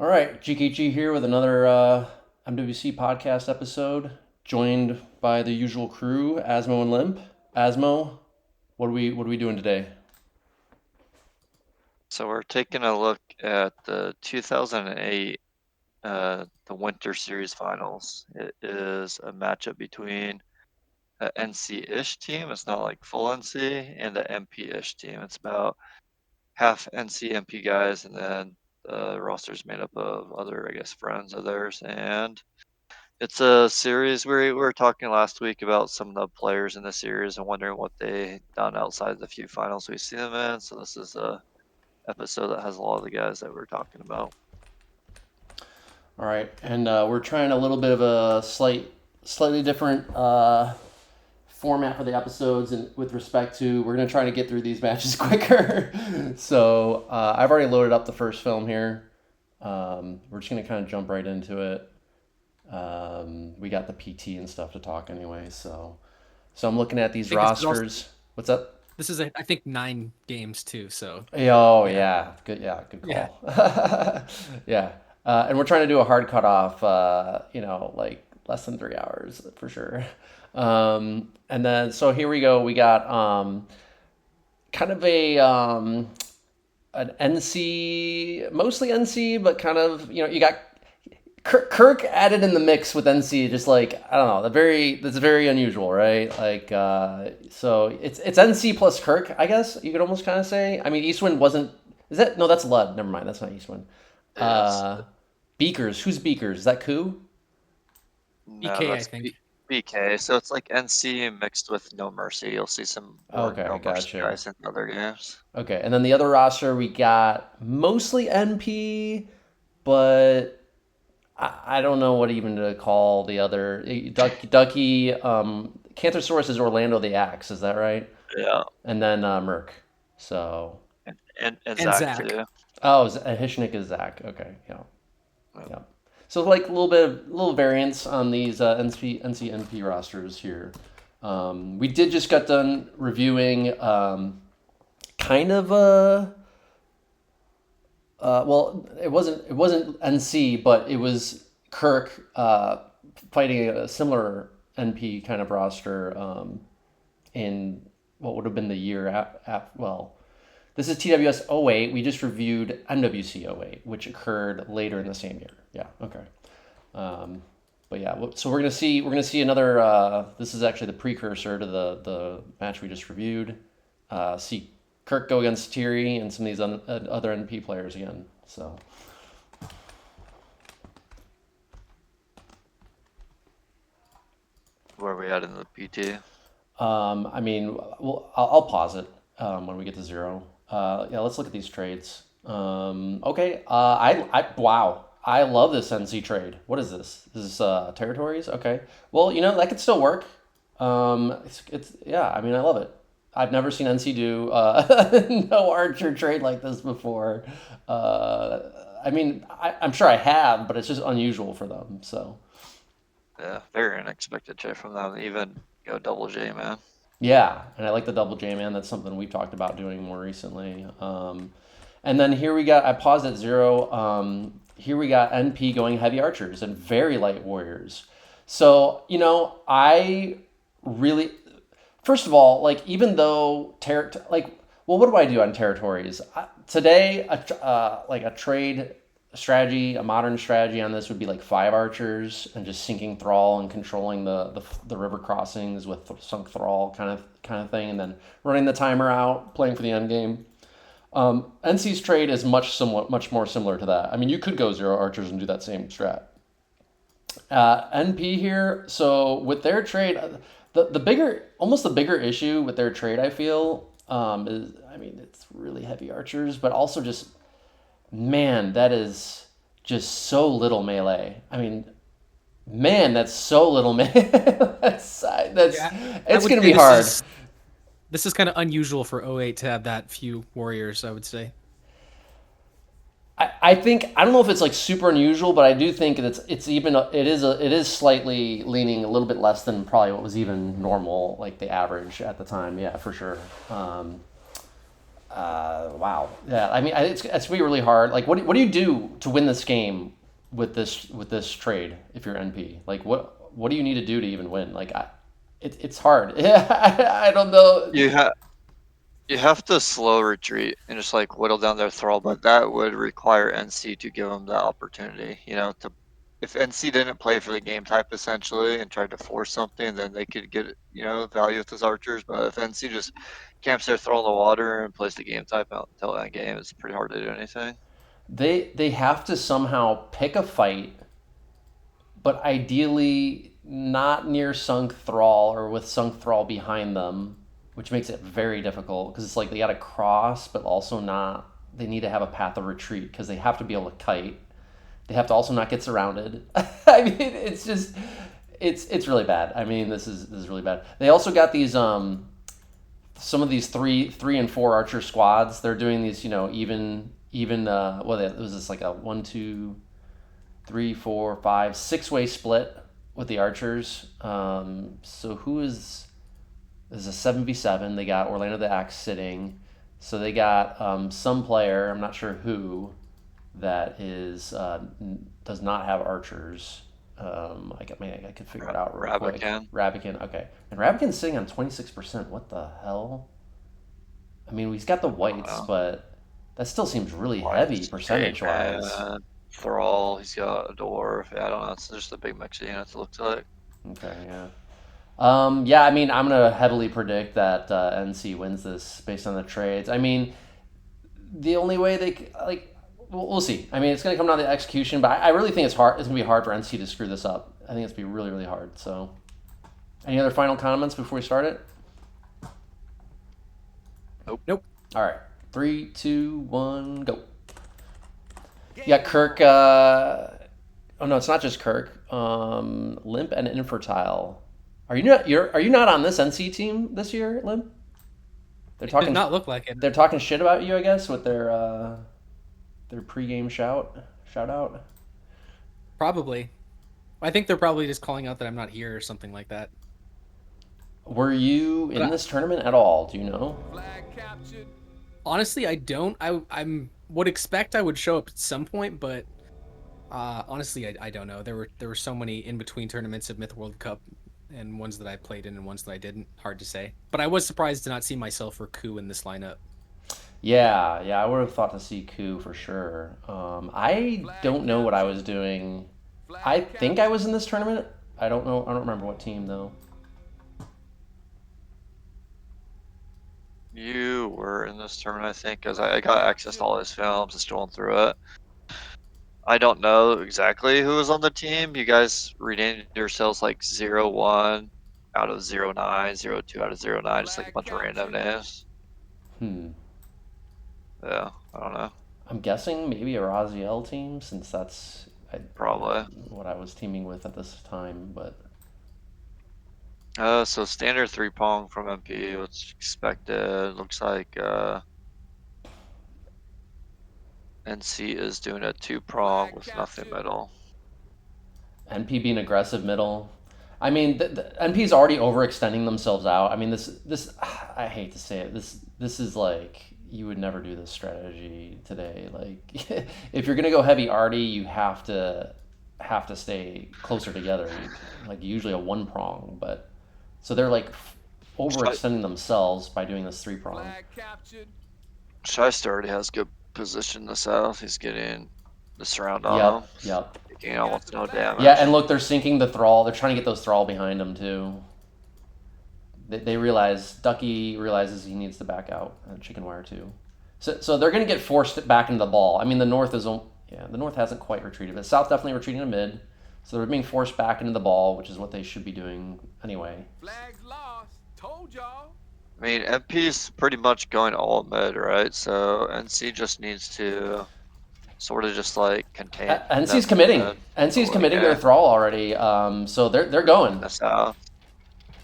All right, GKG here with another MWC podcast episode, joined by the usual crew, Asmo and Limp. Asmo, what are we doing today? So we're taking a look at the 2008 the Winter Series Finals. It is a matchup between an NC-ish team. It's not like full NC, and the MP-ish team. It's about half NC MP guys, and then the roster's made up of other, I guess, friends of theirs. And it's a series we were talking last week about some of the players in the series and wondering what they done outside the few finals we've seen them in. So this is a episode that has a lot of the guys that we're talking about. All right, and we're trying a little bit of a slightly different format for the episodes, and with respect to, we're gonna try to get through these matches quicker. So I've already loaded up the first film here. We're just gonna kind of jump right into it. We got the PT and stuff to talk anyway, so I'm looking at I these think this is also rosters. What's up? this is I think 9 games too. So Oh yeah, yeah, good yeah. call. Yeah, and we're trying to do a hard cutoff. Like less than 3 hours for sure. And then so here we go. We got kind of an NC, mostly NC, but kind of you got Kirk added in the mix with NC, just like I don't know, that's very unusual, right? Like, so it's NC plus Kirk, I guess you could almost kind of say. I mean, Eastwind wasn't. Is that no? That's Ludde. Never mind, that's not Eastwind. Yes. Uh, Beakers. Who's Beakers? Is that Koo? No, EK, I that's think. BK. So it's like NC mixed with No Mercy. You'll see some more Okay, No Mercy gotcha. guys in other games. Okay, and then the other roster we got mostly NP, but I don't know what even to call the other Ducky. Cancersaurus is Orlando the Axe. Is that right? Yeah, And then Myrk. So and And Zach Zach. too. a hishnik is Zach. Okay, yeah, Yep. yeah. So like a little variance on these NCNP rosters here. We did just got done reviewing kind of a well, it wasn't NC, but it was Kirk fighting a similar NP kind of roster in what would have been the year well, this is TWS '08. We just reviewed MWC '08, which occurred later in the same year. Yeah, okay. Um, but yeah, so we're gonna see another. This is actually the precursor to the match we just reviewed. See Kirk go against tirri and some of these other NP players again. So Where are we at in the PT? I mean, I'll pause it when we get to zero. Yeah, let's look at these trades. Okay, wow, I love this NC trade. What is this? This is territories. Okay, well, that could still work. It's yeah. I mean, I love it. I've never seen NC do no archer trade like this before. I mean, I'm sure I have, but it's just unusual for them. So. Yeah, very unexpected trade from them. Even go double J, man. Yeah, and I like the double J man. That's something we've talked about doing more recently. And then here we got, I paused at zero. Here we got NP going heavy archers and very light warriors. So, I really, first of all, like, even though, well, what do I do on territories? Today, like a trade strategy, a modern strategy on this would be like 5 archers and just sinking thrall and controlling the river crossings with sunk thrall kind of thing, and then running the timer out, playing for the end game. NC's trade is much more similar to that. I mean, you could go 0 archers and do that same strat. NP here, so with their trade, almost the bigger issue with their trade, I feel, is, I mean, it's really heavy archers, but also just, man, that is just so little melee. I mean, man, that's so little melee. That's Yeah, I it's would gonna say be hard. this is kind of unusual for '08 to have that few warriors. I would say. I think I don't know if it's like super unusual, but I do think it is slightly leaning a little bit less than probably what was even normal, like the average at the time. Yeah, for sure. Wow. Yeah. I mean, it's gonna be really hard. Like, what do you do to win this game with this trade if you're NP? Like, what do you need to do to even win? Like, it's hard. Yeah. I don't know. You have to slow retreat and just like whittle down their thrall, but that would require NC to give them that opportunity. To if NC didn't play for the game type essentially and tried to force something, then they could get value with his archers. But if NC just camps their thrall in the water and plays the game type out until end game, it's pretty hard to do anything. They have to somehow pick a fight, but ideally not near sunk thrall or with sunk thrall behind them, which makes it very difficult because it's like they got to cross, but also not. They need to have a path of retreat because they have to be able to kite. They have to also not get surrounded. I mean, it's just it's really bad. I mean, this is really bad. They also got these some of these three and four archer squads. They're doing these even it was this like a 1, 2, 3, 4, 5, 6-way split with the archers. So who is a 7v7? They got Orlando the Axe sitting. So they got some player, I'm not sure who, that is does not have archers. I could figure it out real quick. Rabican, okay. And Rabican's sitting on 26%. What the hell? I mean, he's got the whites, but that still seems really heavy percentage-wise. Thrall, he's got a dwarf. Yeah, I don't know. It's just a big mix of units, it looks like. Okay, yeah. Yeah, I mean, I'm going to heavily predict that NC wins this based on the trades. I mean, the only way we'll see. I mean, it's going to come down to execution, but I really think it's hard. It's going to be hard for NC to screw this up. I think it's going to be really, really hard. So, any other final comments before we start it? Nope. All right. 3, 2, 1, go. Yeah, Kirk. Oh no, it's not just Kirk. Limp and Infertile. Are you not on this NC team this year, Limp? They're talking. It did not look like it. They're talking shit about you, I guess, with their pregame shout out. Probably. I think they're probably just calling out that I'm not here or something like that. Were you in this tournament at all? Do you know? Honestly, I don't. I would expect I would show up at some point, but honestly, I don't know. There were so many in between tournaments of Myth World Cup and ones that I played in and ones that I didn't. Hard to say. But I was surprised to not see myself or Ku in this lineup. Yeah, I would have thought to see Ku for sure. I don't know what I was doing. I think I was in this tournament. I don't know. I don't remember what team though. You were in this tournament, I think, because I got access to all his films and going through it. I don't know exactly who was on the team. You guys renamed yourselves like 01 out of 09, 02 out of 09, just like a bunch of random names. Yeah, I don't know. I'm guessing maybe a Raziel team, since that's probably what I was teaming with at this time, but... So standard 3-prong from MP, what's expected. Looks like NC is doing a 2-prong with nothing middle. NP being aggressive middle. I mean, the NP's already overextending themselves out. I mean, this I hate to say it. This is like, you would never do this strategy today. Like, if you're gonna go heavy arty, you have to stay closer together. Like usually a 1-prong, but so they're like overextending themselves by doing this 3-prong. Shaister already has good position in the south. He's getting the surround on him. Yep. Taking almost no damage. Yeah, and look, they're sinking the thrall. They're trying to get those thrall behind them too. They realize, Ducky realizes he needs to back out, and Chickenwire too. So they're going to get forced back into the ball. I mean, the north hasn't quite retreated, but south definitely retreating to mid. So they're being forced back into the ball, which is what they should be doing anyway. Flags lost. Told y'all. I mean, MP's pretty much going all mid, right? So NC just needs to sort of just like contain. NC's committing. NC's committing their thrall already. So they're going. In the south.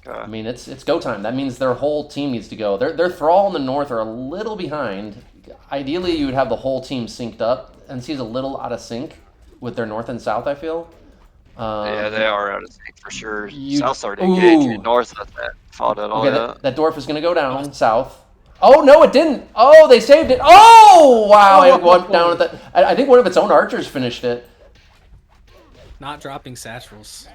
Okay. I mean, it's go time. That means their whole team needs to go. Their thrall in the north are a little behind. Ideally, you would have the whole team synced up. NC's a little out of sync with their north and south, I feel. Yeah, they are out of sync for sure. South's already engaged. North hasn't fought at all yet. That dwarf is going to go down south. Oh, no, it didn't. Oh, they saved it. Oh, wow. It went down at the... I think one of its own archers finished it. Not dropping satchels.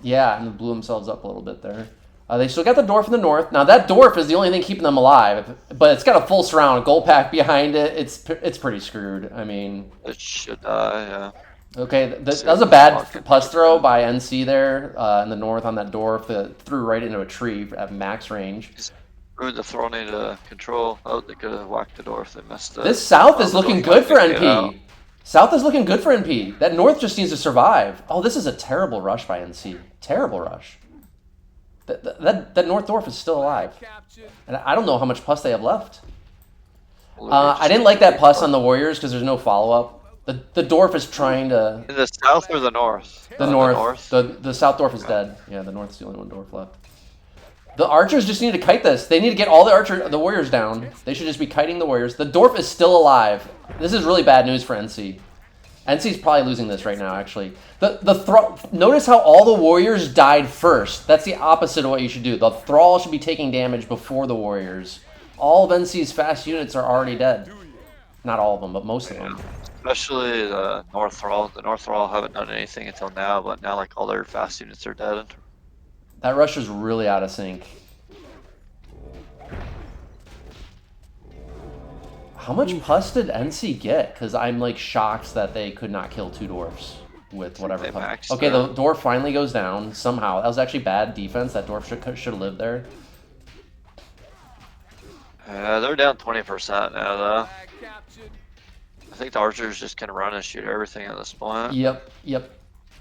Yeah, and blew themselves up a little bit there. They still got the dwarf in the north. Now, that dwarf is the only thing keeping them alive, but it's got a full surround, gold pack behind it. It's pretty screwed. I mean... It should die, yeah. Okay, that was a bad pus throw by NC there in the north on that dwarf that threw right into a tree at max range. Screwed the throne into control. Oh, they could have whacked the door if they missed it. This south is looking good for NP. South is looking good for NP. That north just needs to survive. Oh, this is a terrible rush by NC. Terrible rush. That north dwarf is still alive. And I don't know how much pus they have left. I didn't like that pus on the Warriors because there's no follow-up. The dwarf is trying to... In the south or the north? The north. The south dwarf is dead. Yeah, the north's the only one dwarf left. The archers just need to kite this. They need to get all the warriors down. They should just be kiting the warriors. The dwarf is still alive. This is really bad news for NC. NC's probably losing this right now, actually. Notice how all the warriors died first. That's the opposite of what you should do. The thrall should be taking damage before the warriors. All of NC's fast units are already dead. Not all of them, but most of them. Especially the North Thrall. The North Thrall haven't done anything until now, but now like all their fast units are dead. That rush is really out of sync. How much pus did NC get? Because I'm like shocked that they could not kill two dwarfs with whatever pus. Okay, the dwarf finally goes down somehow. That was actually bad defense. That dwarf should have lived there. They're down 20% now, though. I think the archers just can run and shoot everything at this point. Yep.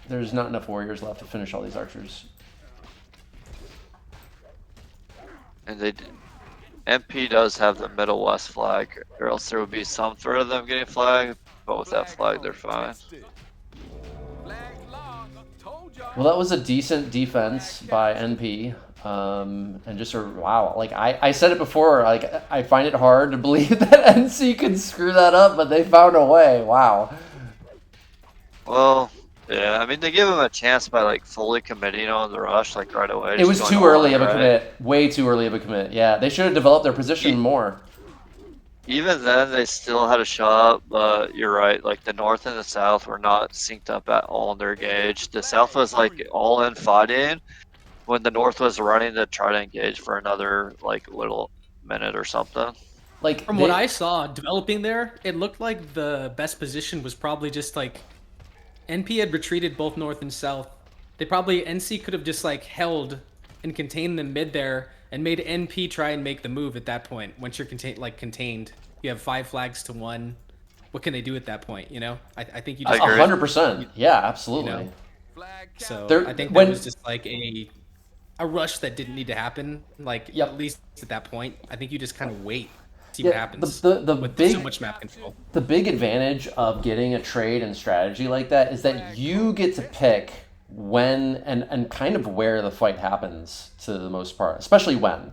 There's not enough warriors left to finish all these archers. And MP does have the Middle West flag, or else there would be some threat of them getting flagged, but with that flag, they're fine. Well, that was a decent defense by NP. And just wow, like I said it before, like I find it hard to believe that NC could screw that up, but they found a way. Wow. Well, yeah, I mean they gave him a chance by like fully committing on the rush like right away. It was too early of a commit, way too early of a commit. Yeah, they should have developed their position more. Even then, they still had a shot, but you're right. Like the north and the south were not synced up at all in their gauge. The south was like all in fighting, when the north was running to try to engage for another like little minute or something. Like from what I saw developing there, it looked like the best position was probably just like NP had retreated both north and south. NC could have just like held and contained them mid there and made NP try and make the move at that point. Once you're contained, you have 5 flags to 1. What can they do at that point? You know, I think you just 100%. Yeah, absolutely. You know? So I think that was just like a rush that didn't need to happen. Like at least at that point, I think you just kind of wait, see what happens. With so much map control. The big advantage of getting a trade and strategy like that is that you get to pick when and kind of where the fight happens to the most part, especially when.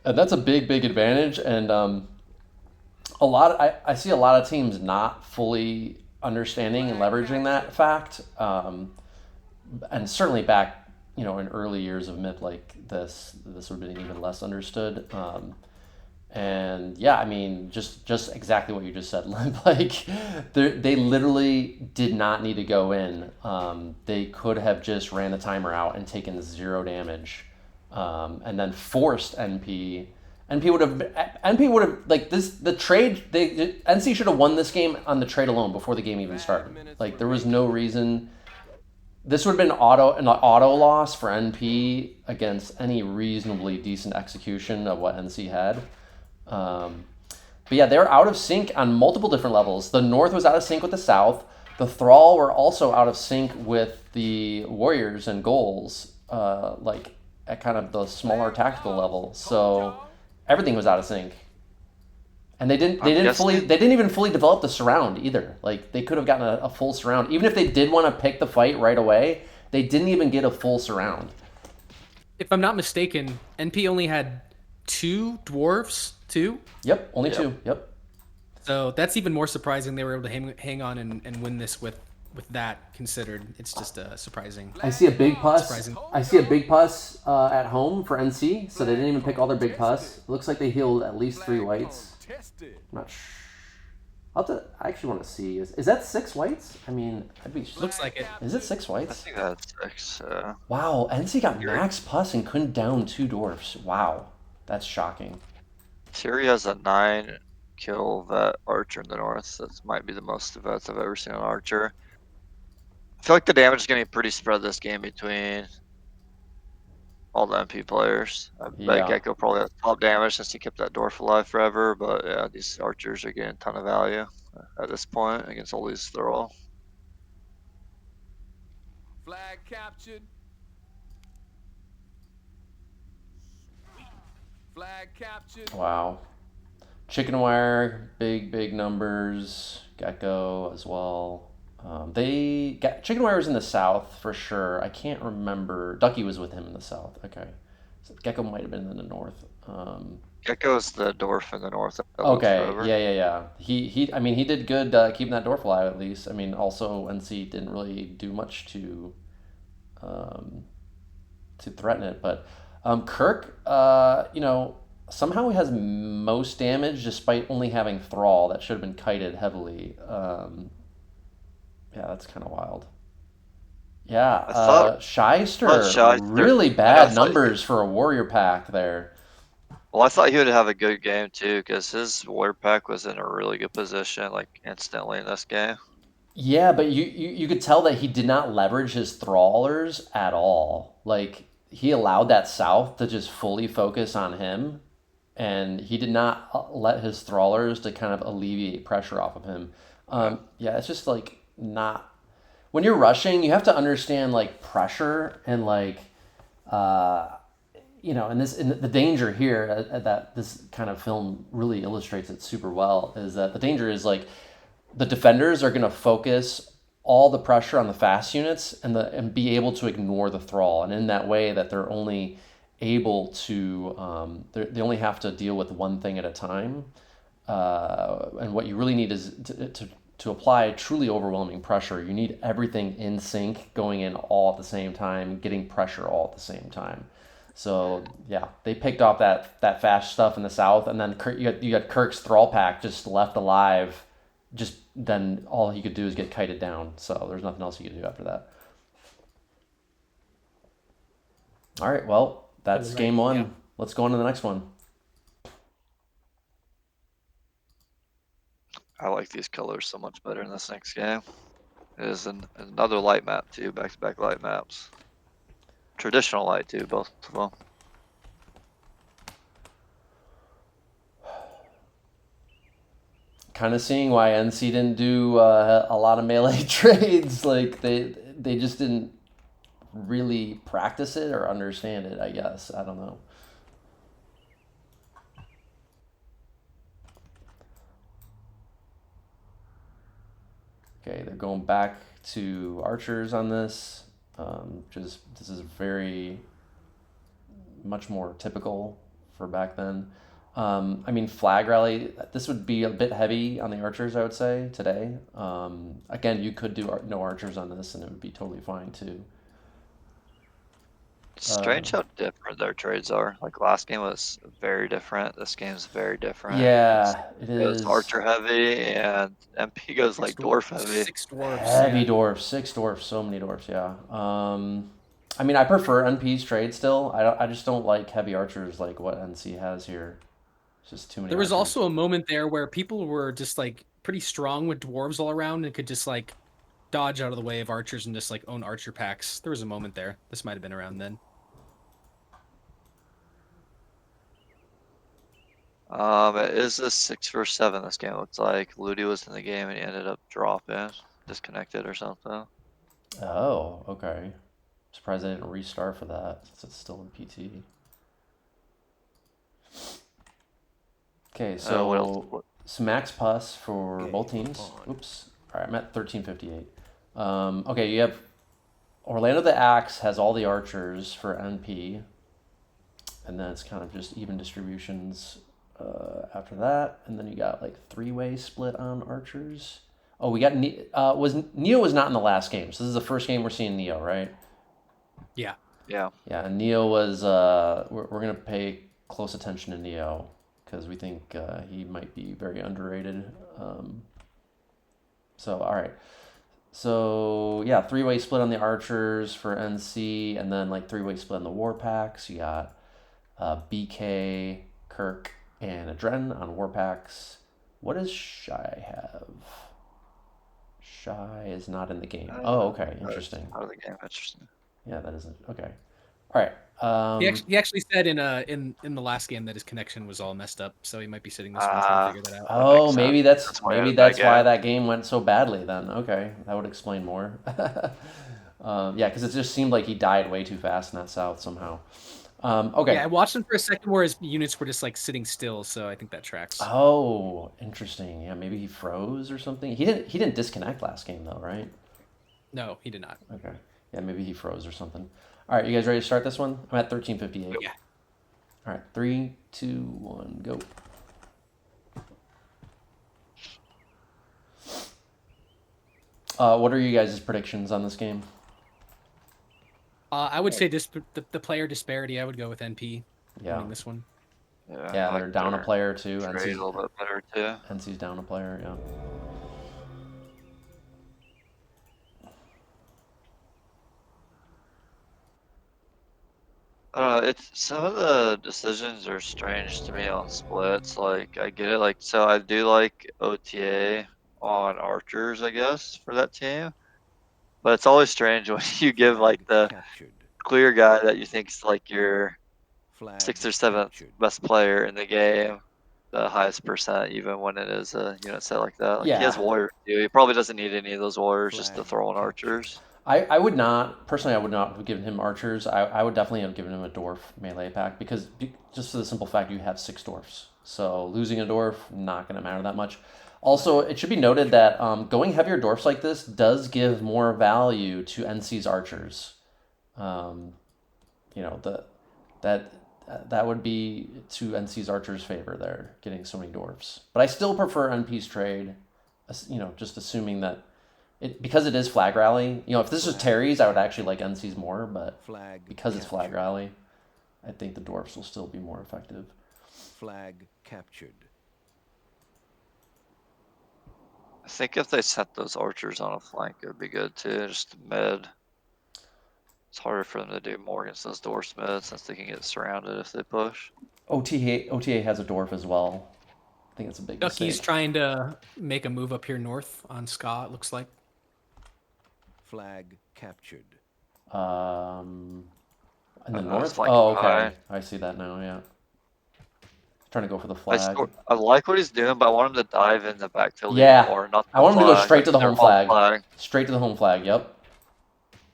And that's a big advantage. And I see a lot of teams not fully understanding and leveraging that fact. And certainly back, in early years of myth like this would have been even less understood. And yeah, I mean, just exactly what you just said, Limp. Like, they literally did not need to go in. They could have just ran the timer out and taken 0 damage, and then forced NP. NP would have like this. The trade, NC should have won this game on the trade alone before the game even started. Like, there was no reason. This would have been an auto loss for NP against any reasonably decent execution of what NC had. But yeah, they were out of sync on multiple different levels. The North was out of sync with the South. The Thrall were also out of sync with the Warriors and goals, like at kind of the smaller tactical level. So everything was out of sync. And they didn't even fully develop the surround either. Like, they could have gotten a full surround. Even if they did want to pick the fight right away, they didn't even get a full surround. If I'm not mistaken, NP only had 2 dwarves, 2? Yep, only 2. Yep. So that's even more surprising they were able to hang on and win this with with that considered, it's just surprising. I see a big pus. Surprising. I see a big pus at home for NC, so they didn't even pick all their big pus. It looks like they healed at least 3 whites. I'm not sure. I actually want to see. Is that 6 whites? I mean, I'd be. Looks like it. Is it 6 I whites? think that's 6. Wow, NC got max pus and couldn't down 2 dwarfs. Wow, that's shocking. Tirri has a 9 kill vet archer in the north. That might be the most vets I've ever seen on archer. I feel like the damage is getting pretty spread this game between all the MP players. I bet Gekko probably has top damage since he kept that dwarf alive forever, but yeah, these archers are getting a ton of value at this point against all these thrall. Flag captured. Flag captured. Wow. Chickenwire, big numbers. Gekko as well. Chickenwire was in the south for sure. I can't remember. Ducky was with him in the south. Okay, so Gekko might have been in the north. Gekko's the dwarf in the north. Okay, yeah. I mean, he did good keeping that dwarf alive at least. I mean, also NC didn't really do much to threaten it, but Kirk, somehow he has most damage despite only having thrall. That should have been kited heavily. Yeah, that's kind of wild. Yeah, Shaister, really bad numbers for a warrior pack there. Well, I thought he would have a good game too, because his warrior pack was in a really good position, like instantly in this game. Yeah, but you could tell that he did not leverage his thrallers at all. Like, he allowed that south to just fully focus on him, and he did not let his thrallers to kind of alleviate pressure off of him. Yeah, it's just like not. When you're rushing, you have to understand like pressure and like, and the danger here that this kind of film really illustrates it super well is that the danger is like the defenders are going to focus all the pressure on the fast units and be able to ignore the thrall, and in that way that they're only able to they only have to deal with one thing at a time, and what you really need is to apply truly overwhelming pressure. You need everything in sync, going in all at the same time, getting pressure all at the same time. So yeah, they picked off that fast stuff in the south, and then you got Kirk's thrall pack just left alive. Just then all he could do is get kited down. So there's nothing else he could do after that. All right, well, that's game 1. Yeah. Let's go on to the next one. I like these colors so much better in this next game. It is another light map too, back-to-back light maps. Traditional light too, both of them. Kind of seeing why NC didn't do a lot of melee trades. Like they just didn't really practice it or understand it, I guess. I don't know. Okay, they're going back to archers on this. This is very much more typical for back then. I mean, flag rally, this would be a bit heavy on the archers, I would say, today. Again, you could do no archers on this, and it would be totally fine, too. Strange how different their trades are. Like, last game was very different. This game's very different. Yeah, it is. It's archer heavy, and MP goes like dwarf heavy. 6 dwarves. Heavy dwarfs. 6 dwarfs. So many dwarfs, yeah. I mean, I prefer NP's trade still. I just don't like heavy archers like what NC has here. It's just too many. There was also a moment there where people were just like pretty strong with dwarves all around and could just like dodge out of the way of archers and just like own archer packs. There was a moment there. This might have been around then. It is a 6 versus 7. This game looks like Ludde was in the game and he ended up dropping, disconnected or something. Oh, okay. Surprised I didn't restart for that since it's still in PT. Okay, so some max pus for both teams. Oops. All right, I'm at 1358. Okay, you have Orlando the Axe has all the archers for NP, and then it's kind of just even distributions after that, and then you got like 3-way split on archers. Oh, we got Neo was not in the last game, so this is the first game we're seeing Neo, right? Yeah. Yeah. Yeah, and Neo was we're gonna pay close attention to Neo because we think he might be very underrated. So all right, so yeah, three-way split on the archers for NC, and then like three-way split on the war packs. You got BK, Kirk, and Adren on war packs. What does Shy have? Shy is not in the game. Oh, okay, interesting. Out of the game, interesting. Yeah, that isn't okay. All right. He actually said in the last game that his connection was all messed up, so he might be sitting this one trying to figure that out. Oh, maybe that's why that game went so badly then. Okay, that would explain more. Yeah, because it just seemed like he died way too fast in that south somehow. Okay. Yeah, I watched him for a second where his units were just like sitting still, so I think that tracks. Oh, interesting. Yeah, maybe he froze or something. He didn't disconnect last game though, right? No, he did not. Okay. Yeah, maybe he froze or something. All right, you guys ready to start this one? I'm at 1358. Yeah. All right, 3, 2, 1, go. What are you guys' predictions on this game? I would say the player disparity. I would go with NP winning this one. Yeah, they're down a player too. Trade a little bit better too. NC's down a player, yeah. I don't know. It's some of the decisions are strange to me on splits. Like I get it. Like so, I do like OTA on archers, I guess, for that team. But it's always strange when you give like the clear guy that you think is like your 6th or 7th best player in the game, the highest percent, even when it is a unit set like that. Like, Yeah. He has warriors too. He probably doesn't need any of those warriors just to throw on archers. I would not, personally, I would not have given him archers. I would definitely have given him a dwarf melee pack because just for the simple fact you have 6 dwarfs. So losing a dwarf, not going to matter that much. Also, it should be noted that going heavier dwarfs like this does give more value to NC's archers. You know, that would be to NC's archers' favor there, getting so many dwarfs. But I still prefer NP's trade, you know, just assuming that because it is flag rally. You know, if this was Terry's, I would actually like NC's more, but because it's flag rally, I think the dwarfs will still be more effective. Flag captured. I think if they sent those archers on a flank, it would be good too. Just mid. It's harder for them to do more against those dwarf mids since they can get surrounded if they push. OTA has a dwarf as well. I think it's a big Ducky's mistake. trying to make a move up here north on Ska, it looks like. Flag captured. In the I north? like Oh, okay. high. I see that now, yeah. Trying to go for the flag. I like what he's doing, but I want him to dive in the backfield Yeah. more. Not the I want him to go flag, straight to the their home flag. flag. Straight to the home flag, yep.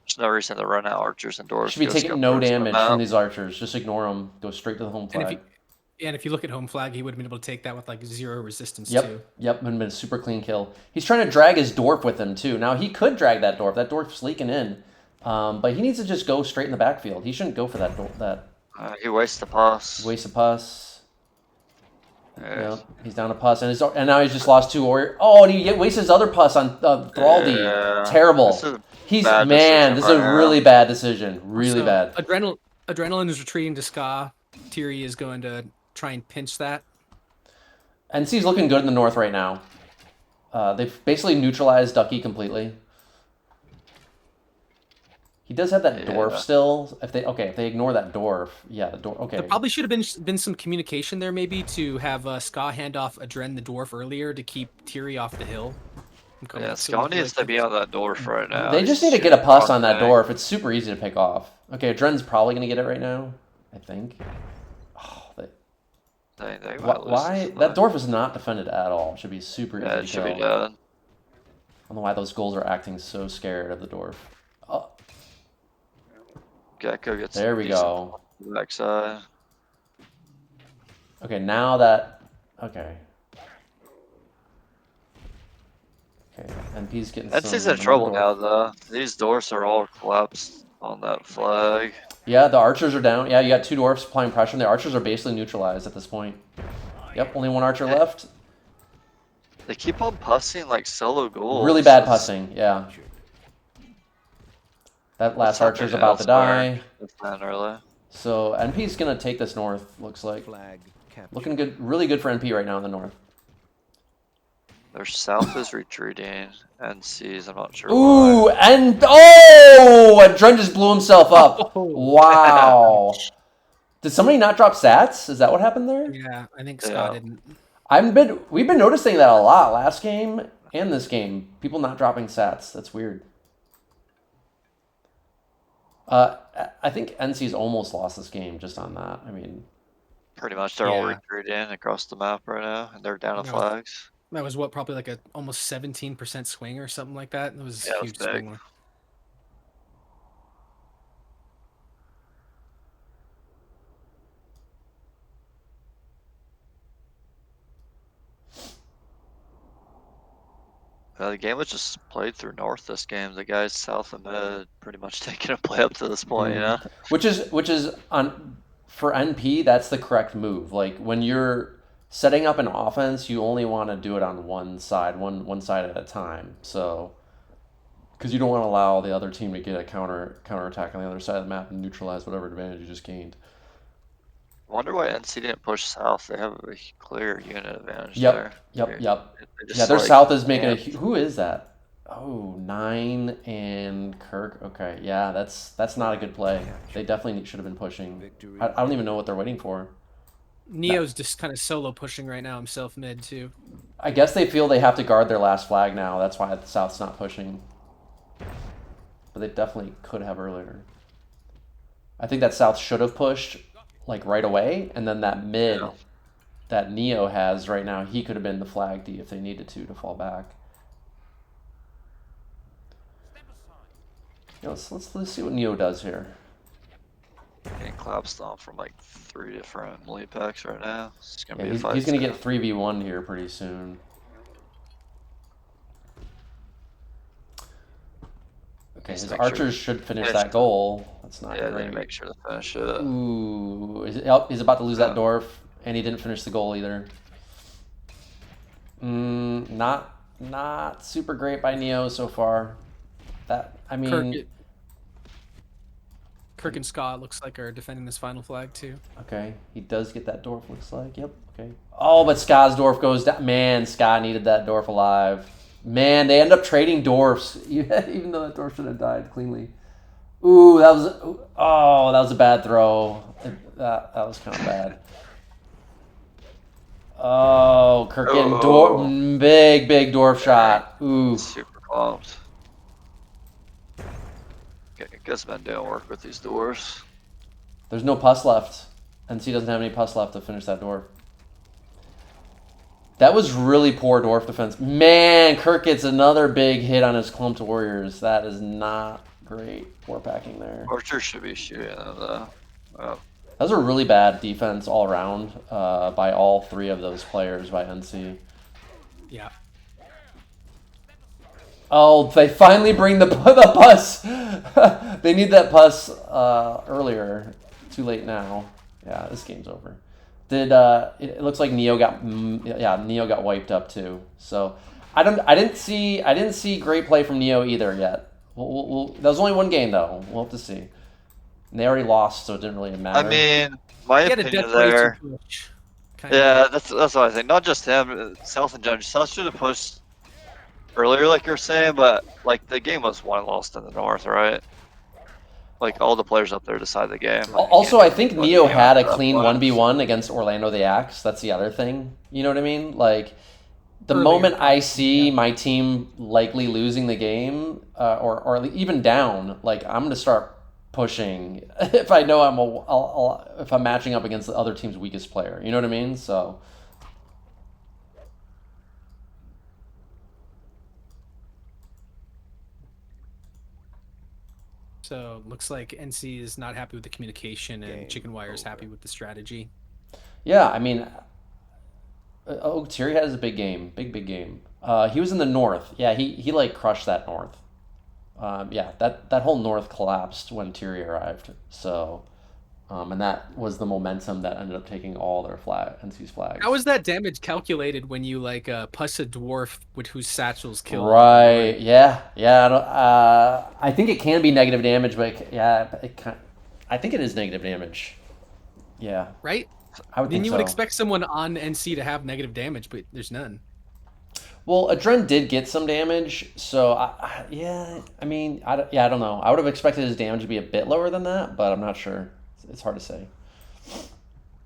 There's no reason to run out archers and dwarves. Should be Go taking scout no first damage map. from these archers. Just ignore them. Go straight to the home flag. And if you look at home flag, he would have been able to take that with like 0 resistance Yep, too. yep, would have been a super clean kill. He's trying to drag his dwarf with him too. Now he could drag that dwarf. That dwarf's leaking in, but he needs to just go straight in the backfield. He shouldn't go for that He wastes the pass. waste of pus. Yeah. Yep, he's down a pus, and now he's just lost 2 warrior. Oh, and he wastes his other pus on Thraldy. Yeah. Terrible. This is a He's bad man. decision This is a right now. really bad decision. Really So, bad. Adrenaline is retreating to Ska. Tirri is going to try and pinch that. NC's looking good in the north right now. They've basically neutralized Ducky completely. He does have that dwarf still. If they ignore that dwarf, yeah, the dwarf. Okay. There probably should have been some communication there, maybe to have Ska hand off Adren the dwarf earlier to keep Tirri off the hill. Yeah, Ska needs to be on that dwarf right now. They just need to get a pus on that dwarf. It's super easy to pick off. Okay, Adren's probably gonna get it right now. I think. Oh, They might lose why this that one. dwarf is not defended at all? It should be super easy Yeah, to it should kill. be done. I don't know why those ghouls are acting so scared of the dwarf. Oh, Gekko gets there we decent go. on the backside. Okay, now that okay. Okay, NP's getting NC's some in trouble dwarf. now, though. These dwarfs are all collapsed on that flag. Yeah, the archers are down. Yeah, you got 2 dwarfs applying pressure. The archers are basically neutralized at this point. Yep, only 1 archer left. They keep on pussing like solo goals. Really bad It's- pussing, yeah. Captured. That last it's archer's happening about to elsewhere. die. It's not early. So NP's gonna take this north, looks like. Flag captured. Looking good, really good for NP right now in the north. Their south is retreating. NC's, I'm not sure Ooh, why. and oh! Dren just blew himself up. Oh. Wow. Did somebody not drop sats? Is that what happened there? Yeah, I think Yeah. Scott didn't. We've been noticing that a lot last game and this game. People not dropping sats. That's weird. I think NC's almost lost this game just on that. I mean, Pretty much they're all Yeah. retreating across the map right now, and they're down to No. flags. That was what, probably like a almost 17% swing or something like that. It was Yeah, a it was huge big. swing. The game was just played through north this game. The guys south and mid pretty much taking a play up to this point, you know? which is on for NP. That's the correct move. Like when you're setting up an offense, you only want to do it on one side, one side at a time. So because you don't want to allow the other team to get a counterattack on the other side of the map and neutralize whatever advantage you just gained. Wonder why NC didn't push south. They have a clear unit advantage Yep, there. yep. They just, Yeah, their like, south is making a. camped. Who is that? Oh, 9 and Kirk. Okay, yeah, that's not a good play. They definitely should have been pushing. Victory. I don't even know what they're waiting for. Neo's just kind of solo pushing right now himself mid too. I guess they feel they have to guard their last flag now. That's why the South's not pushing. But they definitely could have earlier. I think that South should have pushed like right away, and then that mid Yeah. that Neo has right now, he could have been the flag D if they needed to fall back. You know, let's see what Neo does here. Getting clap stomp from like 3 different melee packs right now. It's gonna Yeah, be a he's fight. gonna get 3v1 here pretty soon. Okay, Just his make sure- archers should finish finish that goal. That's not Yeah, they great. make sure to finish it. Ooh, he's about to lose that Yeah. dwarf, and he didn't finish the goal either. Not super great by Neo so far. I mean, Kirk and Scott looks like are defending this final flag too. okay, he does get that dwarf. Looks like, yep, okay. Oh, but Ska's dwarf goes down. Man, Ska needed that dwarf alive. Man, they end up trading dwarfs, even though that dwarf should have died cleanly. Ooh, that was a bad throw. That was kind of bad. Oh, Kirk getting big dwarf shot. Ooh. Super pumped. Guess been doing work with these doors. There's no pus left. NC doesn't have any pus left to finish that dwarf. That was really poor dwarf defense. Man, Kirk gets another big hit on his clumped warriors. That is not great war packing there. Archer should be shooting them though. Oh, That was a really bad defense all around by all three of those players by NC. Yeah. Oh, they finally bring the pus. They need that pus earlier. Too late now. Yeah, this game's over. It looks like Neo got wiped up too. So I didn't see great play from Neo either yet. That was only one game though. We'll have to see. And they already lost, so it didn't really matter. I mean, my He had a opinion death ray there. to push. Kinda. Yeah, that's what I think. Not just him, South and Judge. South should have pushed earlier, like you're saying, but like the game was won and lost in the North, right? Like all the players up there decide the game. Like, Also, I think win the Neo game had a after that clean point. 1v1 against Orlando the Axe. That's the other thing. You know what I mean? Like, the Earlier, moment I see yeah. my team likely losing the game, or even down, like, I'm going to start pushing if I know if I'm matching up against the other team's weakest player. You know what I mean? So... So looks like NC is not happy with the communication, and Game Chickenwire is over. happy with the strategy. Yeah, I mean, Tirri has a big game, big game. He was in the north. Yeah, he like crushed that north. Yeah, that whole north collapsed when Tirri arrived. So And that was the momentum that ended up taking all their NC's flags. How is that damage calculated when you like puss a dwarf with whose satchel's killed? Right. Yeah. Yeah. I think it can be negative damage, but I think it is negative damage. Yeah. Right? I would Then think you so. would expect someone on NC to have negative damage, but there's none. Well, Adren did get some damage, so I don't know. I would have expected his damage to be a bit lower than that, but I'm not sure. It's hard to say.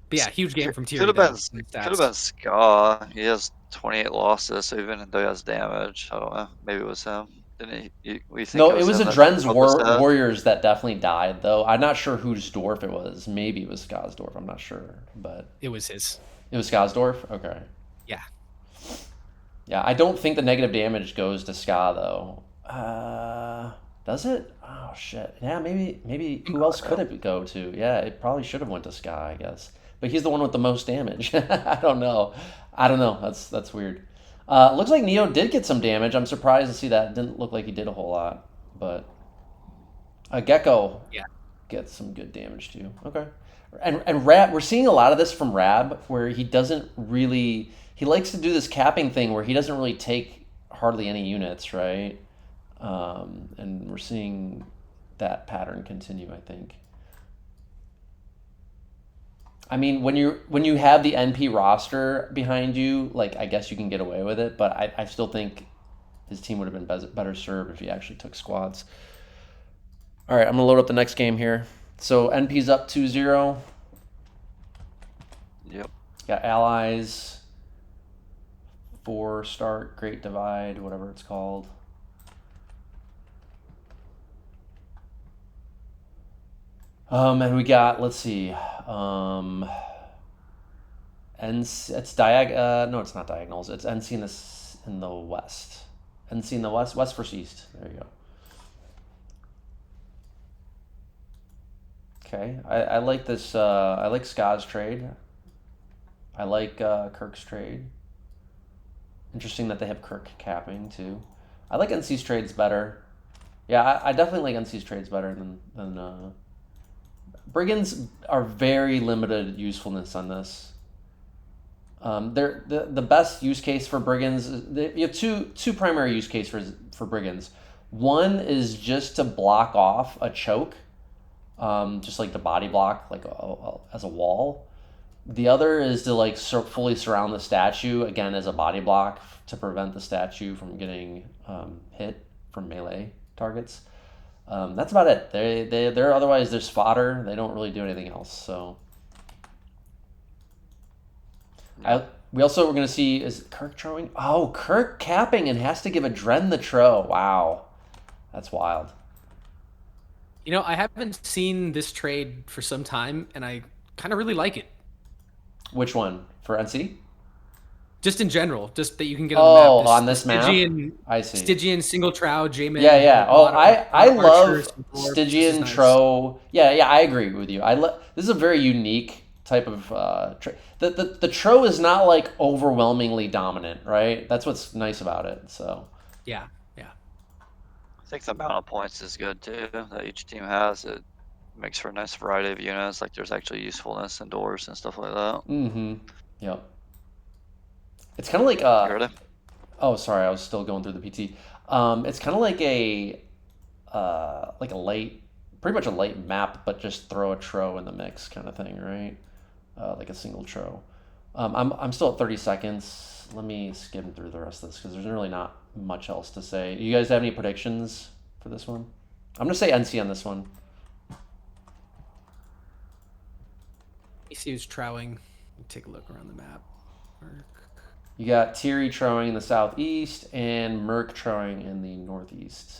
But yeah, huge game from Could Tirri. have been Ska. He has 28 losses, so even though he has damage, I don't know. Maybe it was him. Didn't he? We think No, it was uh, him that Adren's broke his head? warriors that definitely died, though. I'm not sure whose dwarf it was. Maybe it was Ska's dwarf. I'm not sure, but It was his. it was Ska's dwarf. Okay. Yeah. Yeah, I don't think the negative damage goes to Ska though. Does it? Oh shit. Yeah, maybe who else could it go to? Yeah, it probably should have went to Ska, I guess. But he's the one with the most damage. I don't know. That's weird. Looks like Neo did get some damage. I'm surprised to see that. It didn't look like he did a whole lot, but Gekko gets some good damage too. Okay. And Rab, we're seeing a lot of this from Rab, where he doesn't really. He likes to do this capping thing where he doesn't really take hardly any units, right? And we're seeing that pattern continue, I think. I mean, when you have the NP roster behind you, like I guess you can get away with it, but I still think his team would have been better served if he actually took squads. All right, I'm gonna load up the next game here. So NP's up 2-0. Yep. Got allies. 4 start, Great Divide, whatever it's called. And we got, let's see, NC, it's no, it's not diagonals. It's NC in the west. NC in the west versus east. There you go. Okay, I like this. I like Ska's trade. I like Kirk's trade. Interesting that they have Kirk capping too. I like NC's trades better. Yeah, I definitely like NC's trades better than Brigands are very limited usefulness on this. They're the best use case for Brigands. You have two primary use cases for Brigands. One is just to block off a choke, just like the body block, like as a wall. The other is to like fully surround the statue, again as a body block to prevent the statue from getting hit from melee targets. That's about it. They're otherwise they're fodder. They don't really do anything else. So we also we're gonna see, is Kirk throwing? Oh, Kirk capping and has to give Adren the tro. Wow, that's wild. You know, I haven't seen this trade for some time, and I kind of really like it. Which one? For NC? Just in general, just that you can get on the map. On this map? I see. Stygian, single trow, J-Man. Yeah. Oh, I love Archers, Stygian, Tro. Yeah, I agree with you. This is a very unique type of the Tro is not like overwhelmingly dominant, right? That's what's nice about it. So yeah. I think the amount of points is good too that each team has. It makes for a nice variety of units. Like there's actually usefulness indoors and stuff like that. Mm-hmm. Yep. It's kind of like oh, sorry, I was still going through the PT. It's kind of like a pretty much a light map, but just throw a tro in the mix kind of thing, right? Like a single tro. I'm still at 30 seconds. Let me skim through the rest of this because there's really not much else to say. You guys have any predictions for this one? I'm gonna say NC on this one. You see who's trowing. Take a look around the map. You got Tirri trowing in the southeast and Myrk trowing in the northeast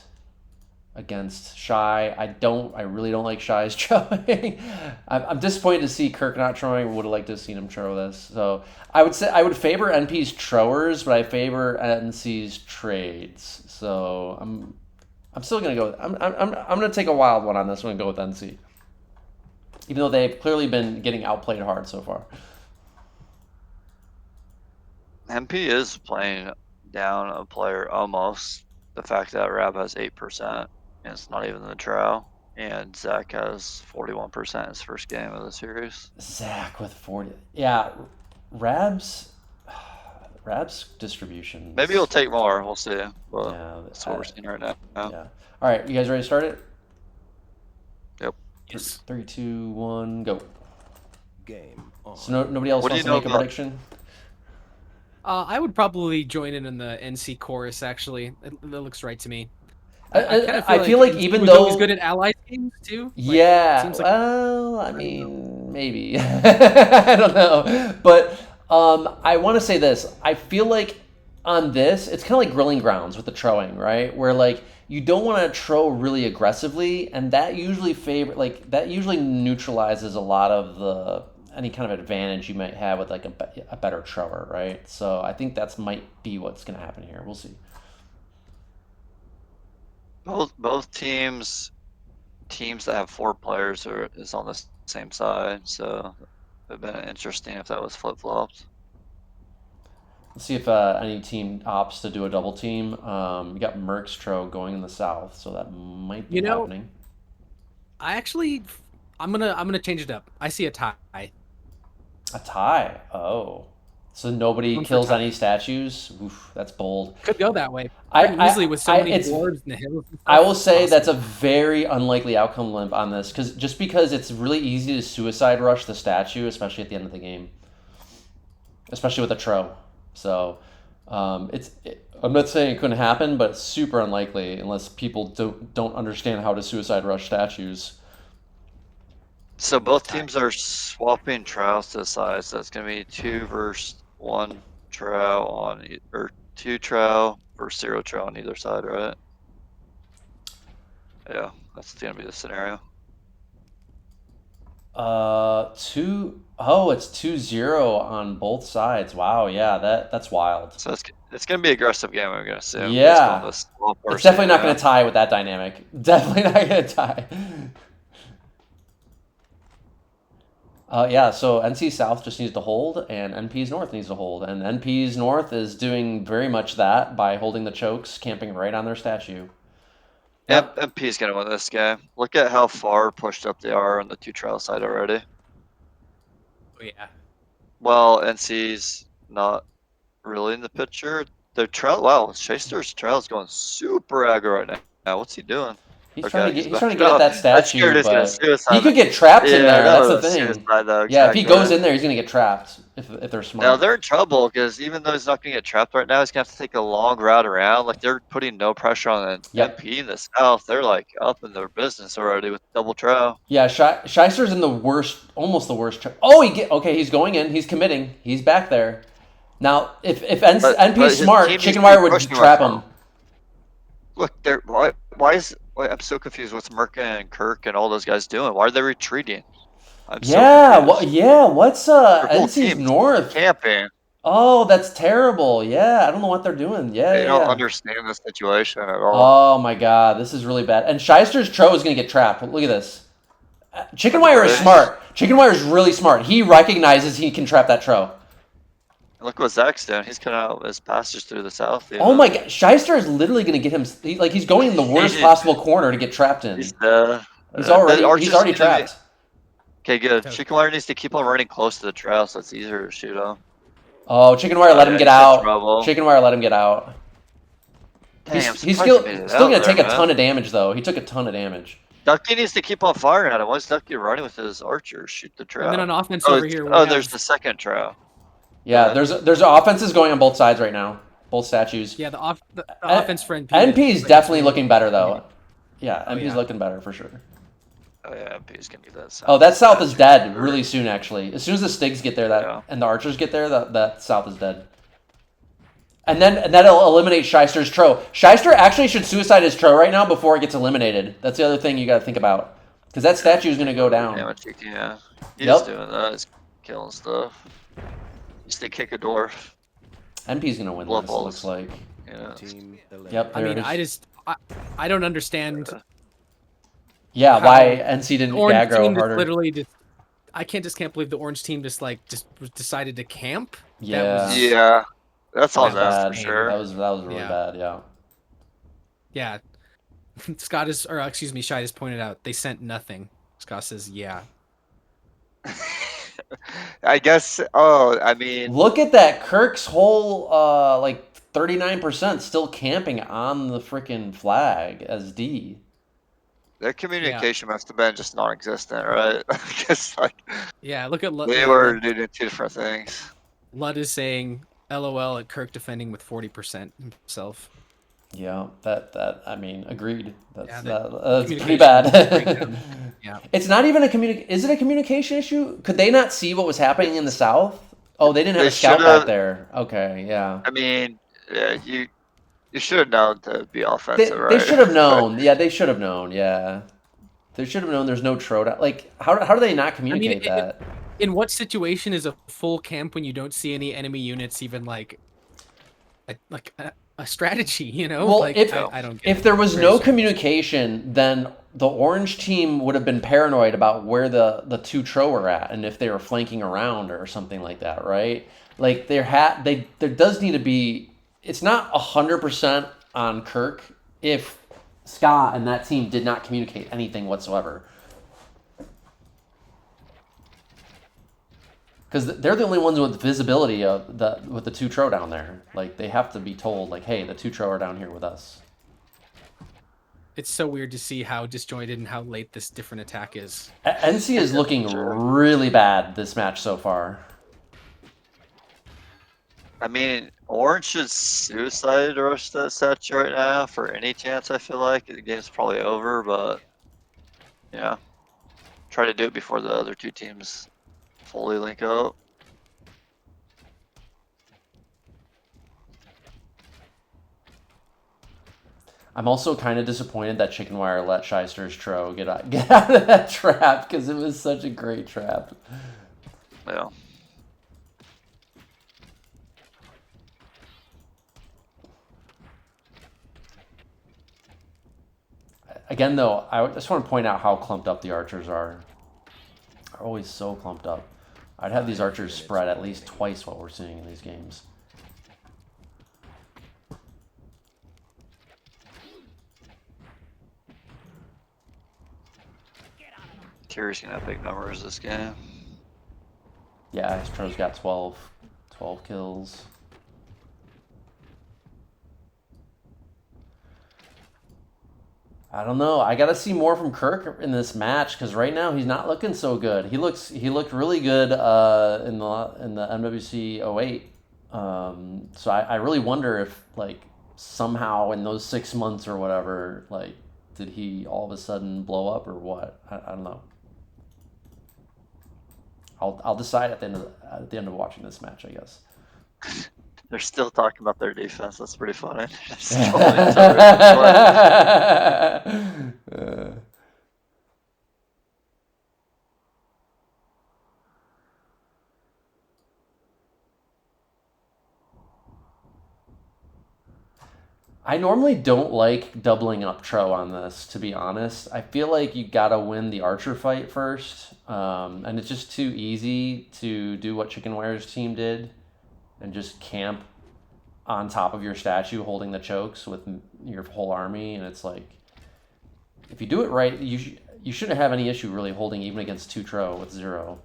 against Shai. I really don't like Shai's trowing. I'm disappointed to see Kirk not trowing. Would have liked to have seen him trow this. So I would say I would favor NP's trowers, but I favor NC's trades. So I'm still gonna go. I'm gonna take a wild one on this one and go with NC, even though they've clearly been getting outplayed hard so far. MP is playing down a player almost. The fact that Rab has 8%, and it's not even the trow. And Zach has 41% his first game of the series. Zach with 40. Yeah, Rab's distribution. Maybe he'll take more. We'll see. But Yeah, that's what we're seeing right now. yeah. All right, you guys ready to start it? Yep. Yes. 3, 2, 1, go. Game on. So nobody else What do wants you to know make a about- prediction? I would probably join in the NC chorus. Actually, that looks right to me. I feel like he even was though always good at allies games too. Like, yeah, seems like well, I mean, maybe I don't know, but I want to say this. I feel like on this, it's kind of like grilling grounds with the trowing, right? Where like you don't want to trow really aggressively, and that usually neutralizes a lot of the any kind of advantage you might have with like a better trower, right? So I think that's might be what's going to happen here. We'll see. Both teams that have 4 players is on the same side. So it'd been interesting if that was flip flopped. Let's see if any team opts to do a double team. You got Myrk's Tro going in the south, so that might be happening. I'm gonna change it up. I see a tie. A tie. Oh, so nobody One for kills tie. any statues. Oof, that's bold. Could go that way. I Easily with so many it's- dwarves in the hills. and I stuff, will it's say awesome. that's a very unlikely outcome, Limp, on this, because it's really easy to suicide rush the statue, especially at the end of the game, especially with a Tro. So I'm not saying it couldn't happen, but it's super unlikely unless people don't understand how to suicide rush statues. So both teams are swapping trials to the side. So it's gonna be 2 versus 1 trial or 2 trial versus 0 trial on either side, right? Yeah, that's gonna be the scenario. It's 2-0 on both sides. Wow, yeah, that's wild. So it's gonna be an aggressive game. I'm gonna say. Yeah. It's Definitely not going to tie with that dynamic. Definitely not going to tie. Yeah, so NC South just needs to hold, and NP's North needs to hold. And NP's North is doing very much that by holding the chokes, camping right on their statue. Yep, MP's gonna win this game. Look at how far pushed up they are on the 2 trial side already. Oh, yeah. Well, NC's not really in the picture. The trial, wow, Shaister's trial is going super aggro right now. What's he doing? He's Okay, trying to he's get at back that up. statue, scared he's gonna but suicide he could that. get trapped in there. That's the no, thing. suicide though, Yeah, if he exactly. goes in there, he's going to get trapped if they're smart. Now they're in trouble because even though he's not going to get trapped right now, he's going to have to take a long route around. Like they're putting no pressure on an Yep. MP in the south. They're like up in their business already with double trial. Yeah, Shaister's in the worst, almost the worst. Oh, he's going in. He's committing. He's back there. Now, if NP's his smart, team needs to be Chickenwire would pushing trap much him. Look, I'm so confused. What's Myrk and Kirk and all those guys doing? Why are they retreating? I'm Yeah, so confused. what's Their whole NC's team's North? camping. Oh, that's terrible. Yeah, I don't know what they're doing. Yeah, They yeah, don't yeah. understand the situation at all. Oh my god, this is really bad. And Shaister's Tro is gonna get trapped. Look at this. Chickenwire is smart. Chickenwire is really smart. He recognizes he can trap that Tro. Look what Zach's doing. He's cutting out his passes through the south. Oh my god, Shaister is literally gonna get him. He's going in the worst possible corner to get trapped in. He's already trapped. Okay, good. Toast. Chickenwire needs to keep on running close to the trail so it's easier to shoot him. Oh, Chickenwire let him yeah, get he's in out. trouble. Chickenwire let him get out. Damn, He's surprised still he made it gonna out take there, a man. ton of damage though. He took a ton of damage. Ducky needs to keep on firing at him. Why is Ducky running with his archers? Shoot the trail. And then on offense oh, over here, there's the second trail. Yeah, Yeah. there's offenses going on both sides right now. Both statues. yeah, the offense for NP. NP is like, definitely it's looking better though. Yeah, Oh, NP's yeah. looking better for sure. Oh yeah, MP's gonna do that. Oh, that south is dead really soon actually. As soon as the Stigs get there, Yeah. and the archers get there, that south is dead. And that'll eliminate Shaister's Tro. Shaister actually should suicide his Tro right now before it gets eliminated. That's the other thing you got to think about, because that statue is going to go down. Damage, yeah. He's Yep. doing that. He's killing stuff. Just to kick a dwarf. NP's going to win Blood this. It balls. looks like. Yeah. Team eliminated. Yep. I There mean, it is. I don't understand. Yeah, how why NC didn't Orange aggro team just harder? literally just. I can't believe the orange team just decided to camp. Yeah. That was, Yeah. That's That on was them bad. for sure. That was really Yeah. bad. Yeah. Yeah. Scott is, or excuse me, Shai has pointed out they sent nothing. Scott says, yeah. I guess. Oh, I mean, Look at that. Kirk's whole like 39% still camping on the freaking flag as D. their communication must have been just non-existent, right? Because like Yeah, look at they were doing two different things. Ludde is saying, LOL at Kirk defending with 40% himself. Yeah, that I mean, agreed. That's Yeah, that's pretty communication bad. breakdown. Yeah. It's not even is it a communication issue? Could they not see what was happening in the south? Oh, they didn't have They a scout shoulda- back there. Okay, yeah. I mean, yeah, you should have known to be They, offensive, right? they should have known. Yeah, they should have known. Yeah, they should have known. There's no Troda. Like, how do they not communicate that? In what situation is a full camp when you don't see any enemy units even like a strategy, you know? Well, like, I don't get if it. there was Very no strange. communication, then the orange team would have been paranoid about where the two Tro were at and if they were flanking around or something like that, right? Like there does need to be. It's not 100% on Kirk if Scott and that team did not communicate anything whatsoever. Because they're the only ones with visibility of with the two Tro down there. Like they have to be told, like, hey, the two Tro are down here with us. It's so weird to see how disjointed and how late this different attack is. NC is looking really bad this match so far. I mean, Orange should suicide rush that statue right now for any chance. I feel like the game's probably over, but yeah, try to do it before the other two teams fully link up. I'm also kind of disappointed that Chickenwire let Shaister's Tro get out of that trap because it was such a great trap. Yeah. Again, though, I just want to point out how clumped up the archers are. They're always so clumped up. I'd have these archers spread at least twice what we're seeing in these games. Tirri's gonna have big numbers this game. Yeah, his Tro's got 12 kills. I don't know. I got to see more from Kirk in this match because right now he's not looking so good. He looked really good in the MWC 08. So I really wonder if like somehow in those 6 months or whatever, like did he all of a sudden blow up or what? I don't know. I'll decide at the end of watching this match, I guess. They're still talking about their defense. That's pretty funny. I normally don't like doubling up Tro on this, to be honest. I feel like you gotta win the archer fight first, and it's just too easy to do what Chickenwire's team did and just camp on top of your statue holding the chokes with your whole army, and it's like, if you do it right, you shouldn't have any issue really holding even against 2 Tro with 0.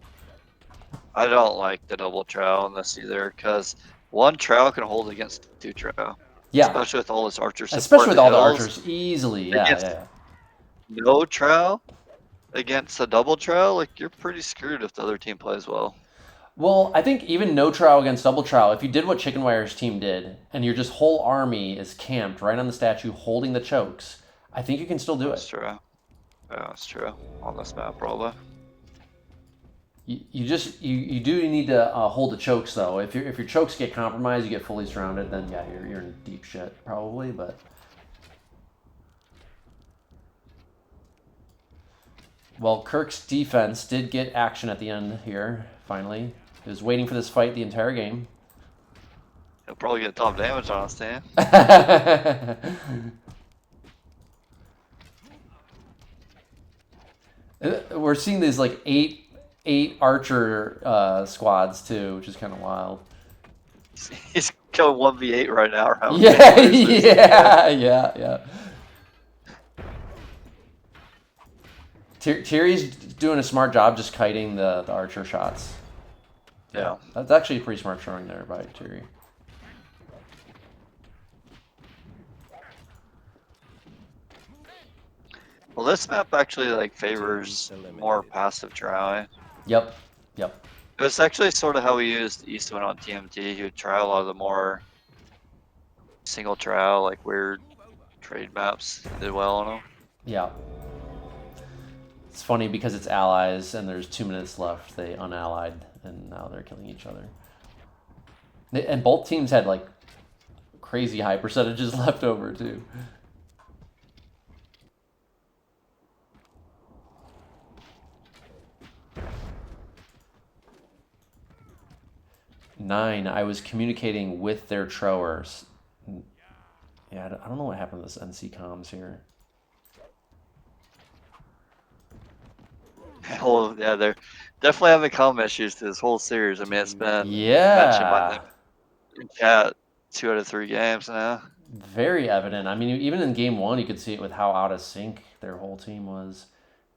I don't like the double trow on this either, because 1 trow can hold against 2 trow. Yeah. Especially with all this archer support. Especially with all the hills. archers, easily, yeah. No trow against a double trow, like you're pretty screwed if the other team plays well. Well, I think even no trow against double trow, if you did what Chickenwire's team did, and your just whole army is camped right on the statue holding the chokes, I think you can still do That's it. true. Yeah, that's true. On this map, probably. You do need to hold the chokes though. If your chokes get compromised, you get fully surrounded, then yeah, you're in deep shit probably. But well, Kirk's defense did get action at the end here. Finally, he was waiting for this fight the entire game. He'll probably get top damage on us, Dan. We're seeing these like eight archer squads too, which is kind of wild. He's going 1v8 right now. Yeah. Tirri's doing a smart job just kiting the archer shots. Yeah. That's actually a pretty smart throwing there by Tirri. Well, this map actually like favors more passive try. Yep. It was actually sort of how we used Eastwind on TMT. He would try a lot of the more single trial, like weird trade maps. He did well on them. Yeah. It's funny because it's allies and there's 2 minutes left. They unallied and now they're killing each other. And both teams had like crazy high percentages left over too. Nine, I was communicating with their trowers. Yeah, I don't know what happened to this NC comms here. Well, yeah, they're definitely having comm issues to this whole series. I mean, it's been mentioned by Yeah. them in chat 2 out of 3 games now. Very evident. I mean, even in game 1, you could see it with how out of sync their whole team was.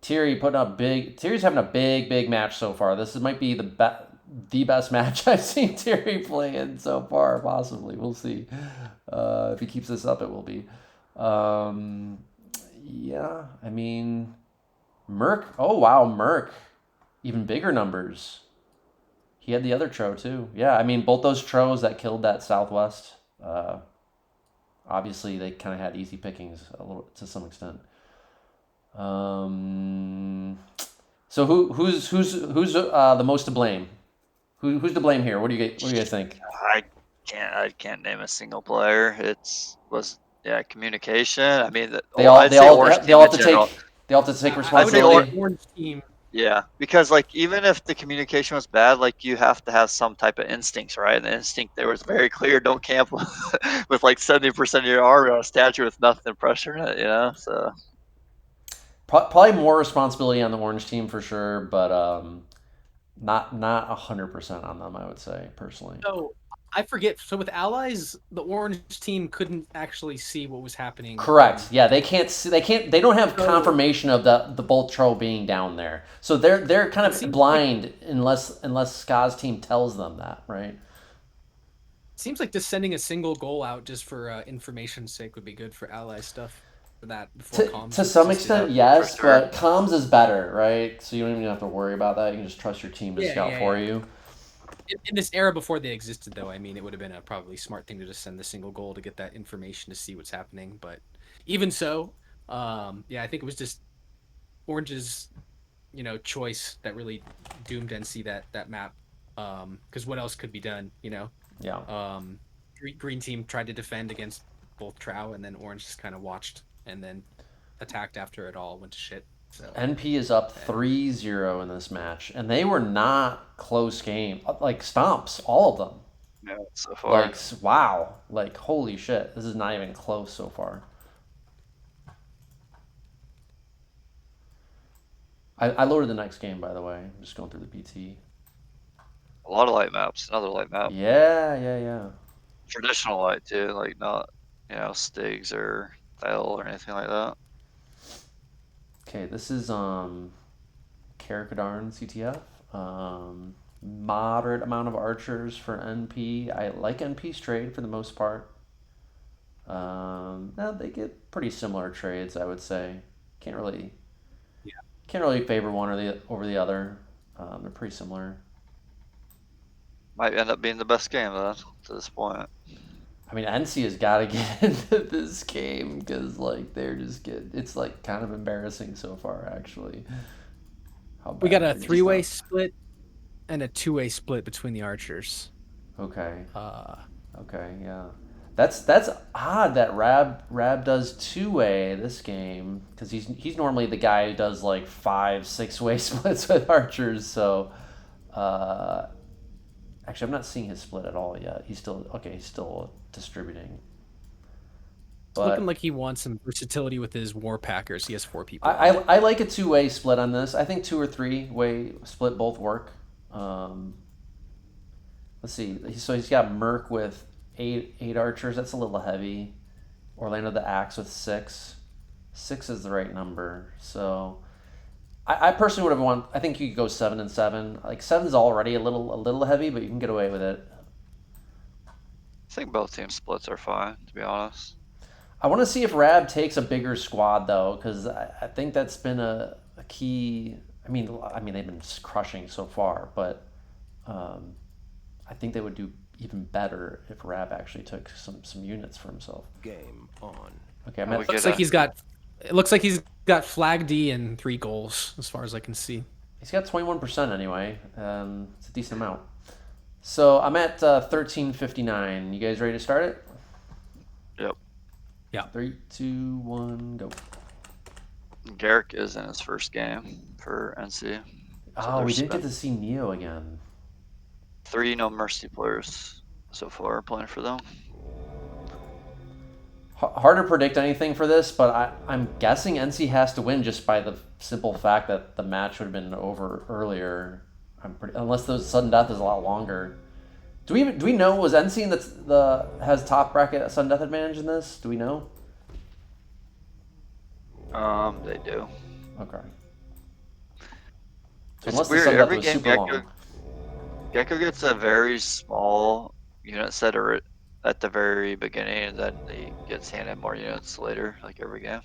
Tirri's having a big match so far. This might be the best match I've seen Tirri play in so far, possibly. We'll see. If he keeps this up, it will be. Yeah, I mean, Myrk. Oh, wow, Myrk. Even bigger numbers. He had the other tro, too. Yeah, I mean, both those tros that killed that Southwest, obviously, they kind of had easy pickings a little to some extent. So who's the most to blame? Who's to blame here? What do you guys think? I can't name a single player. Communication. I mean, They all have to take I'd say responsibility. Orange team. Yeah, because like even if the communication was bad, like you have to have some type of instincts, right? And the instinct there was very clear: don't camp with like 70% of your army on a statue with nothing pressuring it, you know. So Probably more responsibility on the orange team for sure, but not 100% on them. I would say personally. So I forget. So with allies, the orange team couldn't actually see what was happening. Correct. Yeah, they can't see. They don't have confirmation of the bolt troll being down there. So they're kind of blind unless Ska's team tells them that, right? Seems like just sending a single goal out just for information's sake would be good for ally stuff. For that before comms. To some extent, yes, but comms is better, right? So you don't even have to worry about that. You can just trust your team to scout for you. In this era before they existed, though, I mean, it would have been a probably smart thing to just send the single goal to get that information to see what's happening. But even so, I think it was just Orange's, choice that really doomed NC that map. Because what else could be done, Yeah. Green team tried to defend against both Trow, and then Orange just kind of watched and then attacked after it all went to shit. So NP is up 3-0 in this match, and they were not close game. Like stomps, all of them. yeah, so far. Like wow, like holy shit, this is not even close so far. I loaded the next game, by the way. I'm just going through the PT. A lot of light maps. Another light map. Yeah. Traditional light too, like not Stigs or Thel or anything like that. Okay, this is Carrick CTF. Moderate amount of archers for NP. I like NP's trade for the most part. They get pretty similar trades, I would say. Can't really favor one over the other. They're pretty similar. Might end up being the best game though to this point. I mean, NC has got to get into this game because it's like kind of embarrassing so far, actually. We got a 3-way split and a 2-way split between the archers. Okay. Okay, yeah. That's odd that Rab does 2-way this game because he's normally the guy who does like 5-6-way splits with archers. So, actually, I'm not seeing his split at all yet. He's still distributing. But it's looking like he wants some versatility with his war packers. He has 4 people. I like a 2-way split on this. I think 2 or 3-way split both work. Let's see. So he's got Myrk with 8 archers. That's a little heavy. Orlando the Axe with 6. 6 is the right number. So I personally would have won. I think you could go 7 and 7. Like 7's already a little heavy, but you can get away with it. I think both team splits are fine, to be honest. I want to see if Rab takes a bigger squad though, because I think that's been a key. I mean they've been crushing so far, but I think they would do even better if Rab actually took some units for himself. Game on. Okay, I'm Oh, at, we Looks like he's got. It looks like he's got Flag D and 3 goals, as far as I can see. he's got 21% anyway. It's a decent amount. So I'm at 1359. You guys ready to start it? Yep. Yeah. 3, 2, 1, go. Garrick is in his first game for NC. Oh, we there's did get been to see Neo again. 3 No Mercy players so far playing for them. Hard to predict anything for this, but I'm guessing NC has to win just by the simple fact that the match would have been over earlier. Unless the sudden death is a lot longer. Do we know, was NC has top bracket sudden death advantage in this? Do we know? They do. Okay. It's Unless the weird. sudden death Every was game super long. Gekko gets a very small unit set at the very beginning, and then he gets handed more units later, like every game.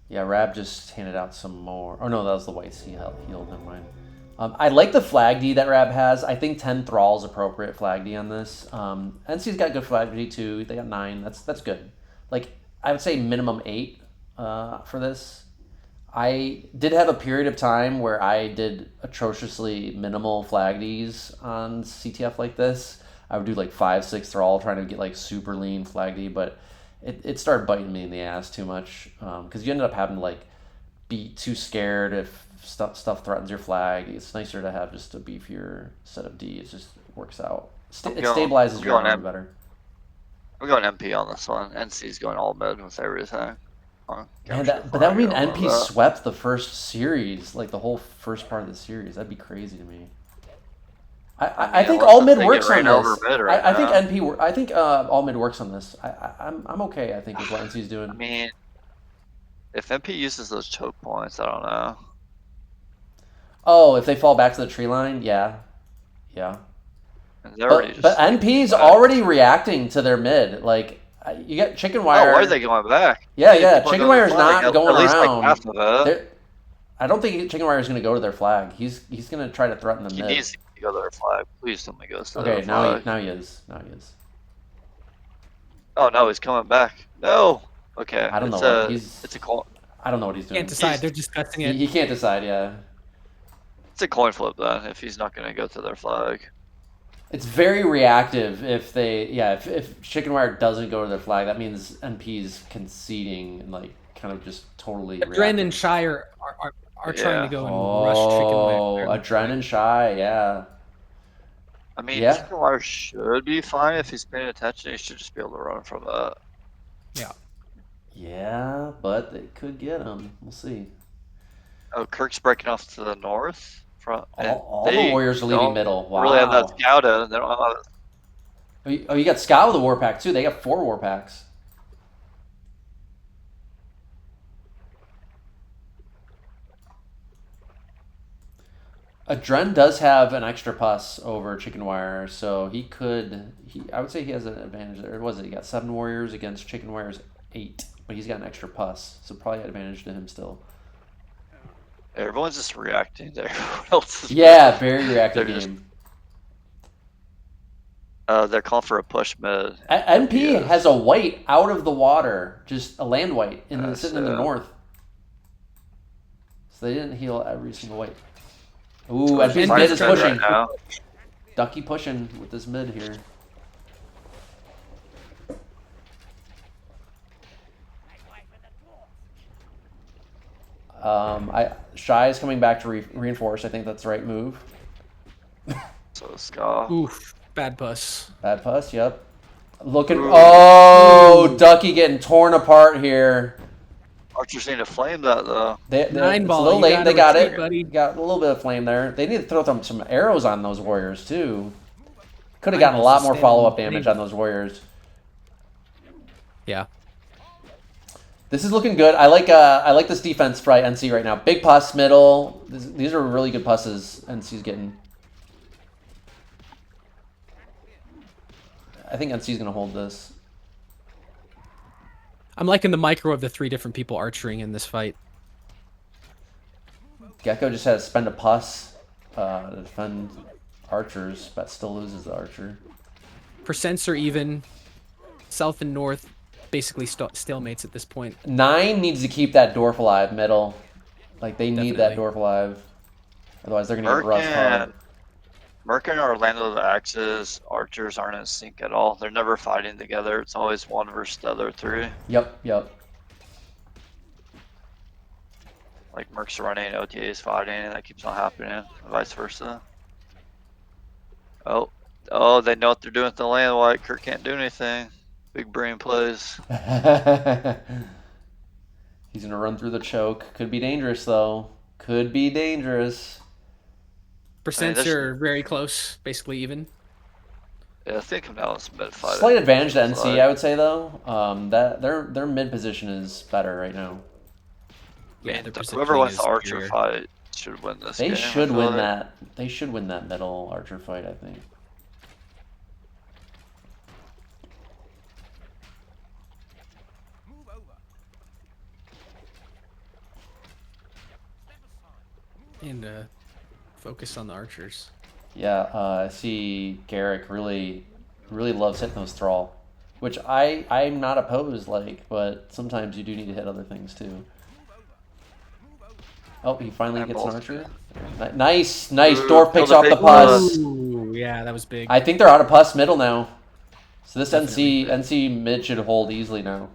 Yeah, Rab just handed out some more. Oh no, that was the whites he healed. Never mind. I like the flag D that Rab has. I think 10 Thrall is appropriate flag D on this. NC's got good flag D too. They got 9. That's good. Like I would say minimum 8 for this. I did have a period of time where I did atrociously minimal flag Ds on CTF like this. I would do like 5, 6 Thrall trying to get like super lean flag D, but it started biting me in the ass too much because you ended up having to like be too scared if stuff threatens your flag. It's nicer to have just a beefier set of D. It just works out. It stabilizes your army better. We're going MP on this one. NC's going all mid with everything. Man, but that would mean NP swept the first series, like the whole first part of the series. That'd be crazy to me. I think all mid works on this. I think all mid works on this. I'm okay. I think with what NC's doing. I mean, if MP uses those choke points, I don't know. Oh, if they fall back to the tree line, yeah. But NP's already reacting to their mid. Like you get Chickenwire. Oh, why are they going back? Yeah. Chickenwire's not going around. Like half of it. I don't think Chickenwire is going to go to their flag. He's going to try to threaten the mid. He needs to go to their flag. Please tell me he goes to their flag. Okay, now he is. Oh no, he's coming back. No. Okay. I don't know. It's a coin. I don't know what he's doing. Can't decide. They're discussing it. He can't decide. Yeah. It's a coin flip then. If he's not going to go to their flag. It's very reactive if Chickenwire doesn't go to their flag. That means NP's conceding and like kind of just totally. Dren and Shire are trying to go and rush Chickenwire. Oh, Dren and Shy, yeah. I mean, Chickenwire should be fine if he's paying attention. He should just be able to run from that. Yeah. Yeah, but they could get him. We'll see. Oh, Kirk's breaking off to the north. All the warriors are leaving middle. Wow. Really have that scouted. They don't have Oh, you got Scout with the war pack too. They got 4 war packs. Dren does have an extra pus over Chickenwire, so I would say he has an advantage there. What was it? He got 7 warriors against Chickenwire's 8, but he's got an extra pus, so probably an advantage to him still. Everyone's just reacting to everyone else. Yeah, very reactive game. They're calling for a push mid. NP has a white out of the water, just a land white, sitting in the north. So they didn't heal every single white. Ooh, NP's mid is pushing. Right, Ducky pushing with this mid here. Shy is coming back to reinforce. I think that's the right move. So Ska. Oof, bad puss. Bad puss, yep. Ducky getting torn apart here. Archers need to flame that though. Nineball, it's a little late. They got it. Buddy. Got a little bit of flame there. They need to throw some arrows on those warriors too. Could have gotten a lot more follow-up damage on those warriors. Yeah. This is looking good. I like this defense by NC right now. Big puss, middle. These are really good pusses NC's getting. I think NC's going to hold this. I'm liking the micro of the 3 different people archering in this fight. Gekko just had to spend a puss to defend archers, but still loses the archer. Percents are even. South and north, basically stalemates at this point. 9 needs to keep that dwarf alive, middle. Like, they need that Definitely. dwarf alive. Otherwise, they're going to get Myrk rust hard. and Myrk and Orlando the Axes archers aren't in sync at all. They're never fighting together. It's always one versus the other 3. Yep, yep. Like Myrk's running, OTA's fighting, and that keeps on happening, and vice versa. Oh, they know what they're doing with the land. White Kirk can't do anything. Big brain plays. He's going to run through the choke. Could be dangerous, though. Could be dangerous. Percents are very close, basically even. Yeah, I think of now it's mid fight. Slight advantage to NC, I would say, though. That their mid position is better right now. Yeah, their Whoever positioning wins is the archer superior. fight should win this They game. should I feel win like. that. They should win that middle archer fight, I think. And focus on the archers. Yeah, I see Garrick really loves hitting those thrall, which I'm not opposed, like, but sometimes you do need to hit other things too. Oh, he finally gets an archer. Nice. Ooh, Dwarf picks killed off a the big pus. Ooh, yeah, that was big. I think they're out of pus middle now. So this Definitely. NC mid should hold easily now.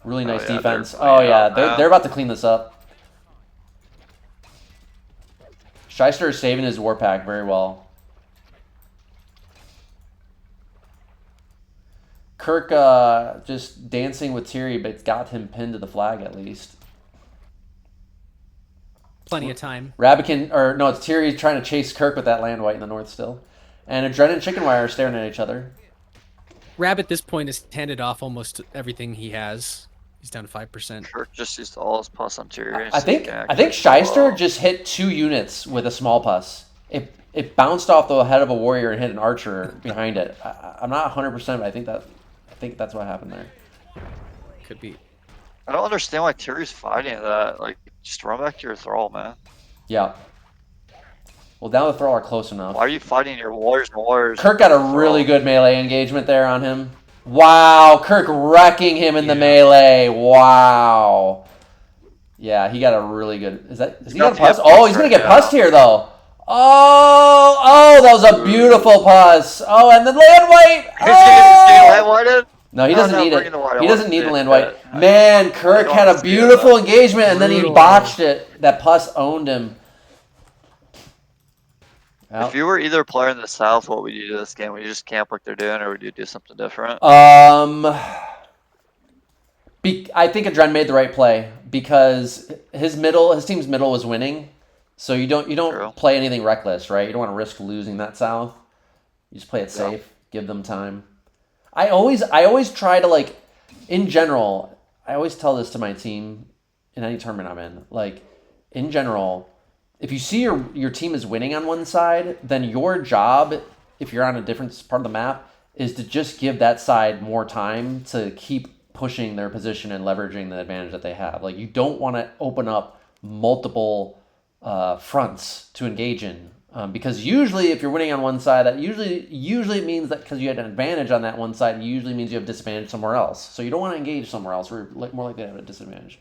Really nice yeah, defense. they're Oh cleaning yeah, up now. they're about to clean this up. Shaister is saving his war pack very well. Kirk just dancing with tirri, but it's got him pinned to the flag at least. Plenty of time. Rabican, or no, it's tirri trying to chase Kirk with that land white in the north still. And Adren and Chickenwire are staring at each other. Rab at this point has handed off almost everything he has. He's down to 5%. Kirk just used all his pus on Tyrion. I think Shaister just hit 2 units with a small pus. It bounced off the head of a warrior and hit an archer behind it. I'm not 100%, but I think that's what happened there. Could be. I don't understand why Tyrion's fighting that. Like, just run back to your thrall, man. Yeah. Well, now the thrall are close enough. Why are you fighting your warriors and warriors? Kirk got a really good melee engagement there on him. Wow, Kirk wrecking him in the melee. Wow. Yeah, he got a really good. Is he got a pus? Oh, he's gonna get pussed here though. Oh, that was a beautiful pus. Oh, and the land white. Oh! No, he doesn't need it. He doesn't need the land white. Man, Kirk had a beautiful engagement and then he botched it. That pus owned him. If you were either player in the South, what would you do this game? Would you just camp like they're doing, or would you do something different? I think Adren made the right play because his team's middle was winning, so you don't play anything reckless, right? You don't want to risk losing that South. You just play it safe, give them time. I always try to, like, in general, I always tell this to my team in any tournament I'm in. Like, in general, if you see your team is winning on one side, then your job, if you're on a different part of the map, is to just give that side more time to keep pushing their position and leveraging the advantage that they have. Like, you don't want to open up multiple fronts to engage in. Because usually if you're winning on one side, that usually it means that because you had an advantage on that one side, it usually means you have disadvantage somewhere else. So you don't want to engage somewhere else where you're more likely to have a disadvantage.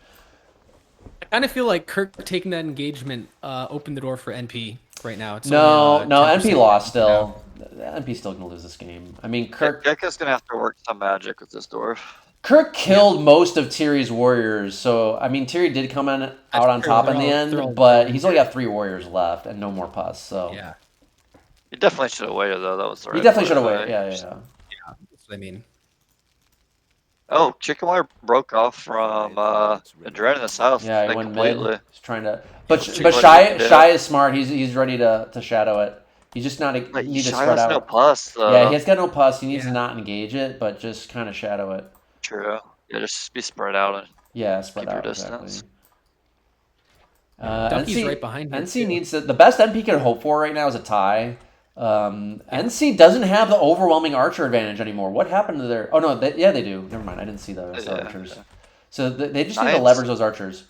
I kind of feel like Kirk taking that engagement opened the door for NP right now. It's No, only, NP lost 10% still. NP's still going to lose this game. I mean, Kirk Gekko's going to have to work some magic with this dwarf. Kirk killed most of Tirri's warriors, so, I mean, tirri did come out on top in the end, but he's only got 3 warriors left and no more pus, so. Yeah. He definitely should have waited, though. That was the right He definitely play. should have waited, yeah. Yeah, that's what I mean. Oh, Chickenwire broke off from Adren in the South. Yeah, he like, went completely. mid. He's trying to, but Chickenwire Shy is smart. He's ready to shadow it. He's just not Like, need to Shy spread has out. no pus, though. Yeah, he has got no pus. He needs to not engage it, but just kind of shadow it. True. Yeah, just be spread out and Yeah, spread keep your out, exactly. distance. Ducky's NC, right behind here, NC too. needs the best NP can hope for right now is a tie. NC doesn't have the overwhelming archer advantage anymore. What happened to their? Oh no, yeah they do. Never mind, I didn't see the Yeah, archers. yeah. So they just need to Nine's leverage those archers.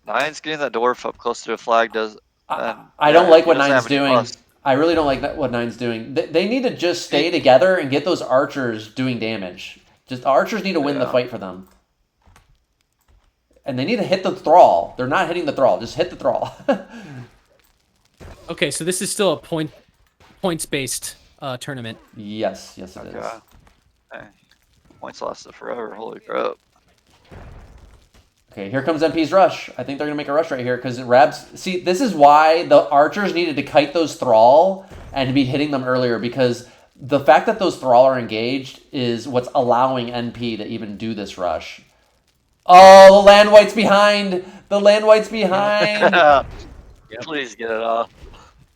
getting that dwarf up close to the flag does, and I don't like he what doesn't Nine's have any doing. plus. I really don't like what Nine's doing. They need to just stay together and get those archers doing damage. Just archers need to win the Yeah. fight for them. And they need to hit the thrall. They're not hitting the thrall. Just hit the thrall. Okay, so this is still a points-based tournament. Yes, it is. Okay. Hey, points lasted forever. Holy crap! Okay, here comes MP's rush. I think they're gonna make a rush right here because Rabs. See, this is why the archers needed to kite those thrall and to be hitting them earlier because the fact that those thrall are engaged is what's allowing NP to even do this rush. Oh, the land white's behind. The land white's behind. Please get it off.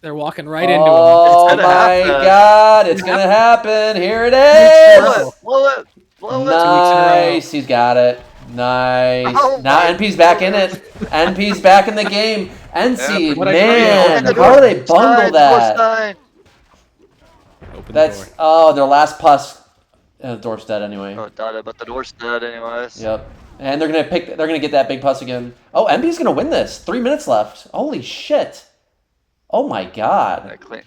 They're walking right into him. Oh gonna my happen. God! It's gonna happen. Here it is. Blow it! Blow it! Nice. He's got it. Nice. Oh Now my NP's back in it. NP's back in the game. NC, what I man, told you. how do they bundle that? Open the That's door. their last pus. Dwarf's dead anyway. Oh, got it, but the door's dead anyways. Yep. And they're gonna get that big pus again. Oh, NP's gonna win this. 3 minutes left. Holy shit. Oh my God. Yeah, clean.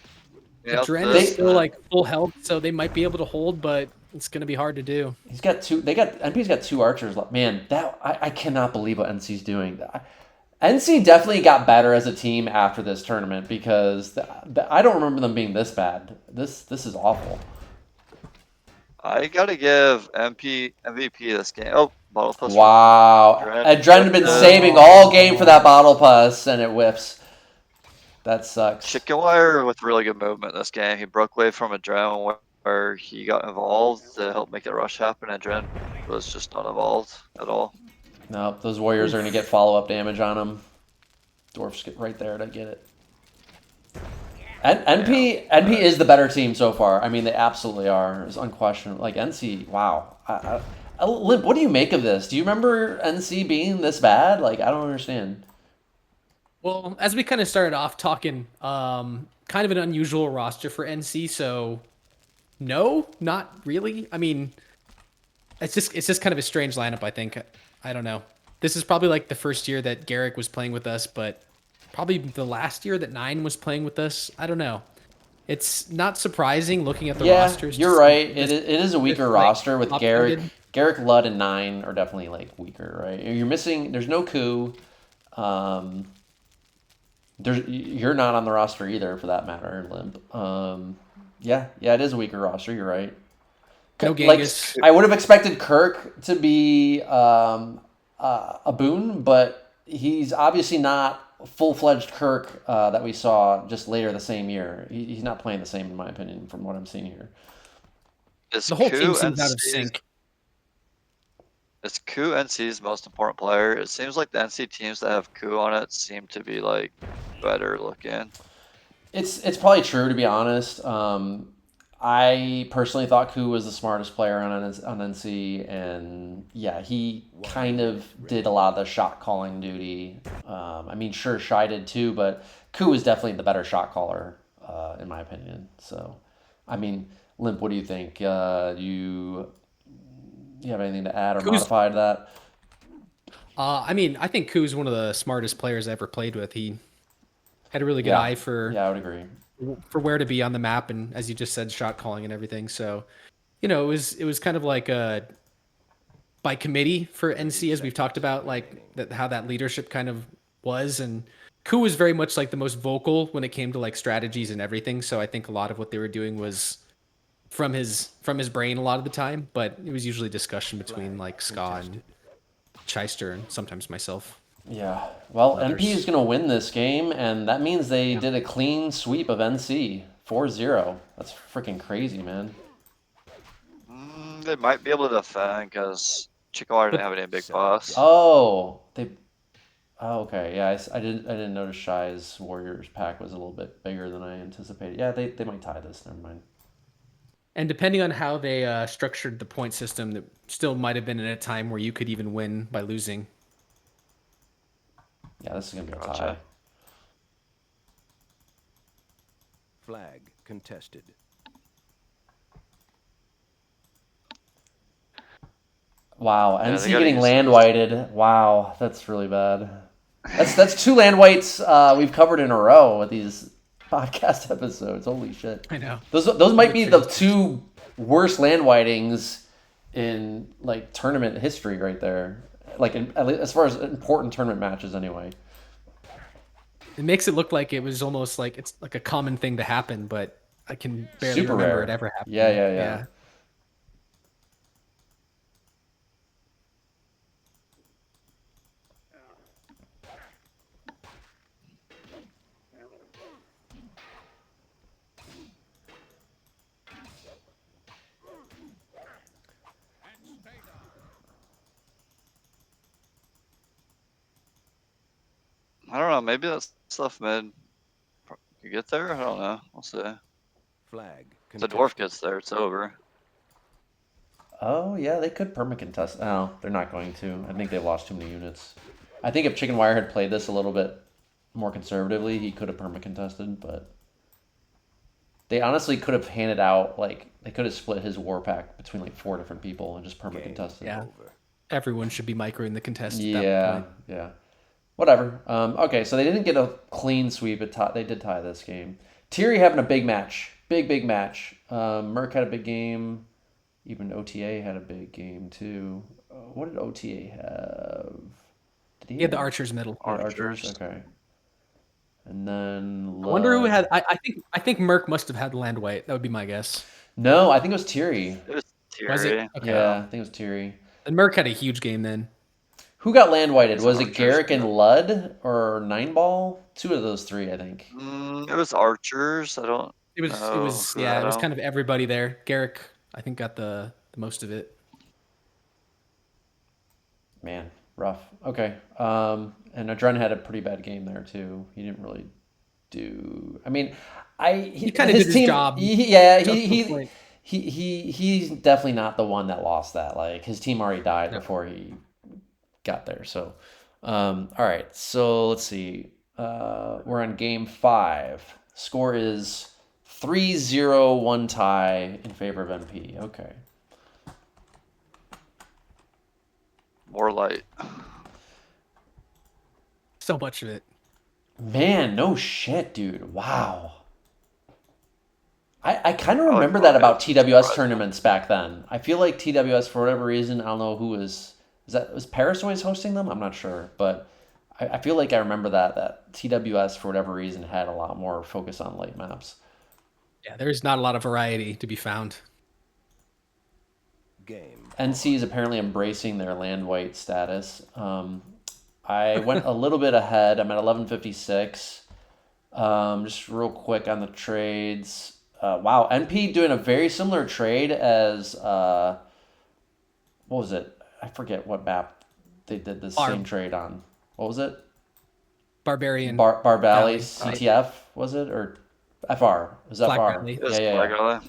The Yep, Dren this- is still like full health, so they might be able to hold, but it's gonna be hard to do. NP's got 2 archers left. Man, I cannot believe what NC's doing. NC definitely got better as a team after this tournament because I don't remember them being this bad. This is awful. I gotta give MVP this game. Oh, bottle plus. Wow. And Dren had been saving all game for that bottle pus and it whiffs. That sucks. Chickenwire with really good movement this game. He broke away from a Dren where he got involved to help make the rush happen, and Dren was just not involved at all. No, those warriors are going to get follow-up damage on them. Dwarf's get right there to get it. NP is the better team so far. I mean, they absolutely are. It's unquestionable. Like, NC, wow. Limp, what do you make of this? Do you remember NC being this bad? Like, I don't understand. Well, as we kind of started off talking, kind of an unusual roster for NC, so no, not really. I mean, it's just kind of a strange lineup, I think. I don't know. This is probably like the first year that Garrick was playing with us, but probably the last year that Nine was playing with us. I don't know. It's not surprising looking at the rosters. You're right. It is a weaker like, roster with Garrick. upgraded. Garrick, Ludde, and Nine are definitely like weaker, right? You're missing. There's no coup. You're not on the roster either, for that matter, Limp. Yeah, it is a weaker roster. You're right. No Like, Genghis. I would have expected Kirk to be a boon, but he's obviously not full-fledged Kirk that we saw just later the same year. He's not playing the same, in my opinion, from what I'm seeing here. Is The whole team Ku seems out of NC's sync. Is Ku NC's most important player? It seems like the NC teams that have Ku on it seem to be like better looking. It's probably true, to be honest. I personally thought Ku was the smartest player on NC, and yeah, he kind of did a lot of the shot calling duty. I mean, sure, Shai did too, but Ku was definitely the better shot caller, in my opinion. So, I mean, Limp, what do you think? You have anything to add or modify to that? I mean, I think Ku's one of the smartest players I ever played with. He had a really good eye for I would agree. where to be on the map, and as you just said, shot calling and everything. So, it was kind of like a by committee for NC, as we've talked about, like how that leadership kind of was. And Ku was very much like the most vocal when it came to like strategies and everything. So I think a lot of what they were doing was from his brain a lot of the time, but it was usually discussion between like Ska and Shaister and sometimes myself. Yeah. Well, NP is going to win this game, and that means they did a clean sweep of NC. 4-0. That's freaking crazy, man. They might be able to defend because Chickenwire didn't have any big boss. Oh, okay. Yeah, I didn't notice Shai's Warriors pack was a little bit bigger than I anticipated. Yeah, they might tie this. Never mind. And depending on how they structured the point system, that still might have been in a time where you could even win by losing. Yeah, this is gonna be a tie. Gotcha. Flag contested. Wow, Yeah, NC they gotta getting use land those. whited. Wow, that's really bad. That's 2 land whites we've covered in a row with these podcast episodes. Holy shit. I know. Those might be the Literally. 2 worst land whitings in like tournament history right there. Like at least as far as important tournament matches anyway. It makes it look like it was almost like it's like a common thing to happen, but I can barely Super remember rare. it ever happening. Yeah. I don't know. Maybe that stuff mid could get there. I don't know. We'll see. If Flag the contested. dwarf gets there, it's over. Oh yeah, they could perma-contest. No, they're not going to. I think they've lost too many units. I think if Chickenwire had played this a little bit more conservatively, he could have perma-contested, but they honestly could have handed out, like, they could have split his war pack between like 4 different people and just perma-contested. Yeah. Over. Everyone should be microing the contest at that Yeah, point. yeah. Whatever. Okay, so they didn't get a clean sweep. They did tie this game. Tirri having a big match. Big match. Myrk had a big game. Even OTA had a big game, too. What did OTA have? Did He had the have- archers middle. He had Archers. Okay. And then I wonder who Ludde. had. I think Myrk must have had land white. That would be my guess. No, I think it was Tirri. It was Was it? Tirri. Okay. Yeah, I think it was Tirri. And Myrk had a huge game then. Who got land whited? It's Was it Archers, Garrick and yeah. Ludde or Nineball? 2 of those 3, I think. It was archers. I don't. It was. know It was. who Yeah. had It was them. kind of everybody there. Garrick, I think, got the most of it. Man, rough. Okay. And Adren had a pretty bad game there too. He didn't really do. I mean, He kind of did his job. Yeah, up to a point. he's definitely not the one that lost that. Like his team already died No. before he got there. So, all right. So let's see. We're on game 5. Score is 3-0, 1 tie in favor of MP. Okay. More light. So much of it. Man, no shit, dude. Wow. I kind of like remember that about Rabican. TWS tournaments back then. I feel like TWS, for whatever reason, I don't know who was Paris always hosting them? I'm not sure. But I feel like I remember that TWS, for whatever reason, had a lot more focus on late maps. Yeah, there's not a lot of variety to be found. Game. NC is apparently embracing their land white status. I went a little bit ahead. I'm at 1156. Just real quick on the trades. Wow, NP doing a very similar trade as what was it? I forget what map they did the same trade on. What was it? Barbarian. Bar Valley Valley. CTF was it, or FR? It was Flag FR. Valley. It was Yeah. Flag Valley.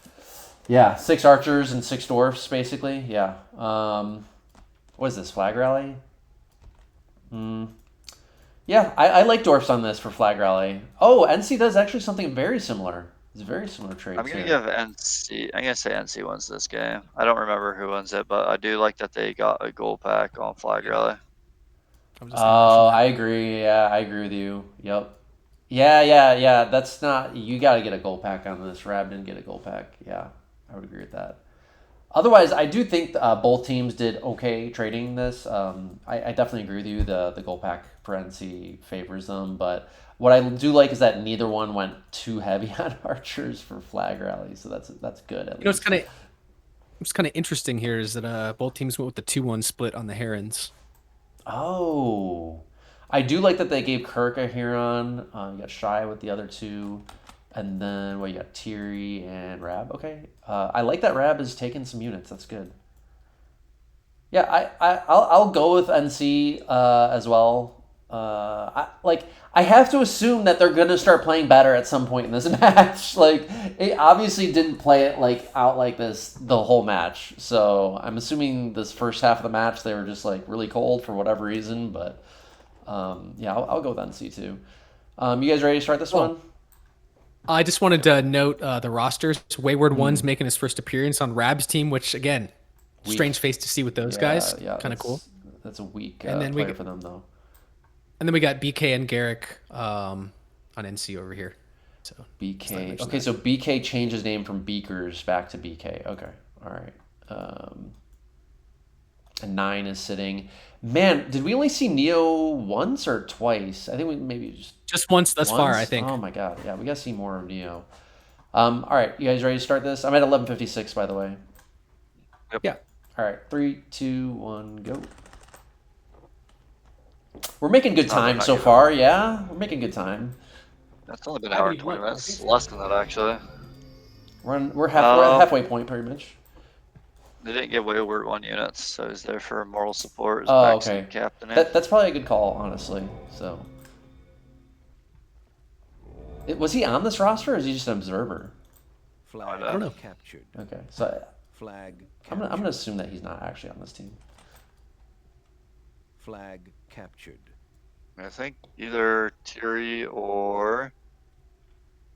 Yeah, 6 archers and 6 dwarfs, basically. Yeah. What is this, Flag Rally? Yeah, I like dwarfs on this for Flag Rally. Oh, NC does actually something very similar. It's very similar traits I'm gonna here. give NC. I'm gonna say NC wins this game. I don't remember who wins it, but I do like that they got a gold pack on Flag Rally. I was just gonna mention Oh, that. I agree. Yeah, I agree with you. Yep. Yeah. That's not. You got to get a gold pack on this. Rab didn't get a gold pack. Yeah, I would agree with that. Otherwise, I do think both teams did okay trading this. I definitely agree with you. The gold pack for NC favors them, but what I do like is that neither one went too heavy on archers for Flag Rally, so that's good. At You know, least. what's kind of interesting here is that both teams went with the 2-1 split on the Herons. Oh, I do like that they gave Kirk a Huron. You got Shy with the other 2, and then you got Tirri and Rab. Okay, I like that Rab is taking some units. That's good. Yeah, I'll go with NC as well. I have to assume that they're gonna start playing better at some point in this match. Like, it obviously didn't play it like out like this the whole match. So I'm assuming this first half of the match they were just like really cold for whatever reason. But yeah, I'll go with NC too. You guys ready to start this one? I just wanted to note the rosters. Wayward One's making his first appearance on Rab's team, which again, strange face to see with those guys. Yeah, kind of cool. That's a weak And then player for them though. And then we got BK and Garrick on NC over here. So BK. Okay, so BK changed his name from Beakers back to BK. Okay, all right. And 9 is sitting. Man, did we only see Neo once or twice? I think we maybe just once thus far, I think. Oh my god, yeah, we gotta see more of Neo. All right, you guys ready to start this? I'm at 11:56, by the way. Yep. Yeah. All right, 3, 2, 1, go. We're making good time so far, yeah? We're making good time. That's only been an hour and 20 minutes. Less than that, actually. We're at halfway point, pretty much. They didn't give Wayward One units, so he's there for moral support. Oh, okay. Captaining. That's probably a good call, honestly. So, was he on this roster, or is he just an observer? Flag I don't know. captured. Okay, so Flag I'm captured. gonna assume that he's not actually on this team. Flag captured. I think either tirri or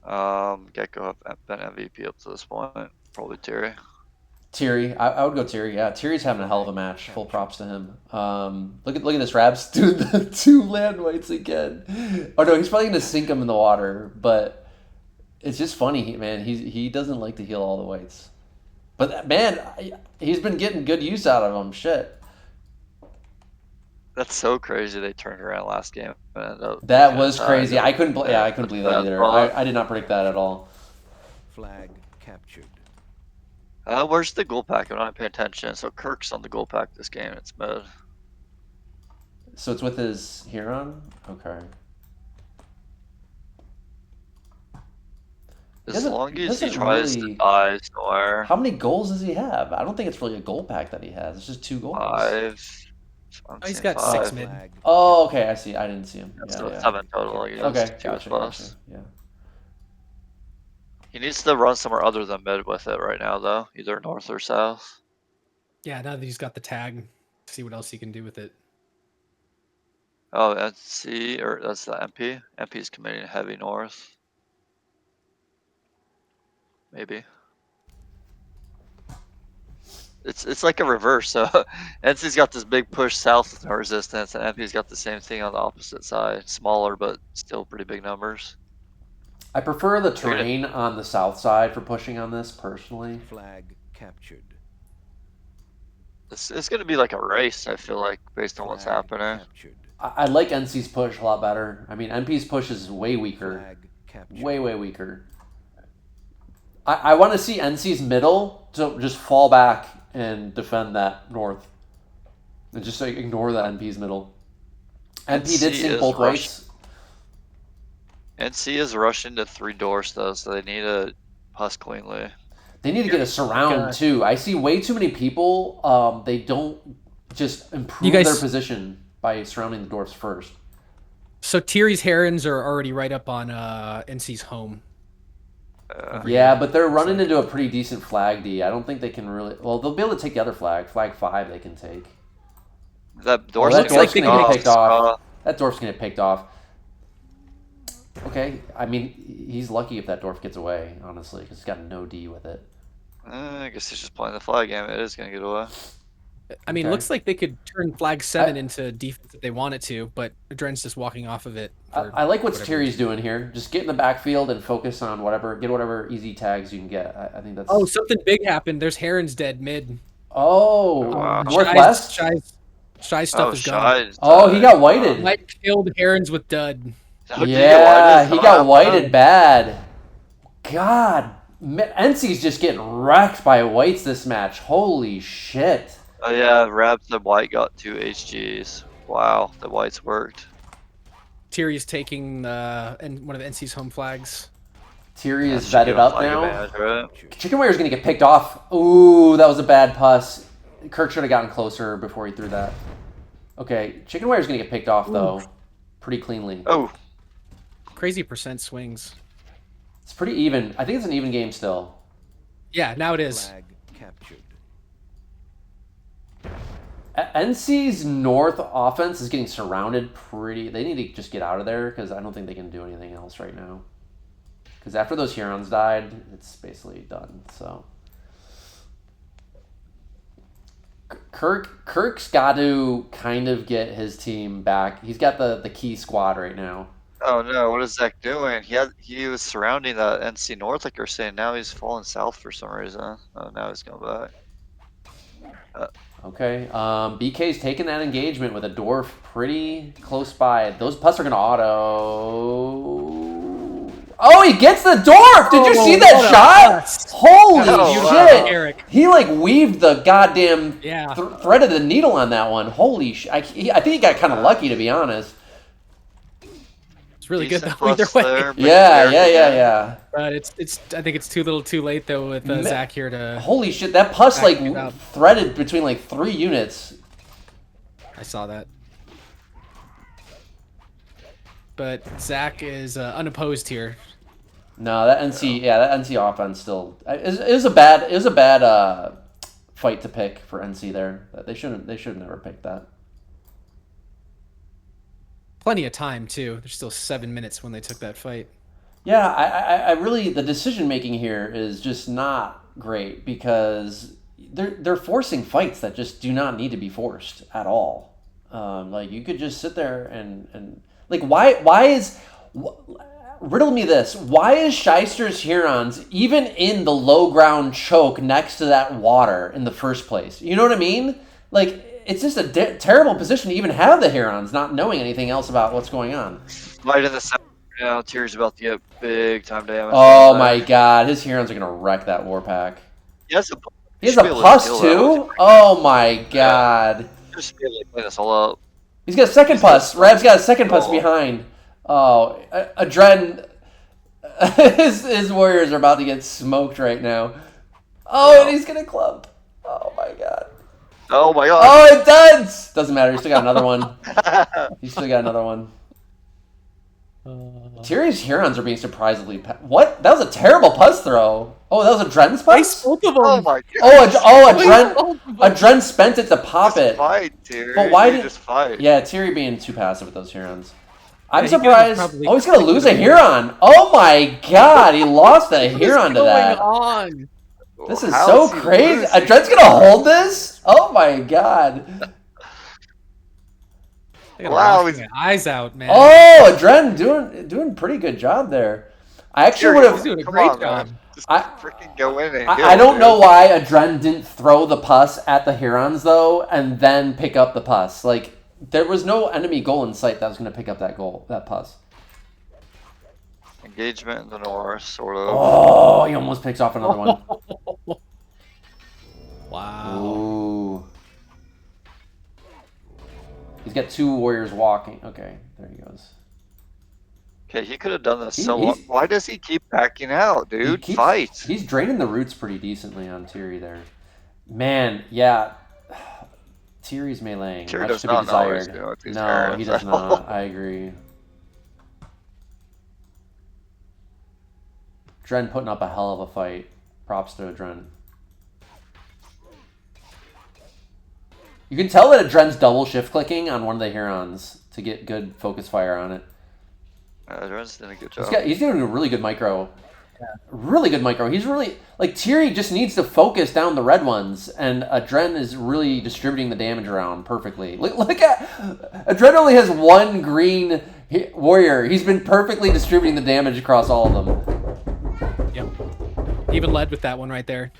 Gekko have been MVP up to this point. Probably tirri. Tirri, I would go Tirri. Yeah, Tirri's having a hell of a match. Full props to him. Look at this Rabs doing the 2 land whites again. Oh no, he's probably gonna sink him in the water. But it's just funny, man. He doesn't like to heal all the whites. But man, he's been getting good use out of them. Shit. That's so crazy. They turned around last game. That was crazy. I couldn't believe that either. I did not predict that at all. Flag captured. Where's the goal pack? I'm not paying attention. So Kirk's on the goal pack this game. It's mid. So it's with his Huron? Okay. As long as he tries to die somewhere. How many goals does he have? I don't think it's really a goal pack that he has. It's just 2 goals. 5. He's got 6 mid. Oh, okay. I see. I didn't see him. So Yeah. 7 total. Okay. Gotcha. Yeah. He needs to run somewhere other than mid with it right now, though. Either north or south. Yeah, now that he's got the tag, see what else he can do with it. Oh, NC, or that's the MP. MP's committing heavy north. Maybe. It's like a reverse. So NC's got this big push south with no resistance, and MP's got the same thing on the opposite side. Smaller, but still pretty big numbers. I prefer the terrain on the south side for pushing on this, personally. Flag captured. It's going to be like a race, I feel like, based on what's happening. Captured. I like NC's push a lot better. I mean, MP's push is way weaker. Flag captured. Way weaker. I want to see NC's middle to just fall back and defend that north. And just like, ignore the NP's middle. NP did sink both ways. NC is rushing to 3 doors, though, so they need to pass cleanly. They need to get a surround, too. I see way too many people. They don't just improve their position by surrounding the dwarfs first. So Tirri's Herons are already right up on NC's home. Yeah, but they're running into a pretty decent flag D. I don't think they can really... Well, they'll be able to take the other flag. Flag 5 they can take. That dwarf's that dwarf's going to get picked off. That dwarf's going to get picked off. Okay, I mean, he's lucky if that dwarf gets away, honestly, because he's got no D with it. I guess he's just playing the flag game. It is going to get away. I mean, looks like they could turn flag 7 into defense if they wanted to, but Adren's just walking off of it. I like what Tirri's doing here. Just get in the backfield and focus on get whatever easy tags you can get. I think that's... Oh, something big happened. There's Herons dead mid. Oh, northwest? Shy's stuff is gone. Oh, he got whited. Mike killed Herons with Dud. Yeah, he got whited bad. God, NC's just getting wrecked by whites this match. Holy shit. Oh yeah, Rabs the white got 2 HGs. Wow, the whites worked. Tirri's taking one of NC's home flags. Tirri is vetted up now. Right? Chickenwire's going to get picked off. Ooh, that was a bad pass. Kirk should have gotten closer before he threw that. Okay, Chickenwire's going to get picked off, though. pretty cleanly. Oh, Crazy percent swings. It's pretty even. I think it's an even game still. Yeah, now it is. Flag captured. NC's North offense is getting surrounded pretty. They need to just get out of there because I don't think they can do anything else right now. Because after those Hurons died, it's basically done. So Kirk's got to kind of get his team back. He's got the key squad right now. oh no! What is Zach doing? He was surrounding the NC North, like you're saying. Now he's falling south for some reason. Oh, now he's going back. Okay, BK's taking that engagement with a dwarf pretty close by. Those pus are gonna auto. Oh, he gets the dwarf! Did you see that shot? Holy Oh, shit! wow. Garrick. He like weaved the goddamn Yeah. threaded the needle on that one. Holy shit! I think he got kind of lucky, to be honest. It's really good Decent though either plus way. there, but Yeah. Garrick, But it's I think it's too little too late though with Zach here to. Holy shit! That pus like Back it up. threaded between like 3 units. I saw that. But Zach is unopposed here. No, that NC offense still it was a bad fight to pick for NC there. They should have never picked that. Plenty of time too. There's still 7 minutes when they took that fight. Yeah, I really the decision making here is just not great because they're forcing fights that just do not need to be forced at all. Like you could just sit there and like riddle me this. Why is Shaister's Hurons even in the low ground choke next to that water in the first place? You know what I mean? Like, it's just a terrible position to even have the Hurons not knowing anything else about what's going on. Light in the south. Now, Tyrri's about to get big time damage. Oh my god, his Hurons are going to wreck that war pack. He has a Pus too? Oh my god. Just be able to clean this all up. He's got a second pus. Rab's got a second pus behind. Oh, Adren. His warriors are about to get smoked right now. Oh, and he's gonna clump. Oh my god. Oh my god. Oh, it does. Doesn't matter. He's still got another one. He's still got another one. Tirri's Hurons are being surprisingly. What? That was a terrible pus throw. Oh, that was a Dren's pus. Both of them. Oh my god. A Dren spent it to pop it. Fight, Tyrri. But why did just fight? Yeah, Tirri being too passive with those Hurons. I'm Yeah, he could've surprised. probably Oh, he's gonna lose a Huron. Oh my god, he lost a Huron to that. On? This is How so is he crazy. losing? Adren's gonna hold this? Oh my god. Wow, Wow, my eyes out, man. Oh, Adren doing pretty good job there. I actually would He's have. doing a Come great on, job. man. Just I- freaking go in and I don't know why Adren didn't throw the pus at the Hurons though, and then pick up the pus. Like there was no enemy goal in sight that was gonna pick up that pus. Engagement in the north, sort of. Oh, he almost picks off another one. Wow. Ooh. He's got 2 warriors walking. Okay, there he goes. Okay, he could have done this He- so long. he's- Why does he keep backing out, dude? Fight. He's draining the roots pretty decently on Tirri there. Man, yeah. Tirri's meleeing. Tirri Much does to be not know what he's desired. doing with these No, Hurons he does at all. not. I agree. Dren putting up a hell of a fight. Props to Dren. You can tell that Adren's double shift clicking on one of the Hurons to get good focus fire on it. Dren's doing a good job. He's doing a really good micro. Really good micro. He's really like Tirri just needs to focus down the red ones, and Adren is really distributing the damage around perfectly. Look at Adren only has 1 green warrior. He's been perfectly distributing the damage across all of them. Yep. Even led with that one right there.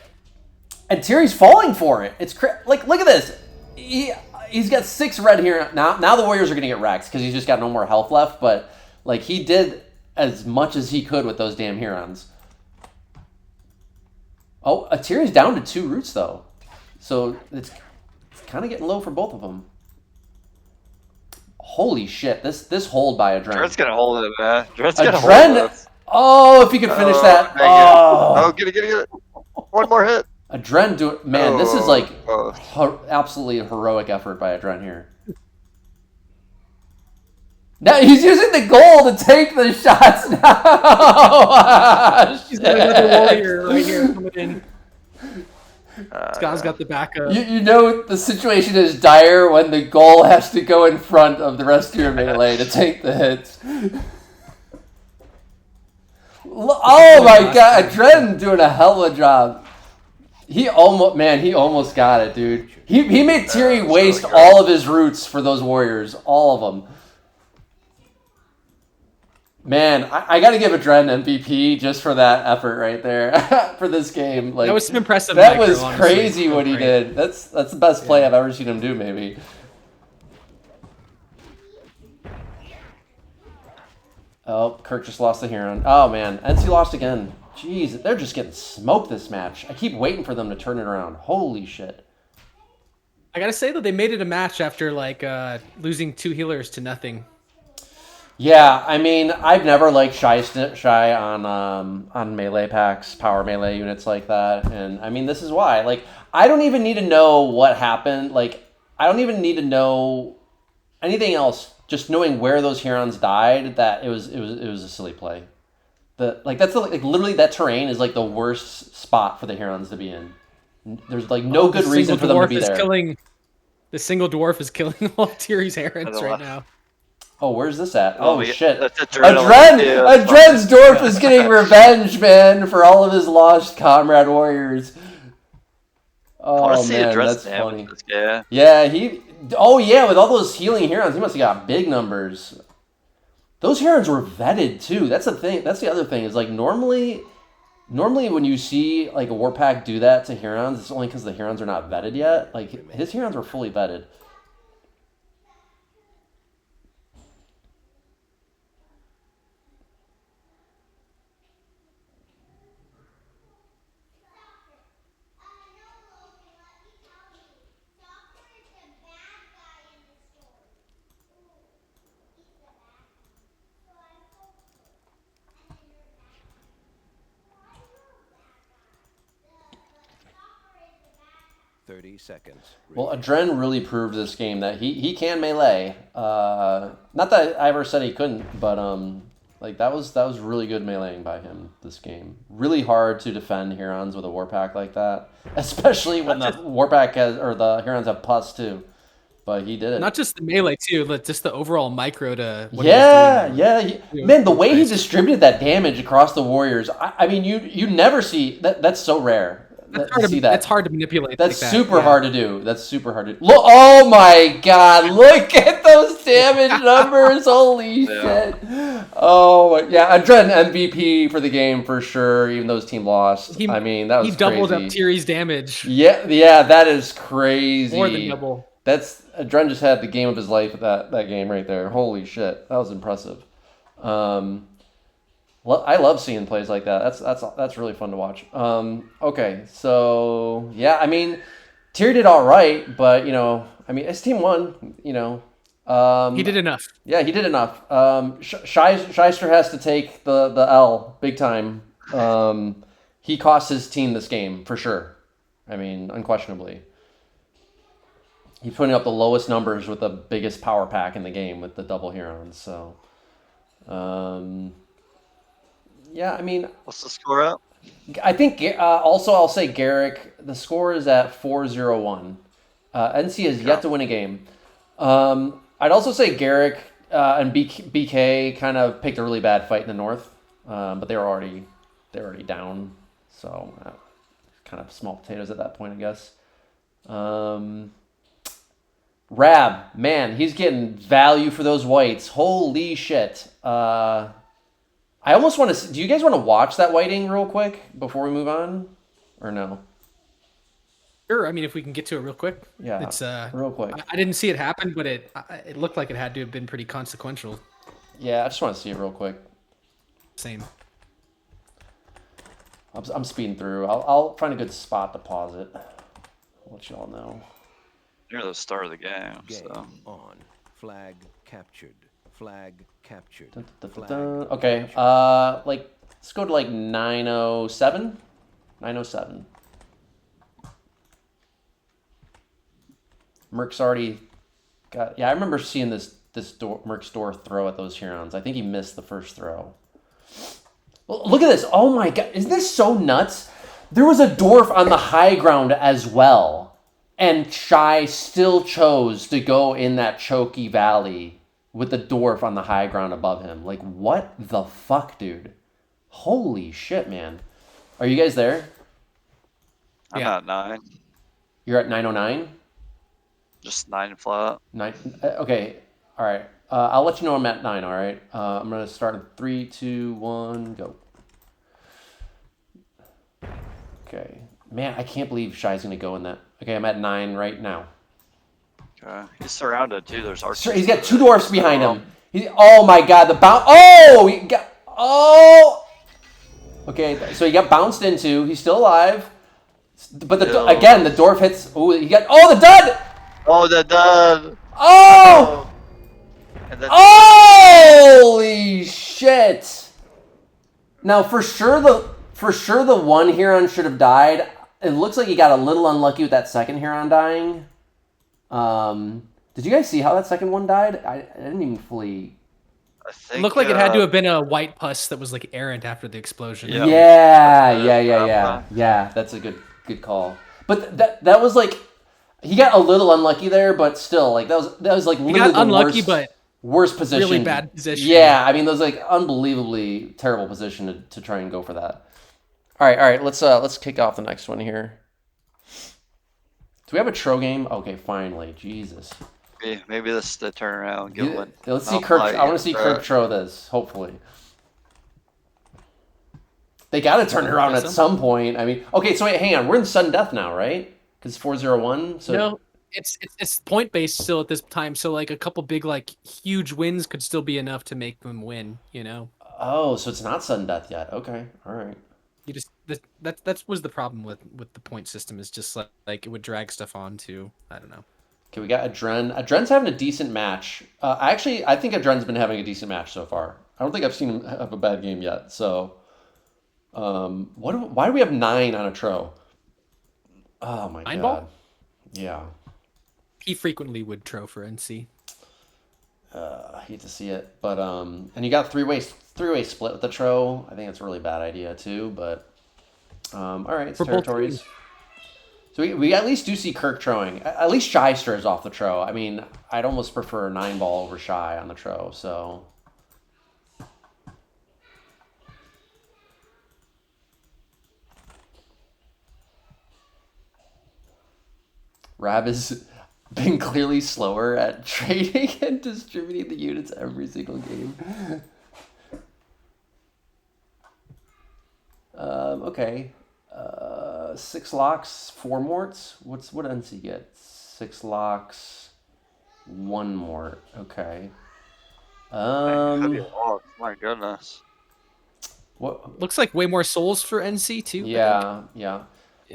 And Tirri's falling for it. It's like look at this. He's got 6 red here now. Now the warriors are gonna get wrecked because he's just got no more health left. But like he did as much as he could with those damn Hurons. Oh, Tirri's down to 2 roots though, so it's kind of getting low for both of them. Holy shit! This hold by Adren. Dren's gonna hold it, man. Dren's gonna hold Adren. it. Oh, if he could finish that. dang it. Oh, Get it. One more hit. Adren do it. Man, this is like Oh. absolutely heroic effort by Adren here. Now he's using the goal to take the shots now. He's got another warrior right here coming in. Scott's got the backup. You know the situation is dire when the goal has to go in front of the rest of your melee to take the hits. Oh my god, Dren doing a hell of a job. He almost got it, dude. He made tirri waste all of his roots for those warriors, all of them. Man, I got to give a Dren MVP just for that effort right there for this game. Like that was some impressive. That micro, was honestly. crazy what he did. That's the best play I've ever seen him do, maybe. Oh, Kirk just lost the Huron. Oh man, NC lost again. Jeez, they're just getting smoked this match. I keep waiting for them to turn it around. Holy shit. I gotta say though, they made it a match after like losing 2 healers to nothing. Yeah, I mean, I've never liked Shy on melee packs, power melee units like that, and I mean, this is why. Like, I don't even need to know what happened. Like, I don't even need to know anything else. Just knowing where those Hurons died, that it was a silly play. Literally that terrain is like the worst spot for the Hurons to be in. There's like no good reason for them to be there. The single dwarf is killing all of tirri's Herons right now. Oh, where's this at? Oh, shit. That's A Dren's dwarf is getting revenge, man, for all of his lost comrade warriors. Oh, man, that's funny. Yeah, Oh, yeah, with all those healing Hurons, he must have got big numbers. Those Hurons were vetted, too. That's the thing. That's the other thing, is like normally when you see like a war pack do that to Hurons, it's only because the Hurons are not vetted yet. Like, his Hurons were fully vetted. Seconds. Well, Dren really proved this game that he can melee. Not that I ever said he couldn't, but like that was really good meleeing by him this game. Really hard to defend Hurons with a war pack like that, especially when the war pack the Hurons have pus too. But he did it. Not just the melee too, but just the overall micro to. Man, the way he distributed that damage across the warriors. I mean, you never see that. That's so rare. That's hard to manipulate. That's super hard to do. That's super hard to do. Look, oh my god, look at those damage numbers. Holy shit. Oh, yeah, Dren MVP for the game for sure, even though his team lost. I mean, that was crazy. He doubled up tirri's damage. Yeah, that is crazy. More than double. Dren just had the game of his life at that game right there. Holy shit. That was impressive. I love seeing plays like that. That's really fun to watch. Okay, so yeah, I mean, tirri did all right, but his team won. He did enough. Yeah, he did enough. Shaister has to take the L big time. He cost his team this game for sure. I mean, unquestionably. He's putting up the lowest numbers with the biggest power pack in the game with the double Hurons. So. Yeah, I mean... What's the score up? I think, also I'll say Garrick, the score is at 4-0-1. NC has yet to win a game. I'd also say Garrick and BK kind of picked a really bad fight in the north, but they were already down, so kind of small potatoes at that point, I guess. Rab, man, he's getting value for those whites. Holy shit. I almost want to... Do you guys want to watch that whiting real quick before we move on? Or no? Sure, I mean, if we can get to it real quick. Yeah, it's real quick. I didn't see it happen, but it looked like it had to have been pretty consequential. Yeah, I just want to see it real quick. Same. I'm speeding through. I'll find a good spot to pause it. I'll let you all know. Near the start of the game. So. On. Flag captured. Flag captured. Okay, let's go to like 907. 907. Myrk's already got... Yeah, I remember seeing this Myrk's door throw at those Hurons. I think he missed the first throw. Well, look at this. Oh my god. Isn't this so nuts? There was a dwarf on the high ground as well. And Shai still chose to go in that choky valley with the dwarf on the high ground above him. Like, what the fuck, dude? Holy shit, man. Are you guys there? I'm Yeah. at 9. You're at 909? Just 9 flat. Okay. All right. I'll let you know I'm at 9, all right? I'm going to start in 3, 2, 1, go. Okay. Man, I can't believe Shai's going to go in that. Okay, I'm at 9 right now. Okay. He's surrounded too. There's archers. He's got 2 dwarfs behind him. Oh my god, the bounce. Oh! He got. Oh! Okay, so he got bounced into. He's still alive. But again, the dwarf hits. Oh, he got. Oh, the dud! Oh, the dud! Oh! And then Holy shit! Now, for sure the one Huron should have died. It looks like he got a little unlucky with that second Huron dying. Did you guys see how that second one died? I didn't even fully. I It think, looked like it had to have been a white pus that was like errant after the explosion. Yeah. Yeah. That's a good call. But that was like, he got a little unlucky there, but still, like that was like He literally got unlucky, but worst position. really bad position. Yeah, I mean, that was like unbelievably terrible position to try and go for that. All right. Let's kick off the next one here. Do we have a Tro game? Okay, finally. Jesus. Maybe this is the turnaround. Get one. Let's see Kirk. I want to see Kirk Tro this. Hopefully, they got to turn it around at some point. I mean, okay. So wait, hang on. We're in sudden death now, right? Because 4-0-1. So no, it's point based still at this time. So like a couple big like huge wins could still be enough to make them win. You know. Oh, so it's not sudden death yet. Okay, all right. You just that was the problem with the point system, is just like it would drag stuff on to, I don't know. Okay, we got Adren. Adren's having a decent match. I think Adren's been having a decent match so far. I don't think I've seen him have a bad game yet. So, why do we have 9 on a Tro? Oh my god. Nineball? Yeah. He frequently would Tro for NC. I hate to see it, but and you got three-way split with the Tro. I think it's a really bad idea too, but all right, it's For both territories. teams. So we at least do see Kirk Troing. At least Shaister is off the Tro. I mean, I'd almost prefer Nineball over Shai on the Tro. So Rab has been clearly slower at trading and distributing the units every single game. Okay. 6 locks, 4 morts. What NC get? 6 locks, 1 mort. Okay. My goodness. What? Looks like way more souls for NC too. Yeah.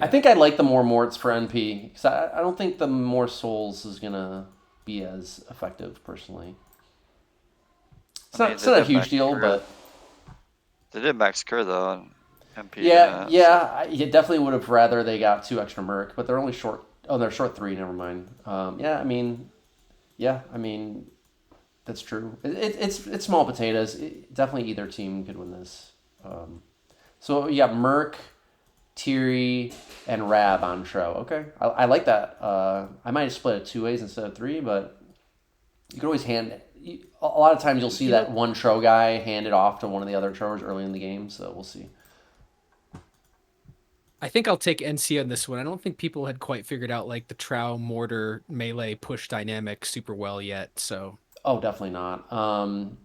I think I'd like the more morts for NP, because I don't think the more souls is gonna be as effective personally. It's not a huge deal, but They did max Kerr though on MP. I definitely would have rather they got 2 extra Myrk, but they're only short. Oh, they're short 3. Never mind. I mean, that's true. It's small potatoes. Definitely either team could win this. So you got Myrk, tirri, and Rab on Tro. Okay, I like that. I might have split it 2 ways instead of 3, but you could always hand. A lot of times you'll see that one Tro guy hand it off to one of the other Troers early in the game. So we'll see. I think I'll take NC on this one. I don't think people had quite figured out like the Trow mortar melee push dynamic super well yet. So Definitely not.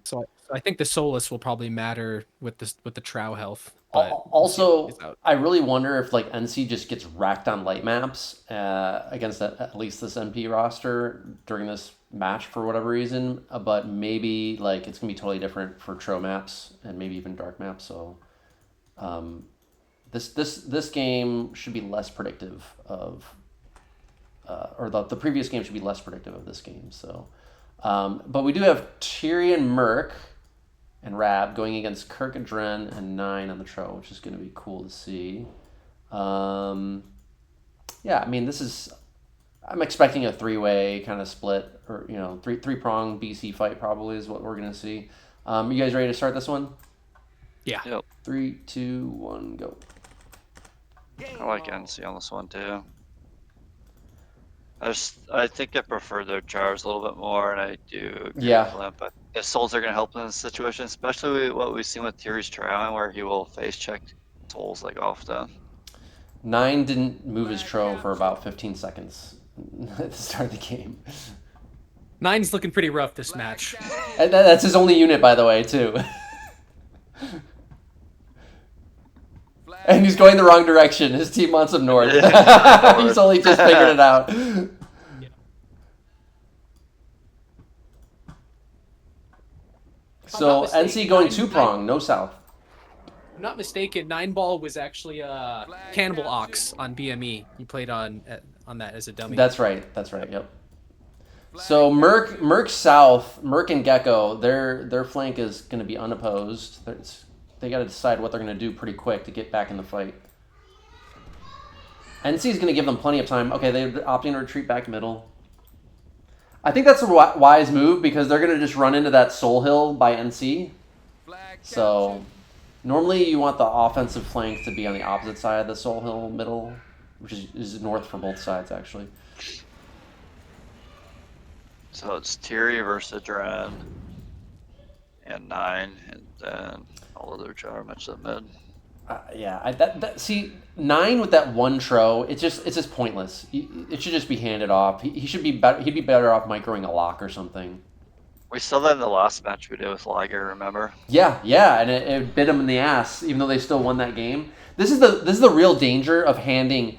So I think the Solus will probably matter with the Trow health. But Also, I really wonder if like NC just gets racked on light maps against at least this NP roster during this match for whatever reason. But maybe like it's gonna be totally different for Tro maps and maybe even dark maps. So this game should be less predictive of, or the previous game should be less predictive of this game. So, but we do have tirri and Myrk and Rab going against Kirk, Adren, and 9 on the Tro, which is going to be cool to see. I mean, this is... I'm expecting a three-way kind of split, or three-prong BC fight probably is what we're gonna see. You guys ready to start this one? Yeah. Yep. 3, 2, 1, go. I like NC on this one too. I think I prefer their jars a little bit more, and I do agree Yeah. with Limp. But if souls are going to help in this situation, especially what we've seen with tirri's trial, where he will face check souls like often. 9 didn't move his tro for about 15 seconds at the start of the game. 9's looking pretty rough this match. And that's his only unit, by the way, too. And he's going the wrong direction. His team wants him north. He's only just figured it out. So NC going two-prong, no south. If I'm not mistaken, Nineball was actually Cannibal Ox on BME. He played on that as a dummy. That's right. Yep. So Myrk south, Myrk and Gekko, their flank is going to be unopposed. They got to decide what they're going to do pretty quick to get back in the fight. NC is going to give them plenty of time. Okay, they're opting to retreat back middle. I think that's a wise move because they're going to just run into that Soul Hill by NC. So normally you want the offensive flank to be on the opposite side of the Soul Hill middle, which is north for both sides actually. So it's tirri versus Dren and 9, and then all other jar match up mid. See 9 with that one tro, it's just pointless. It should just be handed off. He should be better. He'd be better off microing a lock or something. We saw that in the last match we did with Liger, remember? Yeah, and it bit him in the ass, even though they still won that game. This is the real danger of handing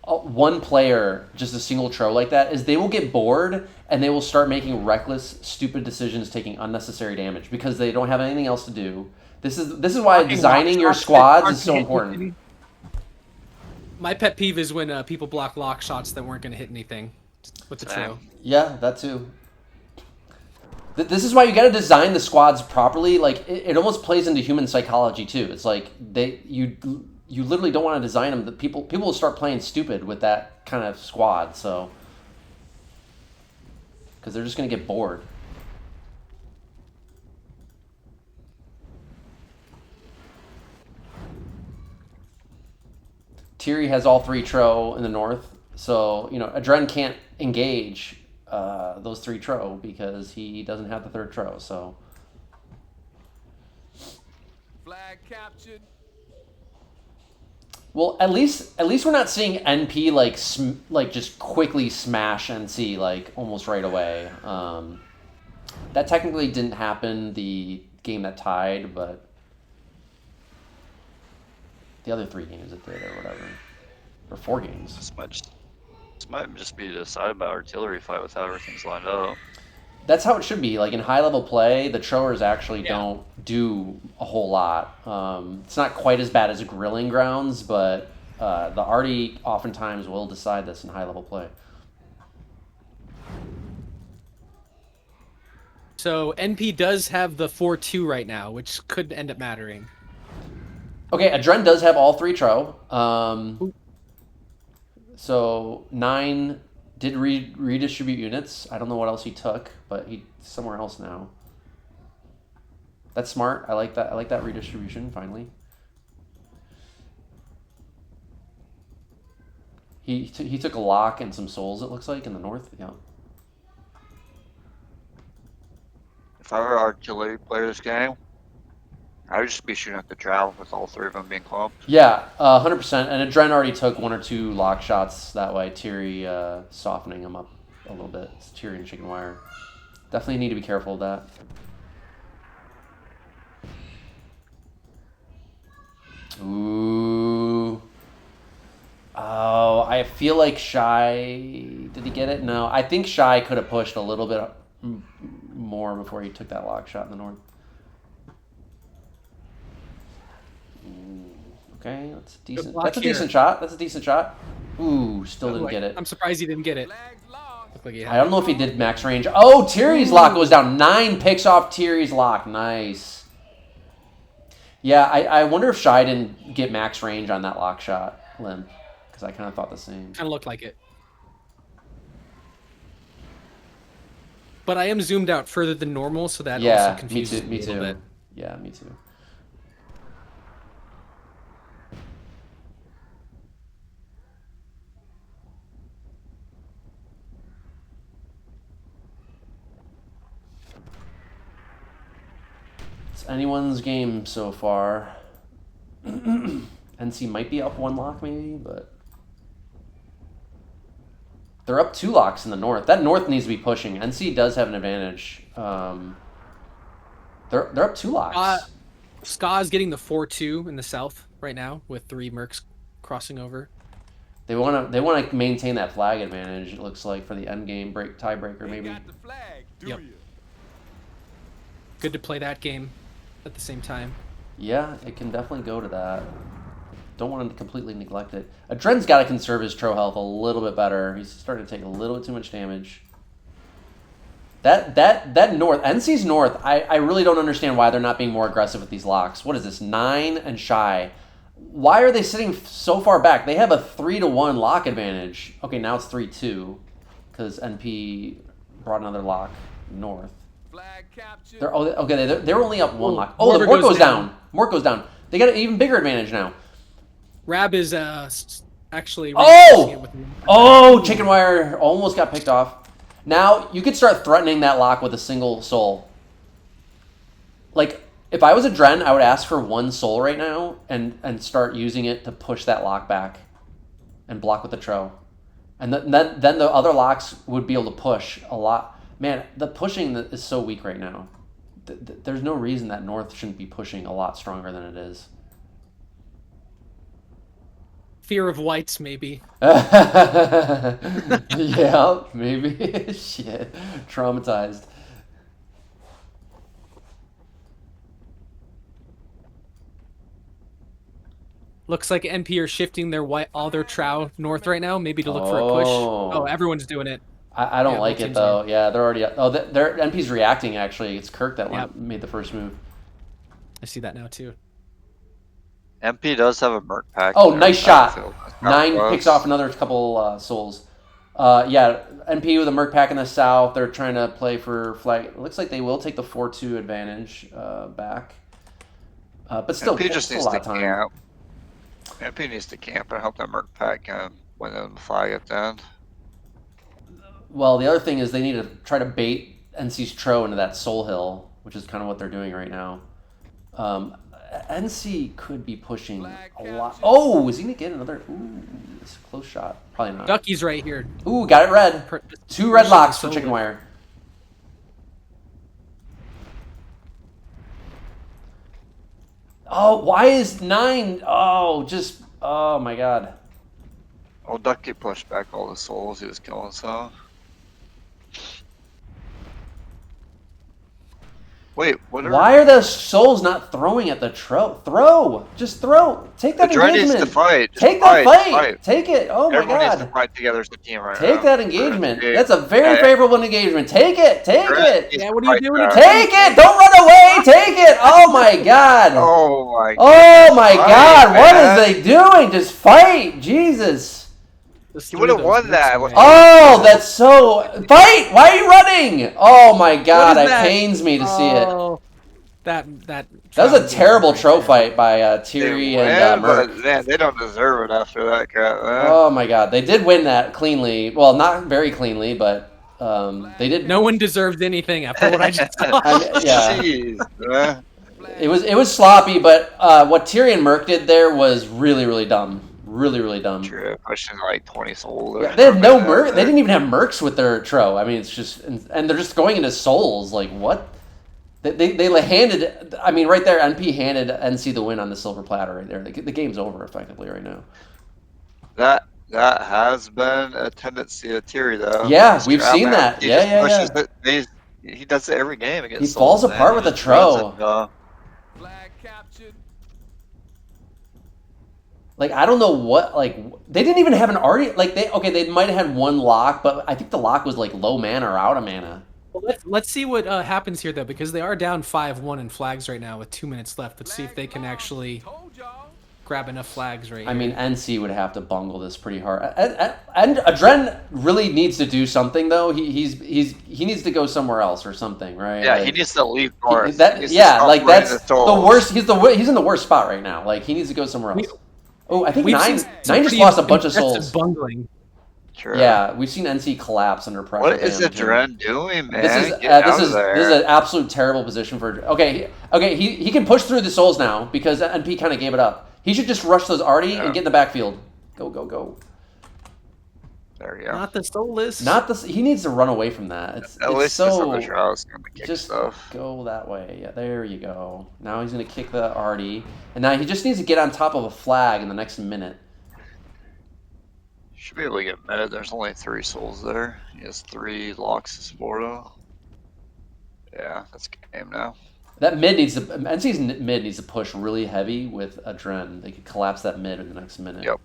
one player just a single tro like that, is they will get bored and they will start making reckless, stupid decisions, taking unnecessary damage because they don't have anything else to do. This is why designing your squads is so important. My pet peeve is when people block lock shots that weren't going to hit anything with the tro. Yeah, that too. This is why you got to design the squads properly. Like it almost plays into human psychology too. It's like you literally don't want to design them. People will start playing stupid with that kind of squad. So because they're just going to get bored. Tirri has all 3 tro in the north, so Adren can't engage those 3 tro because he doesn't have the 3rd tro. So Flag captured. well, at least we're not seeing NP like just quickly smash NC like almost right away. That technically didn't happen the game that tied, but the other 3 games it did, or whatever, or 4 games. This might just be decided by artillery fight with how everything's lined up. That's how it should be. Like in high level play, the Troers actually don't do a whole lot. It's not quite as bad as grilling grounds, but the arty oftentimes will decide this in high level play. So NP does have the 4-2 right now, which could end up mattering. Okay, Adren does have all 3 tro. So 9 did redistribute units. I don't know what else he took, but he's somewhere else now. That's smart. I like that. I like that redistribution. Finally, he took a lock and some souls. It looks like in the north. Yeah. If I were artillery player this game, I would just be shooting at the drow with all 3 of them being clumped. Yeah, 100%. And Adren already took 1 or 2 lock shots that way. Tirri softening him up a little bit. It's Tirri and Chickenwire. Definitely need to be careful of that. Ooh. Oh, I feel like Shy... Did he get it? No. I think Shy could have pushed a little bit more before he took that lock shot in the north. Okay, that's decent. That's a decent shot. That's a decent shot. Ooh, still didn't get it. I'm surprised he didn't get it. Flag lost. Looked like he I don't know if he did max range. Oh, Tirri's lock goes down. 9 picks off Tirri's lock. Nice. Yeah, I wonder if Shy didn't get max range on that lock shot, Limp, because I kind of thought the same. Kind of looked like it. But I am zoomed out further than normal, so that Yeah, also me confuses too. me Me a little too. bit. Yeah, me too. It's anyone's game so far. NC might be up 1 lock maybe, but they're up 2 locks in the north. That north needs to be pushing. NC does have an advantage. They're up 2 locks. Ska is getting the 4-2 in the south right now with 3 Myrks crossing over. They wanna maintain that flag advantage. It looks like for the end game tiebreaker Ain't maybe. got the flag, do Yep. you? Good to play that game at the same time. Yeah, it can definitely go to that. Don't want to completely neglect it. Dren's got to conserve his Tro health a little bit better. He's starting to take a little bit too much damage. That north, NC's north, I really don't understand why they're not being more aggressive with these locks. What is this, 9 and Shy? Why are they sitting so far back? They have a 3-1 lock advantage. Okay, now it's 3-2 because NP brought another lock north. Flag captured. They're only up 1 Ooh, lock. Oh, the Mortar Mort goes goes down. down. Mort goes down. They got an even bigger advantage now. Rab is actually Oh! reinforcing it with the- Oh, Chickenwire almost got picked off. Now, you could start threatening that lock with a single soul. Like, if I was a Dren, I would ask for 1 soul right now and start using it to push that lock back and block with the Tro. And then the other locks would be able to push a lot. Man, the pushing is so weak right now. There's no reason that North shouldn't be pushing a lot stronger than it is. Fear of whites, maybe. Yeah, maybe. Shit. Traumatized. Looks like NP are shifting all their Trow north right now, maybe to look for a push. Oh, everyone's doing it. I don't Yeah, like both it teams though. are. Yeah, they're already. Oh, their NP's reacting actually. It's Kirk that Yep. made the first move. I see that now too. MP does have a Myrk pack. Oh, in nice their shot. backfield. That's 9 close. picks off another couple souls. Yeah, NP with a Myrk pack in the south. They're trying to play for flag. It looks like they will take the 4-2 advantage back. But still, MP just still needs a lot to of time. camp. MP needs to camp and help that Myrk pack win them the flag at the end. Well, the other thing is they need to try to bait NC's Tro into that Soul Hill, which is kind of what they're doing right now. NC could be pushing a lot. Oh, is he going to get another? Ooh, it's a close shot. Probably not. Ducky's right here. Ooh, got it red. 2 red locks for Chickenwire. Oh, why is 9? Oh, oh my god. Oh, Ducky pushed back all the souls he was killing some. Wait, what are... Why are those souls not throwing at the Tro? Throw! Just throw! Take that The Dren needs engagement! to fight. Just Take that fight. fight! Take it! Oh my Everyone needs to god! fight together as a team right now. Take that engagement! Yeah. That's a very favorable engagement! Take it! Take Dren it! needs Yeah, to what are you fight doing? back. Take it! Don't run away! Take it! Oh my god! Oh my god. Oh my Fight, god! What man. is they doing? Just fight! Jesus! You would have won that. With Oh, that's so... Fight! Why are you running? Oh my god, is it that? pains me to see it. Oh, that That was a Trow terrible right Tro there. fight by They tirri win, and but Myrk. man, they don't deserve it after that crap, man. Oh my god, they did win that cleanly. Well, not very cleanly, but they did. No one deserves anything after what I just saw. I mean, yeah, Jeez, man. it was sloppy, but what tirri and Myrk did there was really dumb. Really dumb. True, pushing like 20 souls. Yeah, they have no Myrk. They didn't even have Myrks with their Tro. I mean, it's just and they're just going into souls. Like what? They handed. I mean, right there, NP handed NC the win on the silver platter right there. The game's over effectively right now. That has been a tendency of tirri though. Yeah, Just we've grab seen him. that. He Yeah, just pushes it. He does it every game against He souls, falls apart man. with He a just runs Tro. it, Flag captured. Like I don't know what they didn't even have an already they might have had 1 lock, but I think the lock was like low mana or out of mana. Well, let's see what happens here though, because they are down 5-1 in flags right now with 2 minutes left. Let's see if they can actually Told y'all. grab enough flags right I here. mean, NC would have to bungle this pretty hard. And Adren really needs to do something though. He needs to go somewhere else or something, right? Yeah, Like, he needs to leave north. He that needs to yeah, stop like running that's the the souls. worst. He's in the worst spot right now. Like he needs to go somewhere else. I think We've nine seen some just pretty lost a bunch of impressive souls. bungling. Sure. Yeah, we've seen NC collapse under pressure. What is damn, too. Adren doing, man? This is Get out this of is there. this is an absolute terrible position for. Okay. He can push through the souls now because NP kind of gave it up. He should just rush those Artie and get in the backfield. Go. There you go. Not the soulless. Not this. He needs to run away from that. It's At least so. this other trial's gonna kick Just stuff. go that way. Yeah, there you go. Now he's gonna kick the Artie, and now he just needs to get on top of a flag in the next minute. Should be able to get meta. There's only 3 souls there. He has 3 locks to Sporto. Yeah, that's game now. That mid needs to. NC's mid needs to push really heavy with Adren. They could collapse that mid in the next minute. Yep.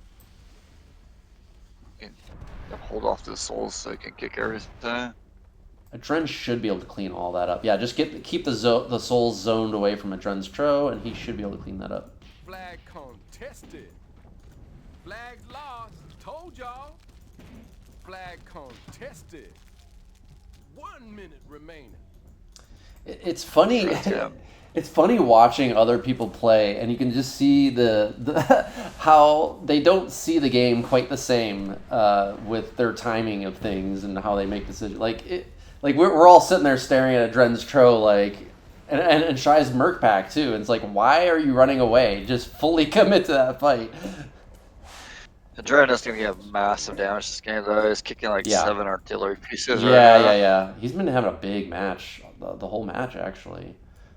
Hold off the souls so he can kick everything. Adren should be able to clean all that up. Yeah, just keep the souls zoned away from Adren's tro, and he should be able to clean that up. Flag contested. Flag lost. Told y'all. Flag contested. 1 minute remaining. It's funny. Yeah. It's funny watching other people play, and you can just see the how they don't see the game quite the same with their timing of things and how they make decisions. Like we're all sitting there staring at Adren's tro, like, and Shai's Myrk pack too. And it's like, why are you running away? Just fully commit to that fight. Adren is going to get massive damage this game, though. He's kicking like Yeah. 7 artillery pieces right Yeah, now. yeah. He's been having a big match, the whole match actually.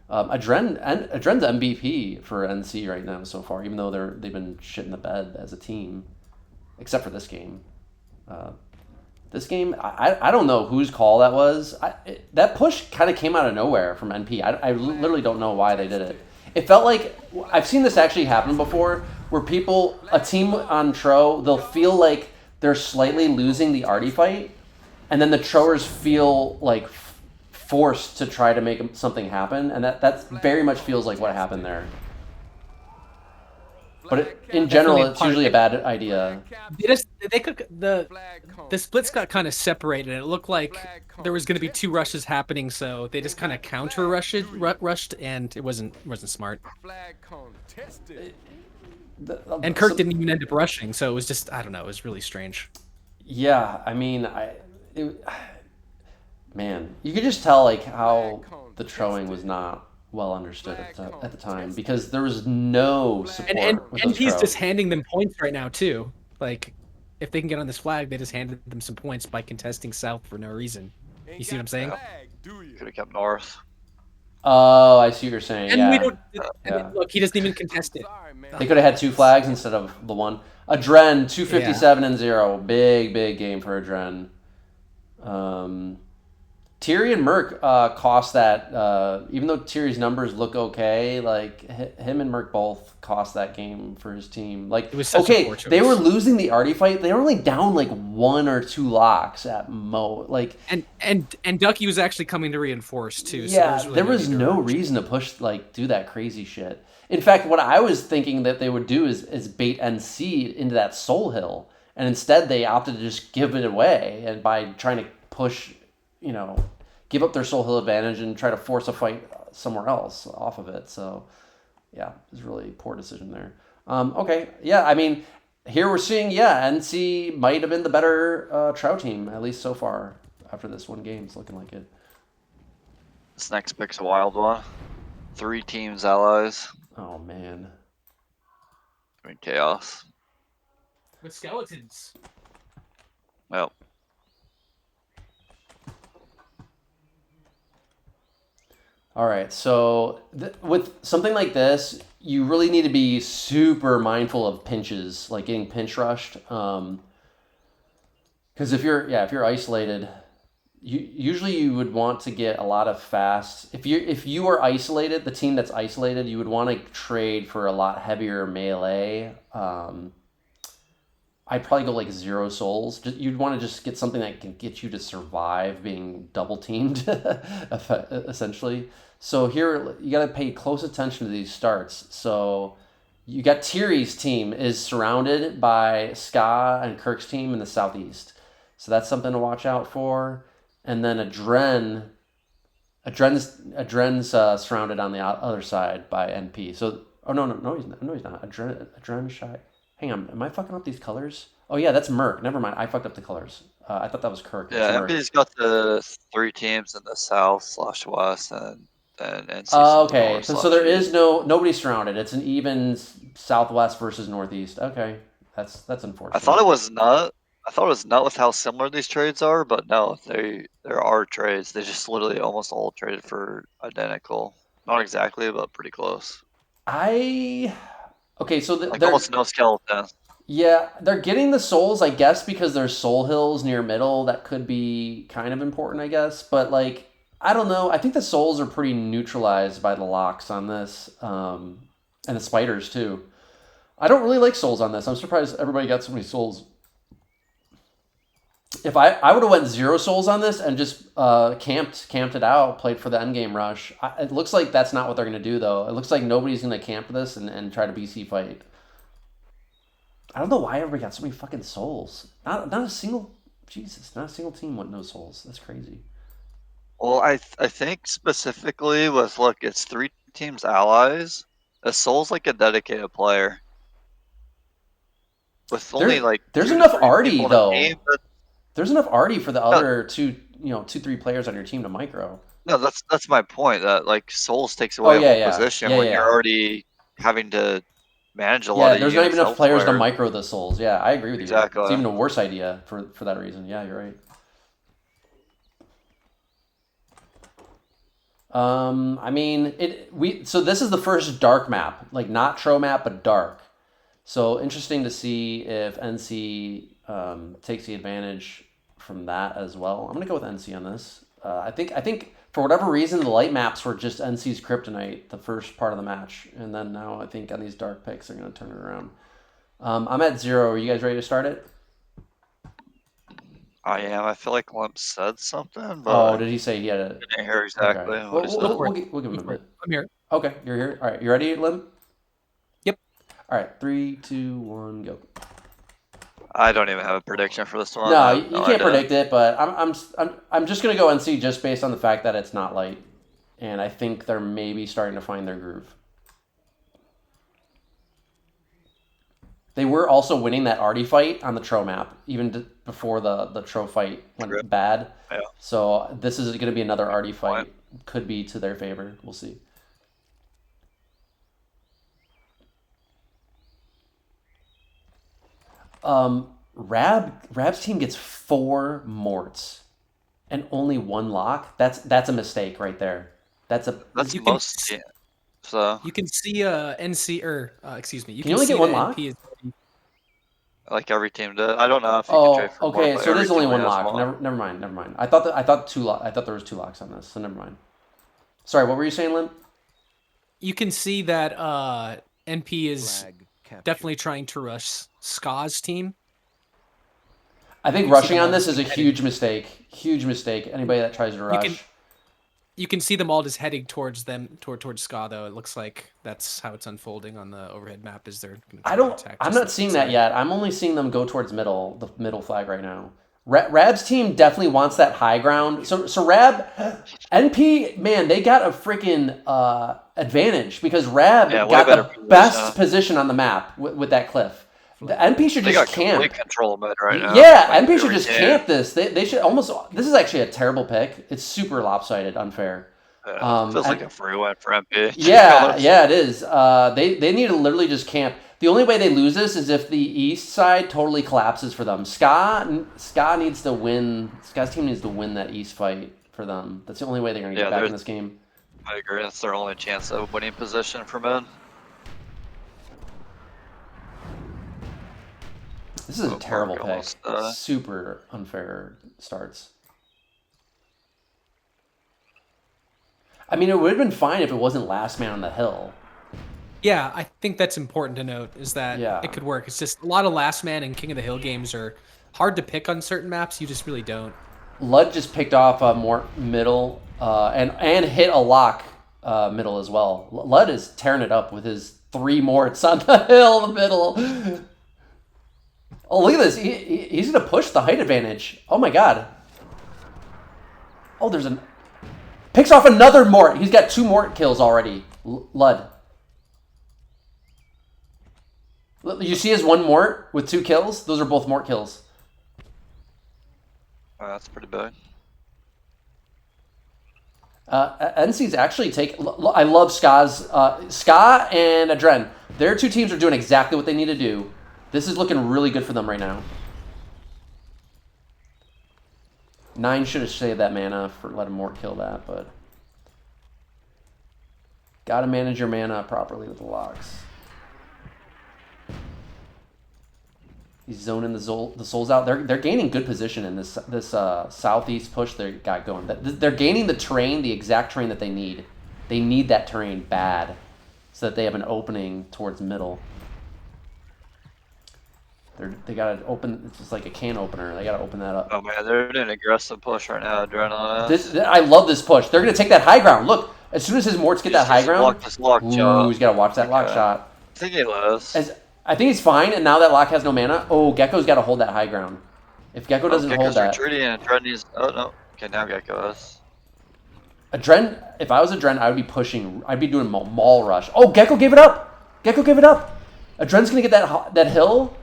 Adren's MVP for NC right now so far, even though they've been shit in the bed as a team, except for this game. This game, I don't know whose call that was. That push kind of came out of nowhere from NP. I literally don't know why they did it. It felt like I've seen this actually happen before, where a team on Tro, they'll feel like they're slightly losing the Artie fight, and then the Troers feel like forced to try to make something happen, and that very much feels like what happened there. But in general, it's usually a bad idea. The splits got kind of separated. It looked like there was going to be 2 rushes happening, so they just kind of counter rushed, and it wasn't smart. Flag contested. And Kirk didn't even end up rushing, so it was just, I don't know, it was really strange. Yeah, I mean, man, you could just tell like how the troing was not well understood at the time, because there was no support. And he's just handing them points right now too. Like, if they can get on this flag, they just handed them some points by contesting south for no reason. You see what I'm saying? Could have kept north. Oh, I see what you're saying. And yeah. we don't. Yeah. Look, he doesn't even contest it. They could have had 2 flags instead of the one. Adren 257-0. Big game for Adren. Tirri and Myrk cost that. Even though Tirri's numbers look okay, like him and Myrk both cost that game for his team. Like, it was such a poor choice. They were losing the Artie fight. They were only down like 1 or 2 locks at mo. Like, and Ducky was actually coming to reinforce too. Yeah, so there was no reason to push, like, do that crazy shit. In fact, what I was thinking that they would do is bait NC into that soul hill, and instead they opted to just give it away, and by trying to push, give up their soul hill advantage and try to force a fight somewhere else off of it. So, yeah, it was really a poor decision there. Okay, yeah, I mean, here we're seeing, NC might have been the better Trout team, at least so far, after this one game. It's looking like it. This next pick's a wild one. 3 teams allies. Oh, man. I mean, chaos. with skeletons. Well. All right, so with something like this, you really need to be super mindful of pinches, like getting pinch rushed. Because if you're isolated, usually you would want to get a lot of fast. If you are isolated, the team that's isolated, you would want to trade for a lot heavier melee. I'd probably go like 0 souls. You'd want to just get something that can get you to survive being double teamed, essentially. So here you got to pay close attention to these starts. So You got tirri's team is surrounded by Ska and Kirk's team in the southeast. So that's something to watch out for. And then Adren's surrounded on the other side by NP. So no he's not. Adren shy. Hang on, am I fucking up these colors? Oh yeah, that's Myrk. Never mind, I fucked up the colors. I thought that was Kirk. Yeah, NB's got the 3 teams in the south/west and NC's Okay, so there is nobody surrounded. It's an even southwest versus northeast. Okay, that's unfortunate. I thought it was not with how similar these trades are, but no, there are trades. They just literally almost all traded for identical. Not exactly, but pretty close. Okay, so Like they're almost no skeleton. yeah, they're getting the souls, I guess, because there's soul hills near middle. That could be kind of important, I guess. But like, I don't know. I think the souls are pretty neutralized by the locks on this, and the spiders too. I don't really like souls on this. I'm surprised everybody got so many souls. If I would have went 0 souls on this and just camped it out, played for the endgame rush. It looks like that's not what they're going to do, though. It looks like nobody's going to camp this and try to BC fight. I don't know why everybody got so many fucking souls. Not a single team with no souls. That's crazy. Well, I think specifically with it's 3 teams allies. A soul's like a dedicated player. With only there's 2 to enough 3 arty people in though. a team, There's enough arty for the other 2-3 players on your team to micro. No, that's my point. That souls takes away a whole position when you're already having to manage a lot of there's not even units enough players to elsewhere. micro the souls. Yeah, I agree with you. Exactly. It's even a worse idea for that reason. Yeah, you're right. I mean, so this is the first dark map, like not tro map, but dark. So interesting to see if NC takes the advantage from that as well. I'm gonna go with NC on this. I think for whatever reason the light maps were just NC's kryptonite the first part of the match, and then now I think on these dark picks they're gonna turn it around. I'm at 0. Are you guys ready to start it? I am. I feel like Limp said something, but did he say he had a? I didn't hear exactly Okay. what he said. We'll give him a minute. I'm here. Okay, you're here. All right, you ready, Lim? Yep. All right, 3, 2, 1, go. I don't even have a prediction for this one. No, you can't predict it, but I'm just gonna go NC just based on the fact that it's not light, and I think they're maybe starting to find their groove. They were also winning that arty fight on the tro map even before the tro fight went bad. Yeah. So this is going to be another arty fight. Could be to their favor. We'll see. Rab's team gets 4 morts and only 1 lock. That's a mistake right there. That's most. So you can see NC excuse me. You can only get 1 lock. Like every team did. I don't know if you can trade for okay. more, So there's only 1 has lock. one. Never mind. I thought there was 2 locks on this. So never mind. Sorry, what were you saying, Lim? You can see that NP is definitely trying to rush Ska's team. I think rushing on this is a huge mistake. Huge mistake. Anybody that tries to rush. You can see them all just heading towards Ska, though. It looks like that's how it's unfolding on the overhead map. Is they're I'm not seeing that yet. I'm only seeing them go towards the middle flag right now. Rab's team definitely wants that high ground. So Rab, NP, man, they got a freaking advantage because Rab got the best position on the map with that cliff. The NP should just camp. Complete control of it right now. Yeah, NP should just camp this. They should almost. This is actually a terrible pick. It's super lopsided, unfair. Feels like a free win for MP. Yeah, it is. They need to literally just camp. The only way they lose this is if the east side totally collapses for them. Ska needs to win. Ska's team needs to win that east fight for them. That's the only way they're going to get back in this game. I agree. That's their only chance of winning position for mid. This is a terrible pick. Super unfair starts. I mean, it would have been fine if it wasn't last man on the hill. Yeah, I think that's important to note, is that it could work. It's just a lot of last man and King of the Hill games are hard to pick on certain maps. You just really don't. Ludde just picked off a more middle and hit a lock middle as well. Ludde is tearing it up with his 3 morts on the hill in the middle. Oh, look at this. He's going to push the height advantage. Oh, my God. Oh, there's an... Picks off another mort. He's got 2 mort kills already. Ludde. You see his 1 mort with 2 kills? Those are both mort kills. Oh, that's pretty big. NC's actually take... I love Ska's... Ska and Adren. Their 2 teams are doing exactly what they need to do. This is looking really good for them right now. 9 should have saved that mana for letting Mort kill that, but... Gotta manage your mana properly with the locks. He's zoning the souls out. They're gaining good position in this southeast push they got going. They're gaining the terrain, the exact terrain that they need. They need that terrain bad so that they have an opening towards middle. They gotta open. It's just like a can opener. They gotta open that up. Oh man, they're doing an aggressive push right now. Adrenaline. I love this push. They're gonna take that high ground. Look, as soon as his morts get that high ground, block this lock shot. He's gotta watch that lock shot. I think he lives. I think he's fine, and now that lock has no mana. Oh, Gekko's got to hold that high ground. If Gekko doesn't hold that... retreating and Adren needs... Oh, no. Okay, now Gekko is. Adren, if I was Adren, I would be pushing... I'd be doing maul rush. Oh, Gekko gave it up! Gekko gave it up! Adren's going to get that hill.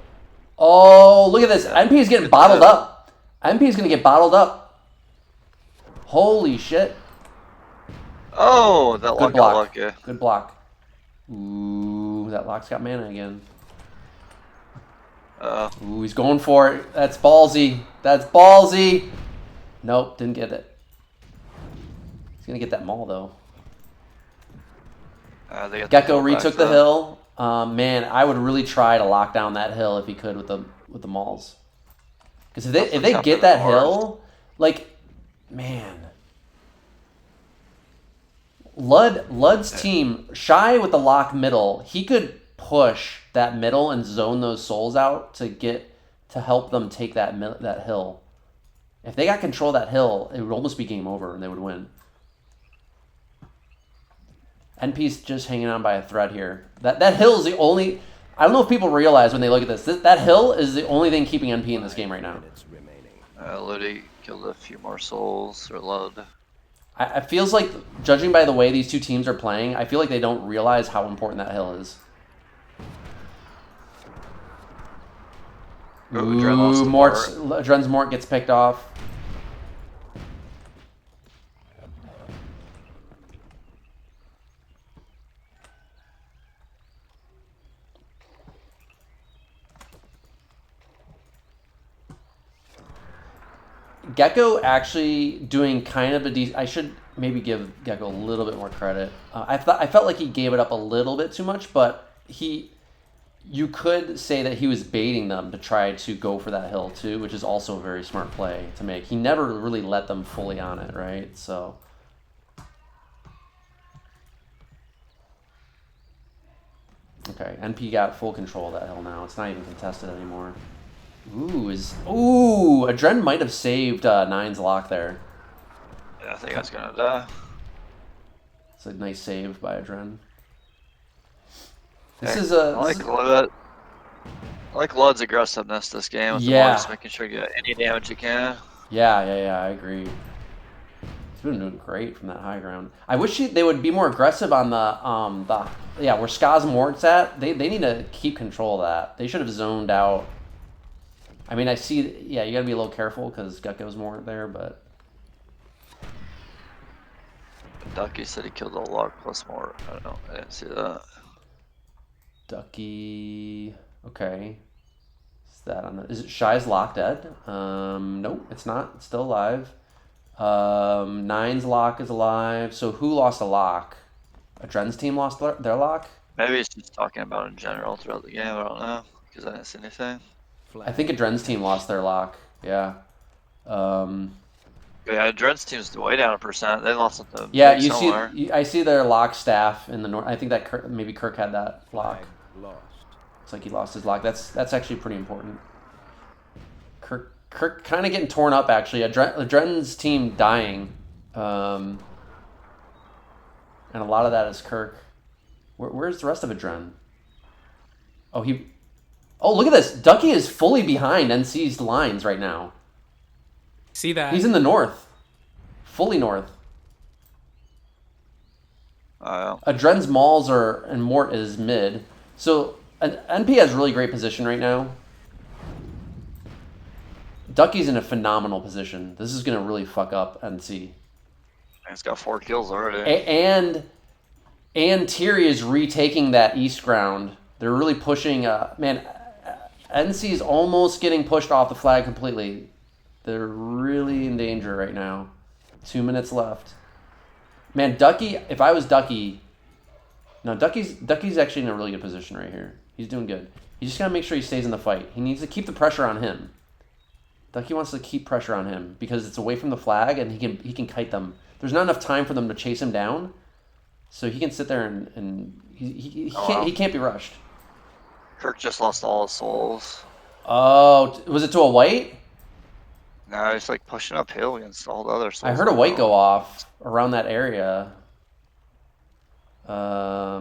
Oh, look at this. MP is getting bottled up. MP is going to get bottled up. Holy shit. Oh, that lock got lucky. Good block. Ooh, that lock's got mana again. Ooh, he's going for it. That's ballsy. That's ballsy. Nope, didn't get it. He's going to get that maul, though. Gekko retook the hill. Man, I would really try to lock down that hill if he could with the mauls. Because if they get that hill, like, man. Ludde's team, Shy with the lock middle, he could push that middle and zone those souls out to help them take that hill. If they got control of that hill, it would almost be game over and they would win. NP's just hanging on by a thread here. That hill is the only... I don't know if people realize when they look at this. That hill is the only thing keeping NP in this game right now. Ludde killed a few more souls, or Ludde. I feels like, judging by the way these 2 teams are playing, I feel like they don't realize how important that hill is. Ooh, Adren's Mort gets picked off. Gekko actually doing kind of a decent... I should maybe give Gekko a little bit more credit. I felt like he gave it up a little bit too much, but you could say that he was baiting them to try to go for that hill too, which is also a very smart play to make. He never really let them fully on it, right? So... Okay, NP got full control of that hill now. It's not even contested anymore. Ooh, Adren might have saved 9's lock there. Yeah, I think that's gonna die. It's a nice save by Adren. I like Ludde's aggressiveness this game. With the just making sure you get any damage you can. Yeah, I agree. He's been doing great from that high ground. I wish they would be more aggressive on the where Ska's Mort's at. They need to keep control of that. They should have zoned out. I mean, I see... Yeah, you gotta be a little careful because Gekko's more there, but... Ducky said he killed a lock plus more. I don't know. I didn't see that. Ducky... Okay. Is that on the... Is it Shy's lock dead? Nope, it's not. It's still alive. 9's lock is alive. So who lost a lock? Adren's team lost their lock? Maybe it's just talking about in general throughout the game. I don't know. Because I didn't see anything. I think Adren's team lost their lock. Yeah. Yeah, Adren's team's way down a %. They lost something. Yeah, I see their lock staff in the north. I think that maybe Kirk had that lock. Looks like he lost his lock. That's actually pretty important. Kirk kind of getting torn up actually. Adren's team dying. And a lot of that is Kirk. Where's the rest of Adren? Oh, look at this. Ducky is fully behind NC's lines right now. See that? He's in the north. Fully north. Adren's mauls and Mort is mid. So NP has really great position right now. Ducky's in a phenomenal position. This is going to really fuck up NC. He's got 4 kills already. And tirri is retaking that east ground. They're really pushing. Man, NC's almost getting pushed off the flag completely. They're really in danger right now. 2 minutes left. Man, Ducky, if I was Ducky... No, Ducky's actually in a really good position right here. He's doing good. You just got to make sure he stays in the fight. He needs to keep the pressure on him. Ducky wants to keep pressure on him because it's away from the flag and he can kite them. There's not enough time for them to chase him down. So he can sit there and he can't be rushed. Kirk just lost all his souls. Oh, was it to a white? No, he's like pushing uphill against all the other souls. I heard a white go off around that area. I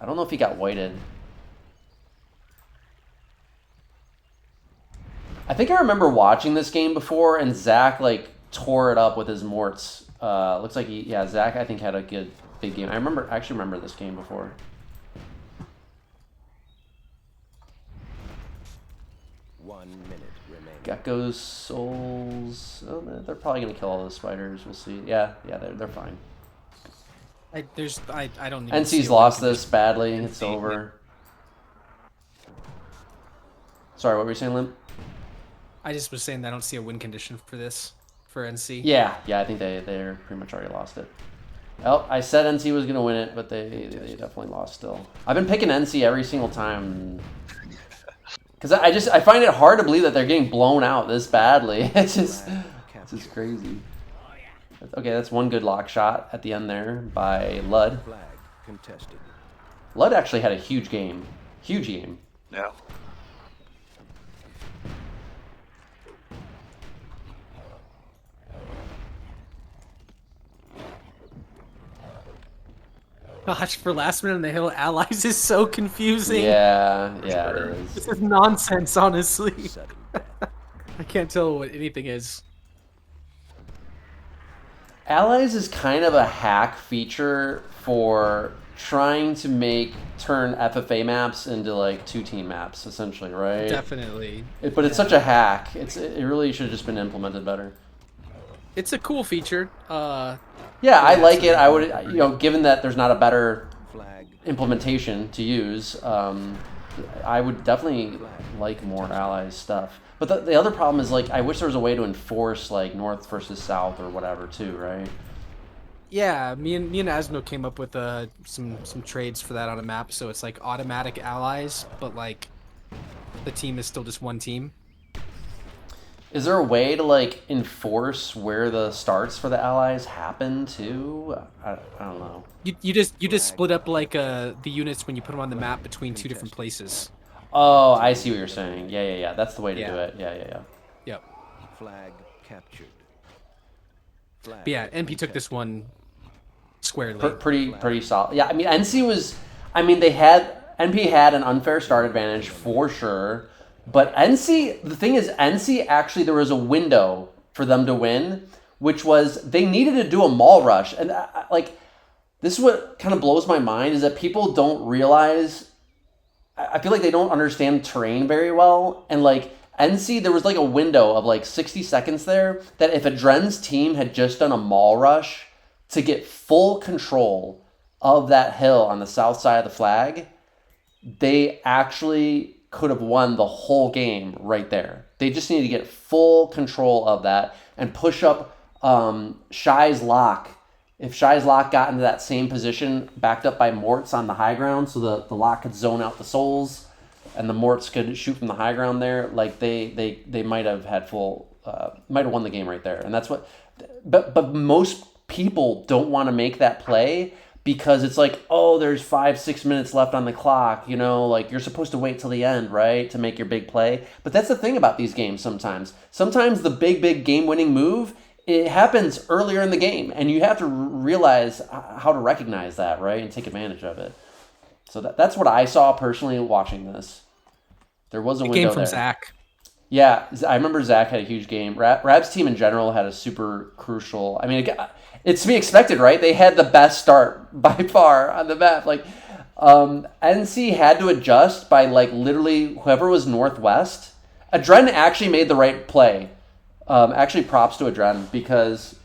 don't know if he got whited. I think I remember watching this game before, and Zach like tore it up with his morts. Looks like Zach I think had a good big game. I actually remember this game before. Gekko's souls. Oh, they're probably gonna kill all those spiders. We'll see. Yeah, they're fine. I don't. NC's lost this badly. It's over. Sorry, what were you saying, Limp? I just was saying that I don't see a win condition for this for NC. Yeah, I think they're pretty much already lost it. Well, I said NC was gonna win it, but they definitely lost still. I've been picking NC every single time. Because I find it hard to believe that they're getting blown out this badly. It's just crazy. Okay, that's one good lock shot at the end there by Ludde. Ludde actually had a huge game. Huge game. Yeah. Gosh, for last minute on the hill, allies is so confusing. Yeah, it is. This is nonsense, honestly. I can't tell what anything is. Allies is kind of a hack feature for trying to turn FFA maps into like 2-team maps, essentially, right? Definitely. But it's such a hack. It really should have just been implemented better. It's a cool feature. Yeah, I like it. I would, given that there's not a better implementation to use, I would definitely like more allies stuff. But the other problem is, like, I wish there was a way to enforce, like, north versus south or whatever, too, right? Yeah, me and Asmo came up with some trades for that on a map, so it's, like, automatic allies, but, like, the team is still just one team. Is there a way to, like, enforce where the starts for the allies happen, too? I don't know. You just split up, like, the units when you put them on the map between 2 different places. Oh, I see what you're saying. Yeah. That's the way to do it. Yeah. Yep. Flag captured. But yeah, NP took this one squarely. Pretty solid. Yeah, I mean, NP had an unfair start advantage for sure. But the thing is, NC actually, there was a window for them to win, which was they needed to do a mall rush. And this is what kind of blows my mind, is that people don't realize, I feel like they don't understand terrain very well. And like NC, there was like a window of like 60 seconds there that if Adren's team had just done a mall rush to get full control of that hill on the south side of the flag, they actually could have won the whole game right there. They just need to get full control of that and push up Shai's lock. If Shai's lock got into that same position, backed up by Morts on the high ground, so the lock could zone out the souls, and the Morts could shoot from the high ground there, like they might have had might have won the game right there. And that's what. But most people don't want to make that play, because it's like, oh, there's 5-6 minutes left on the clock, like you're supposed to wait till the end, right, to make your big play. But that's the thing about these games sometimes. Sometimes the big game-winning move it happens earlier in the game, and you have to realize how to recognize that, right, and take advantage of it. So that's what I saw personally watching this. There was a window game from there. Zach. Yeah, I remember Zach had a huge game. Rab's team in general had a super crucial. I mean, it's to be expected, right? They had the best start by far on the map. Like, NC had to adjust by like literally whoever was northwest. Adren actually made the right play. Actually, props to Adren because,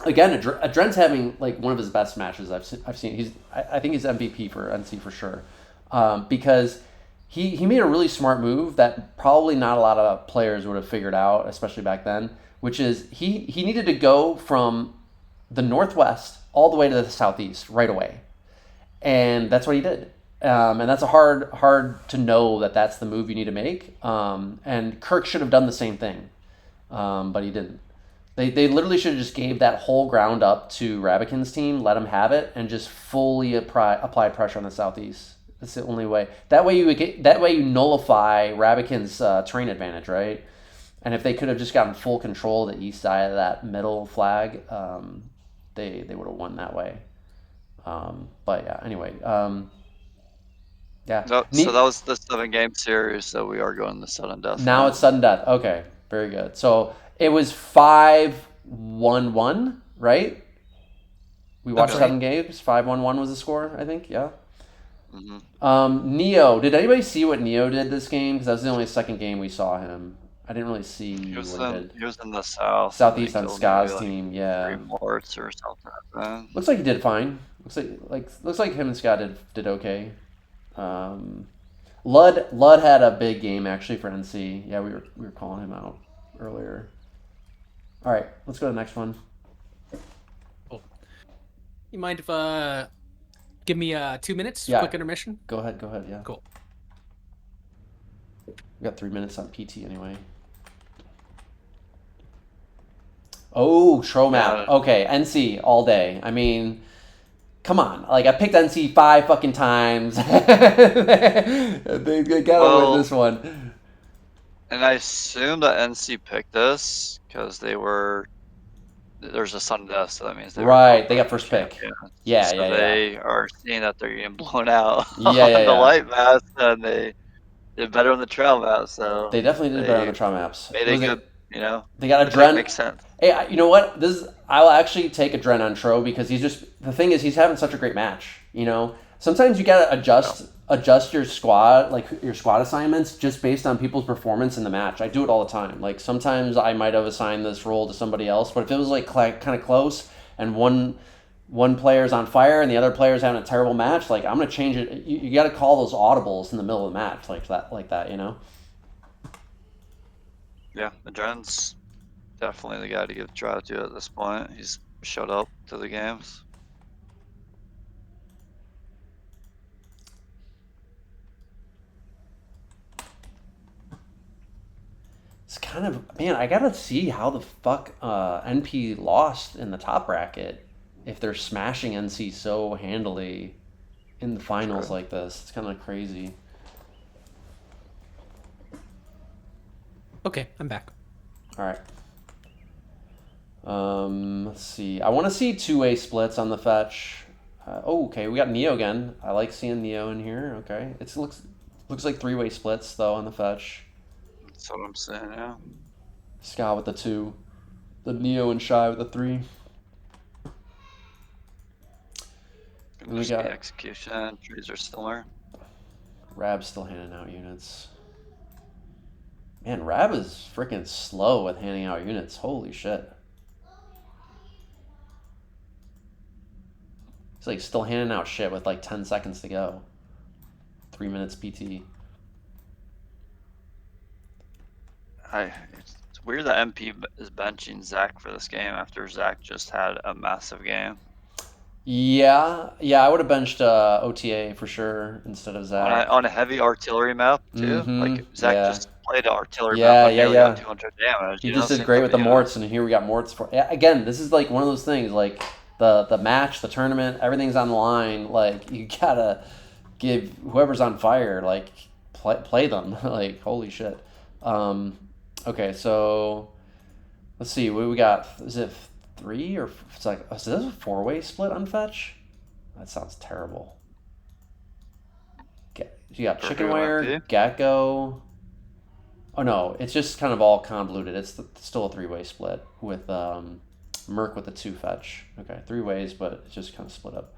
again, Adren's having like one of his best matches I've seen. I think he's MVP for NC for sure, because he made a really smart move that probably not a lot of players would have figured out, especially back then. Which is he needed to go from the northwest all the way to the southeast right away, and that's what he did. And that's a hard to know that that's the move you need to make. And Kirk should have done the same thing. But he didn't. They literally should have just gave that whole ground up to Rabican's team, let him have it, and just fully apply pressure on the southeast. That's the only way. That way you nullify Rabican's terrain advantage, right? And if they could have just gotten full control of the east side of that middle flag, they would have won that way. But yeah, anyway. Yeah. So that was the 7-game series. So we are going to sudden death. Now it's sudden death. Okay, very good. So it was 5-1-1, right? We watched 7 games. 5-1-1 was the score, I think. Yeah. Mm-hmm. Neo. Did anybody see what Neo did this game? Because that was the only second game we saw him. I didn't really see He was what he did. in the south. Southeast on killed Ska's maybe, team. Yeah. 3 morts or something like that. Looks like he did fine. Looks like him and Scott did okay. Ludde had a big game actually for NC. Yeah, we were calling him out earlier. All right, let's go to the next one. Cool. You mind if give me 2 minutes? Yeah. Quick intermission. Go ahead. Yeah. Cool. We got 3 minutes on PT anyway. Oh, Tro map. Okay, NC all day. I mean, come on. Like, I picked NC 5 fucking times. They gotta win this one. And I assume that NC picked this because there's a sudden death, so that means they got first pick. Yeah. They are seeing that they're getting blown out Yeah, on the light maps, and they did better on the trail map. So they definitely did better on the trial maps. Made a good, They got a Dren. Makes sense. Hey, you know what? I'll actually take a Dren on Tro because the thing is he's having such a great match. Sometimes you gotta adjust your squad, like your squad assignments, just based on people's performance in the match. I do it all the time. Like sometimes I might have assigned this role to somebody else, but if it was like kind of close and one player's on fire and the other player's having a terrible match, like I'm gonna change it. You got to call those audibles in the middle of the match, like that. Yeah, the Dren's definitely the guy to give a try to at this point. He's showed up to the games. It's kind of, man, I gotta see how the fuck NP lost in the top bracket if they're smashing NC so handily in the finals like this. It's kind of crazy. Okay, I'm back. All right. Let's see. I want to see 2-way splits on the fetch. Okay, we got Neo again. I like seeing Neo in here. Okay, it looks like 3-way splits though on the fetch. That's what I'm saying. Yeah. Ska with the 2, the Neo and Shy with the 3. We got execution. Trees are similar. Rab's still handing out units. Man, Rab is freaking slow with handing out units. Holy shit. He's like still handing out shit with like 10 seconds to go. 3 minutes PT. It's weird that MP is benching Zach for this game after Zach just had a massive game. Yeah, I would have benched OTA for sure instead of Zach. On a heavy artillery map, too. Mhm, Like, Zach yeah. just played an artillery map on nearly got 200 damage. He just did great with the Morts, and here we got Morts for... Yeah, again, this is like one of those things, like the match, the tournament, everything's on the line. Like, you gotta give whoever's on fire, like, play them. Like, holy shit. Okay, so Let's see. What we got? Is it 3 or it's like? Is this a 4-way split on fetch? That sounds terrible. You got For who, MP? Chickenwire, Gekko. Oh no, it's just kind of all convoluted. It's still a 3-way split with Myrk with the 2 fetch. Okay, 3 ways, but it's just kind of split up.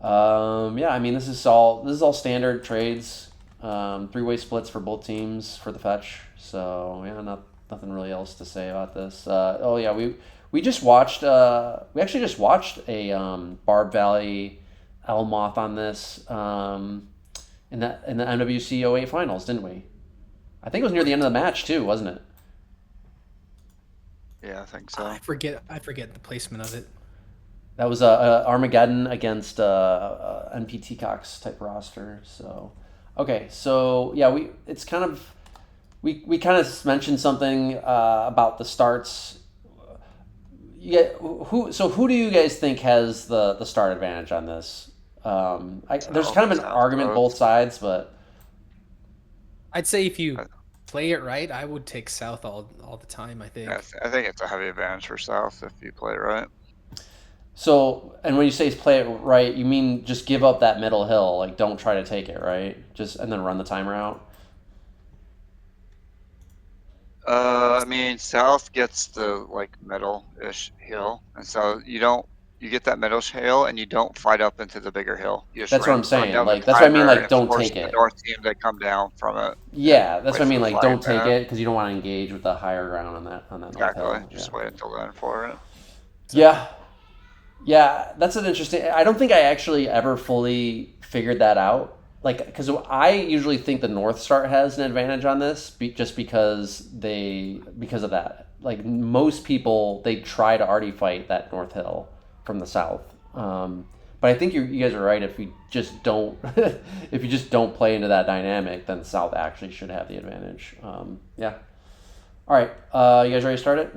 Yeah, I mean this is all standard trades. 3-way splits for both teams for the fetch. So yeah, nothing really else to say about this. Oh yeah, we just watched. We actually just watched a Barb Valley Elmoth on this in the MWC 08 finals, didn't we? I think it was near the end of the match too, wasn't it? Yeah, I think so. I forget the placement of it. That was a Armageddon against NPT Cox type roster. So, okay, so yeah, we kind of mentioned something about the starts. Yeah, who do you guys think has the start advantage on this? There's kind of an argument both sides, but I'd say if you play it right, I would take South all the time. I think. I think it's a heavy advantage for South if you play it right. So, and when you say play it right, you mean just give up that middle hill, like don't try to take it, right? Just and then run the timer out. I mean, South gets the middle-ish hill, and so you get that middle hill, and you don't fight up into the bigger hill. You just That's what I'm run saying. down the Like that's what I mean. timer Like and don't force take the it. North team to come down from it. Yeah, that's wait what I mean. for the Like flag don't take there. it because you don't want to engage with the higher ground on that north Exactly. hill. Just Yeah. wait until then for it. Yeah, that's an interesting. I don't think I actually ever fully figured that out. Like, because I usually think the North Start has an advantage on this, just because of that. Like most people, they try to already fight that North Hill from the South. But I think you guys are right. If you just don't, if you just don't play into that dynamic, then South actually should have the advantage. Yeah. All right. You guys ready to start it?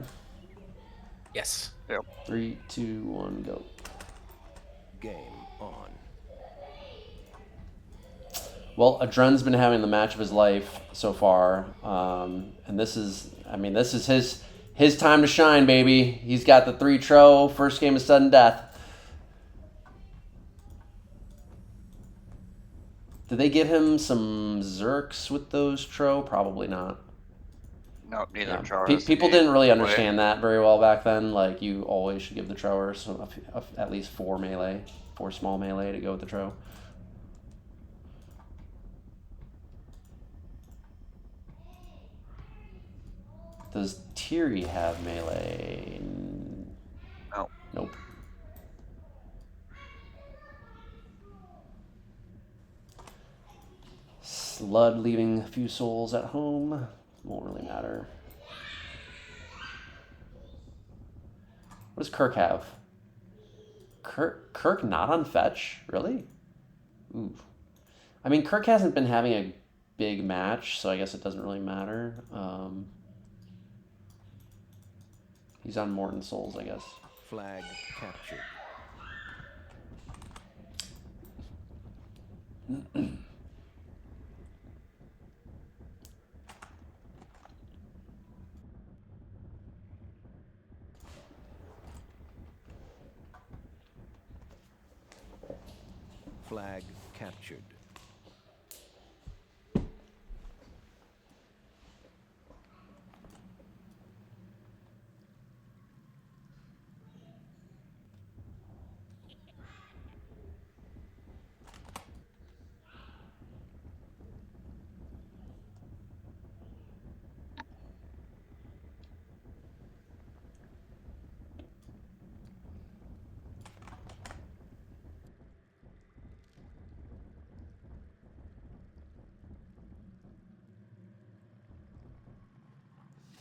Yes. 3, 2, 1, go. Game on. Well, Adren's been having the match of his life so far, and this is his time to shine, baby. He's got the 3 tro, first game of sudden death. Did they give him some Zerks with those tro? Probably not. Nope, neither Yeah. Charles. People didn't really understand that very well back then. Like, you always should give the trowers at least 4 melee, 4 small melee to go with the tro. Does tirri have melee? No. Nope. Ludde leaving a few souls at home. Won't really matter. What does Kirk have? Kirk not on fetch? Really? Ooh. I mean, Kirk hasn't been having a big match, so I guess it doesn't really matter. He's on Morton Souls, I guess. Flag captured. Flag captured.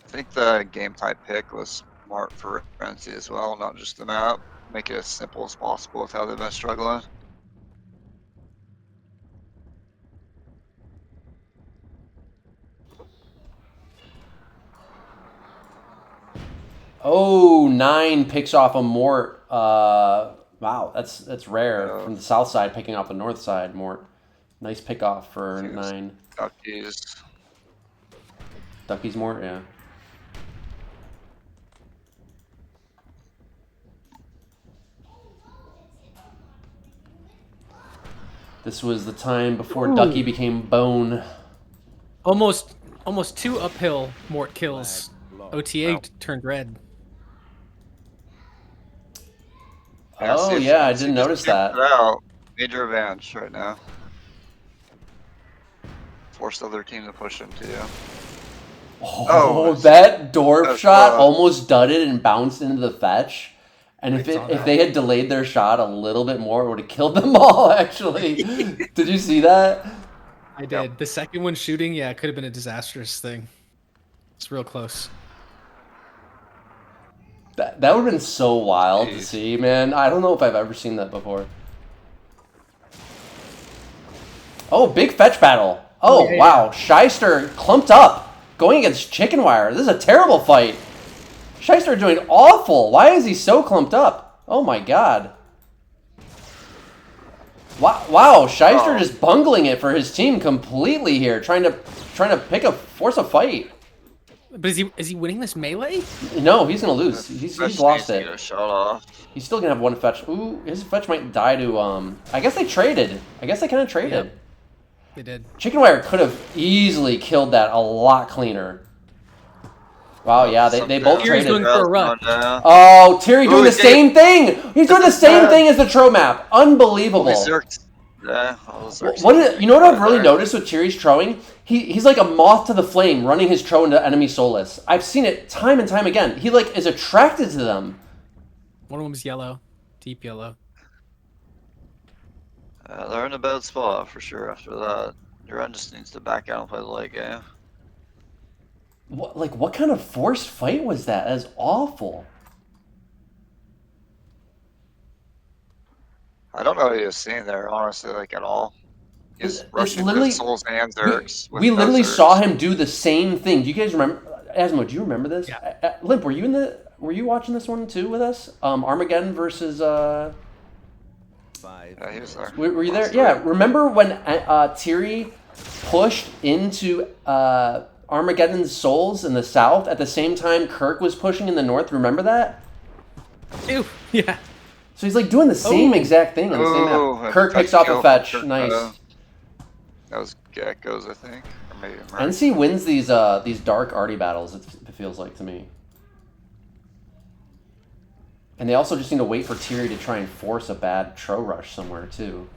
I think the game type pick was smart for Renzi as well, not just the map. Make it as simple as possible with how they've been struggling. Oh, 9 picks off a Mort. Wow, that's rare from the south side picking off the north side. Mort, nice pick off for 9. Duckies. Ducky's Mort, yeah. This was the time before Ooh. Ducky became bone. Almost 2 uphill Mort kills. OTA turned red. Oh, see if- yeah, I see, didn't just notice keep that. it out. Major advantage right now. Force the other team to push into you. Oh, that's- that dwarf that's shot rough. almost dudded and bounced into the fetch. And I saw if that. they had delayed their shot a little bit more, it would have killed them all, actually. Did you see that? I did. The second one shooting, yeah, it could have been a disastrous thing. It's real close. That would have been so wild to Jeez. see, man. I don't know if I've ever seen that before. Oh, big fetch battle. Oh, yeah, wow. Shaister clumped up, going against Chickenwire. This is a terrible fight. Shaister doing awful. Why is he so clumped up? Oh my god. Wow, Shaister just bungling it for his team completely here, trying to force a fight. But is he winning this melee? No, he's gonna lose. He's lost Get a it. shot off. He's still gonna have one fetch. Ooh, his fetch might die to I guess they traded. I guess they kind of traded. Yep. They did. Chickenwire could have easily killed that a lot cleaner. Wow, yeah, they both Tirri's traded. doing for a run. Oh, tirri doing the he's same thing. He's doing the same thing as the Tro map. Unbelievable. Yeah, You know what I've really noticed with tirri's troing? He's like a moth to the flame, running his tro into enemy soulless. I've seen it time and time again. He like is attracted to them. One of them's yellow, deep yellow. They're in a bad spot for sure after that. Duran just needs to back out and play the late game. What kind of forced fight was that? That's awful. I don't know what he was seeing there, honestly, like at all. He's It's rushing literally- with Souls and Zergs. We literally saw him do the same thing. Do you guys remember? Asmo, do you remember this? Yeah. Limp, were you watching this one too with us? Armageddon versus 5 Yeah, he was there. Were you there? Yeah. Remember when tirri pushed into Armageddon's souls in the south at the same time Kirk was pushing in the north? Remember that? Ew. Yeah. So he's like doing the same exact thing on the same Ooh, map. Kirk touch picks off kill a fetch. from Kirk, Nice. That was Gekko's, I think. Or maybe Myrk. NC wins these dark arty battles, it feels like to me. And they also just need to wait for tirri to try and force a bad tro rush somewhere too.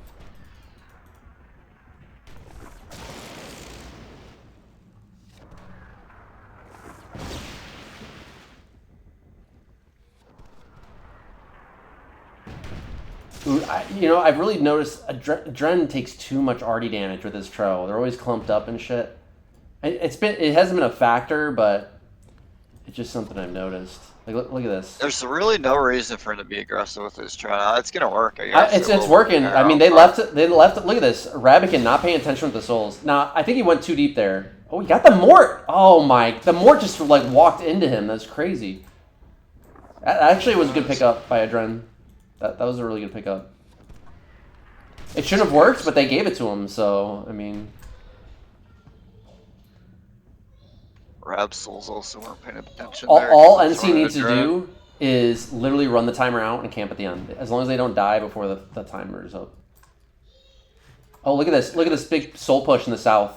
Ooh, I've really noticed Dren takes too much arty damage with his tro. They're always clumped up and shit. It hasn't been a factor, but it's just something I've noticed. Like look at this. There's really no reason for him to be aggressive with his try. It's gonna work, I guess. It's working. I mean, they left it. Look at this. Rabican not paying attention with the souls. Now, I think he went too deep there. Oh, he got the Mort. Oh my! The Mort just like walked into him. That's crazy. That actually was a good pickup by Adren. That was a really good pickup. It should have worked, but they gave it to him. So I mean, Rab Souls also weren't paying attention. all NC needs to do is literally run the timer out and camp at the end. As long as they don't die before the timer is up. Oh, look at this! Look at this big soul push in the south.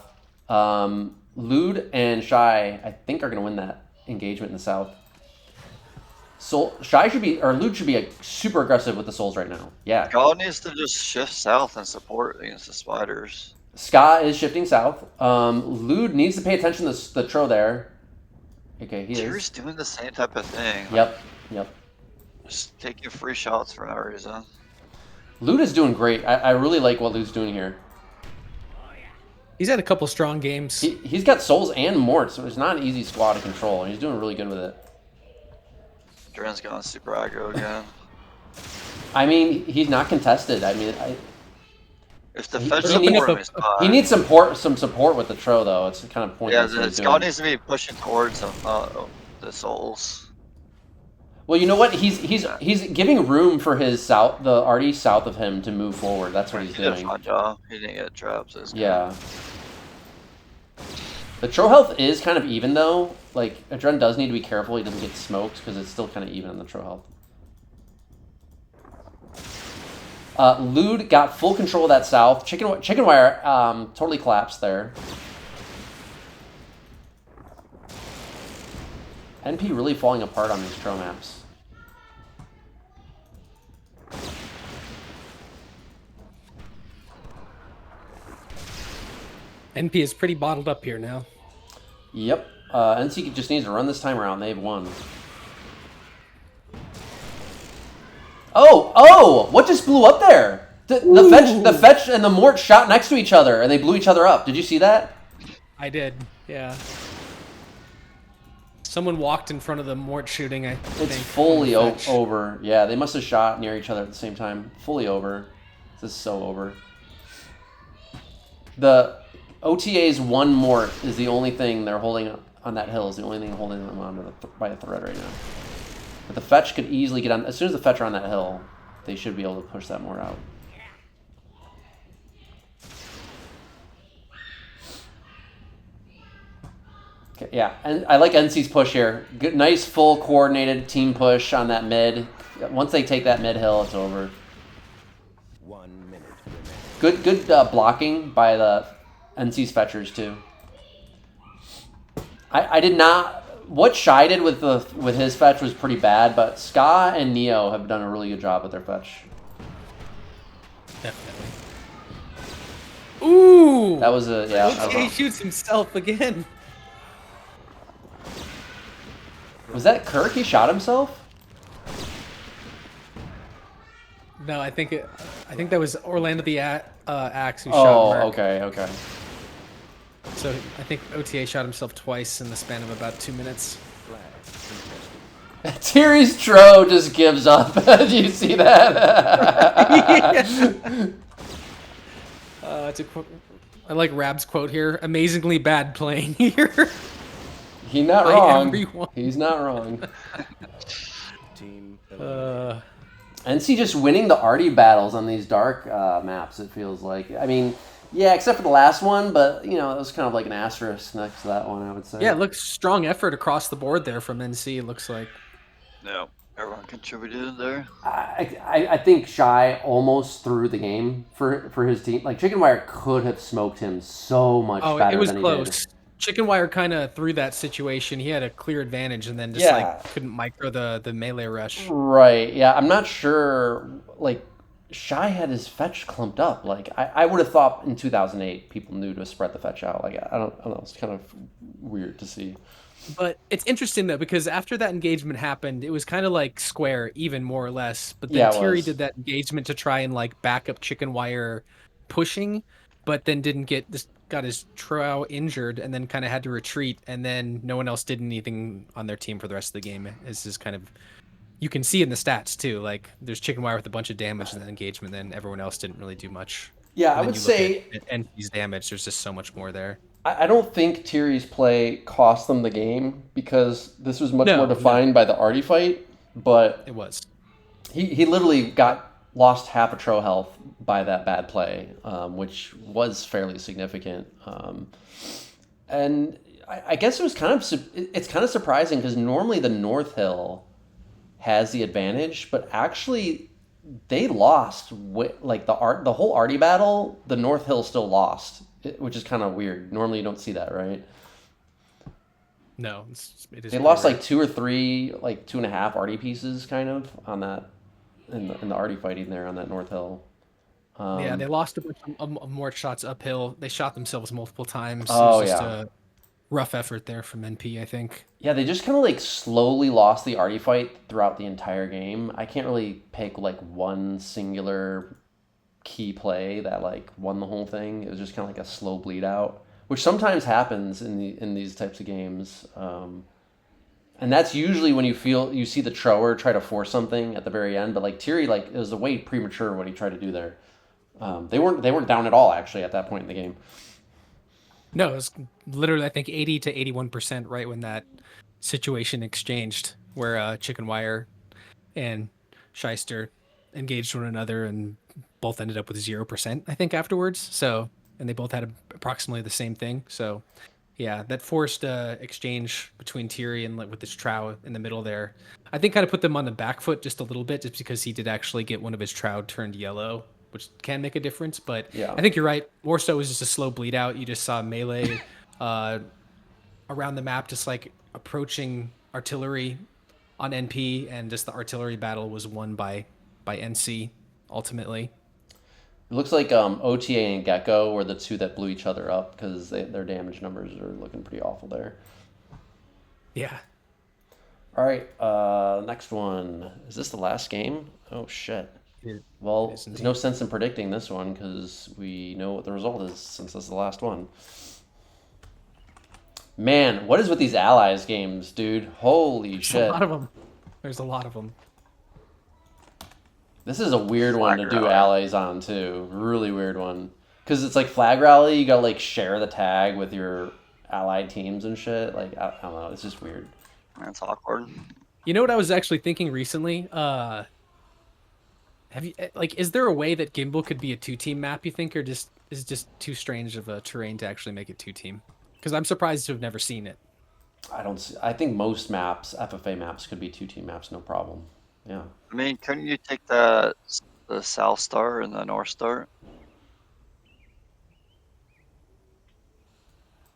Ludde and Shai, I think, are going to win that engagement in the south. Ludde should be super aggressive with the souls right now. Yeah. God needs to just shift south and support against the spiders. Ska is shifting south. Ludde needs to pay attention to the tro there. Okay, he Tirri's is. doing the same type of thing. Yep. Just taking free shots for no reason. Ludde is doing great. I really like what Ludde's doing here. He's had a couple strong games. He's got souls and Mort, so it's not an easy squad to control, and he's doing really good with it. Duran's gone super aggro again. I mean, he's not contested. I mean, If the He- fetch he needs- support him, he's fine. he needs some support with the tro, though. It's kind of Yeah, pointless. what he's the doing. God needs to be pushing towards him, not the souls. Well, you know what? He's giving room for his the arty south of him to move forward. That's what he's He did a doing. fine job. He didn't get trapped. So it's good. Yeah. The tro health is kind of even though. Like Adren does need to be careful he doesn't get smoked because it's still kind of even on the tro health. Ludde got full control of that south. Chickenwire totally collapsed there. NP really falling apart on these tro maps. NP is pretty bottled up here now. Yep. NC just needs to run this time around. They've won. Oh! What just blew up there? The fetch and the Mort shot next to each other, and they blew each other up. Did you see that? I did, yeah. Someone walked in front of the Mort shooting, I think. It's fully over. Yeah, they must have shot near each other at the same time. Fully over. This is so over. The OTA's one Mort is the only thing they're holding on that hill. Is the only thing holding them on by a thread right now. But the fetch could easily get on. As soon as the fetch are on that hill, they should be able to push that Mort out. Okay, yeah, and I like NC's push here. Good, nice, full, coordinated team push on that mid. Once they take that mid hill, it's over. 1 minute remaining. Good blocking by the NC's fetchers too. I did not. What Shai did with his fetch was pretty bad, but Ska and Neo have done a really good job with their fetch. Definitely. Ooh! That was a yeah. He shoots himself again. Was that Kirk? He shot himself? No, I think that was Orlando the Axe who shot Myrk. Okay. So I think OTA shot himself twice in the span of about 2 minutes. Tirri's Tro just gives up. Did you see that? It's a quote. I like Rab's quote here. Amazingly bad playing here. He's not wrong. He's not wrong. Team NC just winning the arty battles on these dark maps, it feels like. I mean, yeah, except for the last one, but, you know, it was kind of like an asterisk next to that one, I would say. Yeah, it looks strong effort across the board there from NC, it looks like. No, everyone contributed there. I think Shai almost threw the game for his team. Like, Chickenwire could have smoked him so much better it was than close. he did. Chickenwire kind of threw that situation. He had a clear advantage and then just couldn't micro the melee rush. Right, yeah. I'm not sure, like, Shai had his fetch clumped up. Like, I would have thought in 2008 people knew to spread the fetch out. Like, I don't know. It's kind of weird to see. But it's interesting, though, because after that engagement happened, it was kind of like square, even more or less. But then tirri did that engagement to try and, like, back up Chickenwire pushing, but then got his trow injured and then kind of had to retreat. And then no one else did anything on their team for the rest of the game. This is kind of... You can see in the stats, too. Like, there's Chickenwire with a bunch of damage in that engagement, then everyone else didn't really do much. Yeah, I would say... At NP's damage, there's just so much more there. I don't think Tirri's play cost them the game, because this was much more defined by the arty fight, but... It was. He literally lost half a tro health by that bad play, which was fairly significant. And I guess it was it's kind of surprising, because normally the North Hill has the advantage, but actually they lost. Like the whole arty battle, the North Hill still lost, which is kind of weird. Normally you don't see that, right? No, it is. They lost like 2 or 3, like 2.5 arty pieces, kind of on that in the arty fighting there on that North Hill. Yeah, they lost a bunch of more shots uphill. They shot themselves multiple times. Oh, it was just a rough effort there from NP, I think. Yeah, they just kind of like slowly lost the arty fight throughout the entire game. I can't really pick like one singular key play that like won the whole thing. It was just kind of like a slow bleed out, which sometimes happens in these types of games. And that's usually when you see the trower try to force something at the very end. But like Tirri, like it was way premature what he tried to do there. They weren't down at all actually at that point in the game. No, it was literally, I think, 80 to 81% right when that situation exchanged, where Chickenwire and Shaister engaged one another and both ended up with 0%, I think, afterwards. So, and they both had approximately the same thing. So, yeah, that forced exchange between Tirri and with this trow in the middle there. I think kind of put them on the back foot just a little bit, just because he did actually get one of his Shroud turned yellow, which can make a difference. But Yeah. I think you're right. More so is just a slow bleed out. You just saw melee around the map, just like approaching artillery on NP, and just the artillery battle was won by NC ultimately. It looks like OTA and Gekko were the two that blew each other up because their damage numbers are looking pretty awful there. Yeah. All right, next one. Is this the last game? Oh, shit. Well, there's no sense in predicting this one because we know what the result is since this is the last one. Man, what is with these Allies games, dude? Holy shit. There's a lot of them. There's a lot of them. This is a weird one to do Allies on, too. Really weird one. Because it's like Flag Rally, you gotta, like, share the tag with your allied teams and shit. Like, I don't know, it's just weird. That's awkward. You know what I was actually thinking recently? Have you is there a way that Gimbal could be a 2-team map, you think, or is it just too strange of a terrain to actually make it 2-team? Because I'm surprised to have never seen it. I think most maps, FFA maps, could be 2-team maps, no problem. Yeah. I mean, couldn't you take the South Star and the North Star?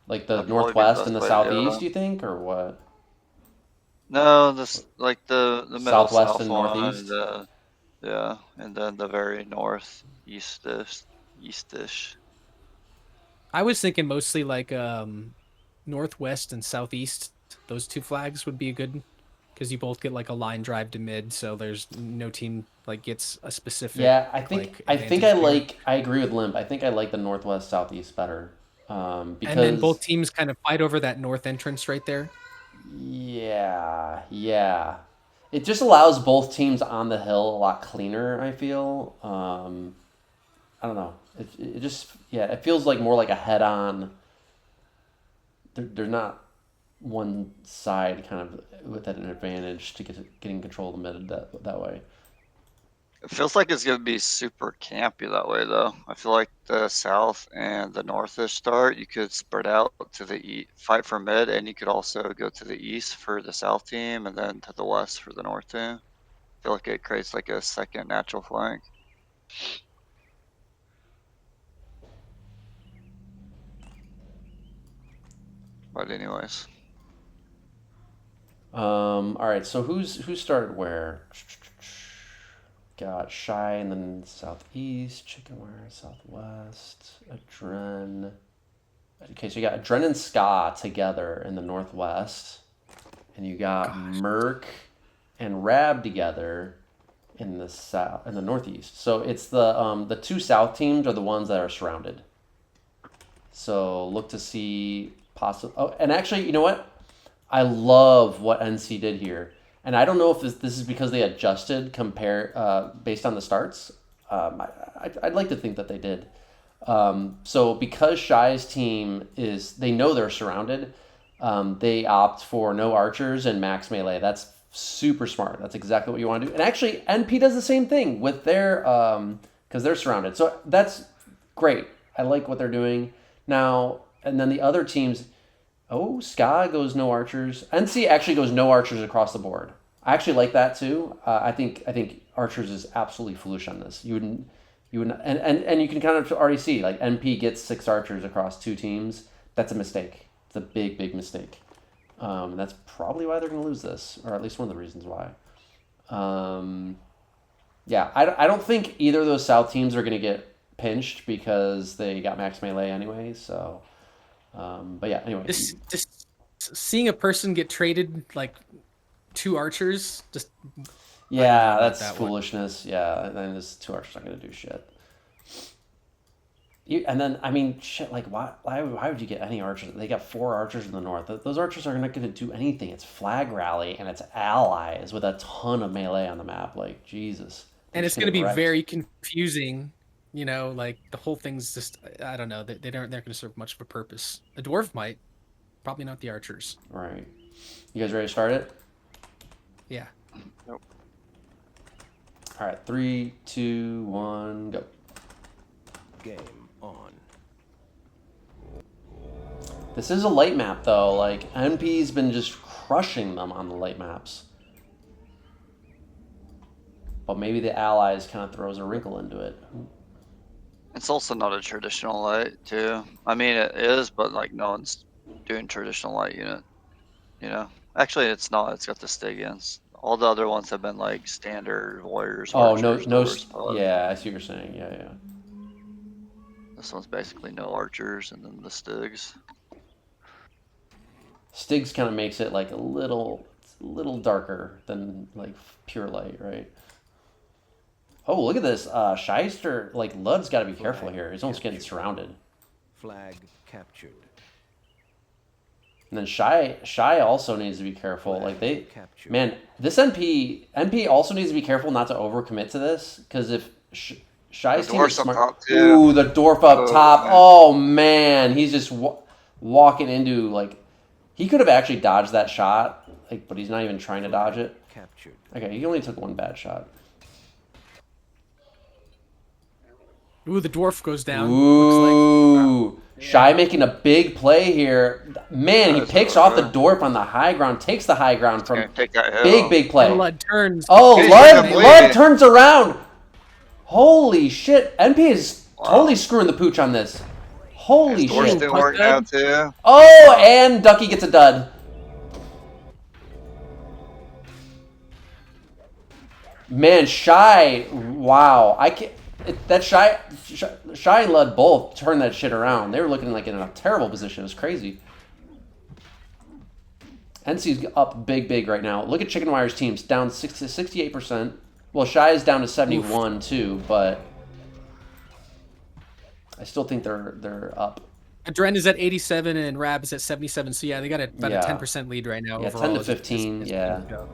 Like the That'd probably be Northwest the and the best way to do Southeast, it. you think, or what? No, this like the middle Southwest south and one, Northeast? yeah, and then the very northeastish. I was thinking mostly like Northwest and Southeast. Those two flags would be good, because you both get like a line drive to mid, so there's no team like gets a specific. Yeah, I think advantage there. I agree with Limp. I think I like the Northwest Southeast better. Because And then both teams kind of fight over that north entrance right there. Yeah. It just allows both teams on the hill a lot cleaner, I feel. I don't know. It just, it feels like more like a head-on. They're not one side kind of with an advantage to getting control of the mid that way. It feels like it's gonna be super campy that way, though. I feel like the South and the Northish start, you could spread out to the east, fight for mid, and you could also go to the east for the South team, and then to the west for the North team. I feel like it creates like a second natural flank. But anyways, All right. So who started where? Got Shy and then Southeast, Chickenwire Southwest, Adren. Okay, so you got Adren and Ska together in the Northwest, and you got Myrk and Rab together in the south, in the Northeast. So it's the two South teams are the ones that are surrounded. So look to see possible. Oh, and actually, you know what? I love what NC did here. And I don't know if this is because they adjusted based on the starts. I'd like to think that they did. So because Shy's team they know they're surrounded, they opt for no archers and max melee. That's super smart. That's exactly what you want to do. And actually, NP does the same thing with their because they're surrounded. So that's great. I like what they're doing now. And then the other teams. Oh, Ska goes no archers. NC actually goes no archers across the board. I actually like that too. I think archers is absolutely foolish on this. You wouldn't, and you can kind of already see like NP gets 6 archers across 2 teams. That's a mistake. It's a big mistake. And that's probably why they're going to lose this, or at least one of the reasons why. I don't think either of those South teams are going to get pinched because they got max melee anyway. So. But yeah, anyway. Just seeing a person get traded like 2 archers, just that's foolishness. One. Yeah, and then this 2 archers aren't gonna do shit. And then I mean, shit. Like, why would you get any archers? They got 4 archers in the north. Those archers are not gonna do anything. It's flag rally and it's allies with a ton of melee on the map. Like, Jesus. And it's gonna be very confusing. You know, like the whole thing's just, I don't know, they're not going to serve much of a purpose. A dwarf might, probably not the archers. Right. You guys ready to start it? Yeah. Nope. All right, 3, 2, 1, go. Game on. This is a light map though. Like NP's been just crushing them on the light maps. but maybe the allies kind of throws a wrinkle into it. It's also not a traditional light, too. I mean, it is, but like no one's doing traditional light unit. You know, actually, it's not. It's got the Stygians. All the other ones have been like standard warriors, Oh, no, archers, no, dwarves, paladins. yeah, I see what you're saying. Yeah, yeah. This one's basically no archers, and then the Stygs. Styx kind of makes it like a little darker than like pure light, right? Oh, look at this. Shaister, like Ludde's got to be careful here. He's almost getting surrounded. Flag captured. And then Shy also needs to be careful. Like they, Captured. man, this NP also needs to be careful not to overcommit to this, because if Shy's The team is dwarf's up smart, top, too. ooh, the dwarf up Oh, top. man. Oh man, he's just walking into like, he could have actually dodged that shot, like, but he's not even trying to dodge it. Captured. Okay, he only took one bad shot. Ooh, the dwarf goes down. Looks Ooh, Shy making a big play here. Man, he That's picks so off the good. dwarf on the high ground, takes the high ground Gonna from take that hill. big like play. Lud turns. Oh, He's Lud gonna bleed. turns around. Holy shit, NP is Wow. totally screwing the pooch on this. Holy His dwarf's shit. still working out too. Oh, and Ducky gets a dud. Man, Shy, wow. I can't. That Shy and Lud both turned that shit around. They were looking like in a terrible position. It was crazy. NC's up big right now. Look at Chickenwire's teams down 68%. Well, Shy is down to 71 too, but I still think they're up. Adren is at 87 and Rab is at 77. So yeah, they got about Yeah. a 10% lead right now. Yeah, overall 10 to as 15, yeah. games go.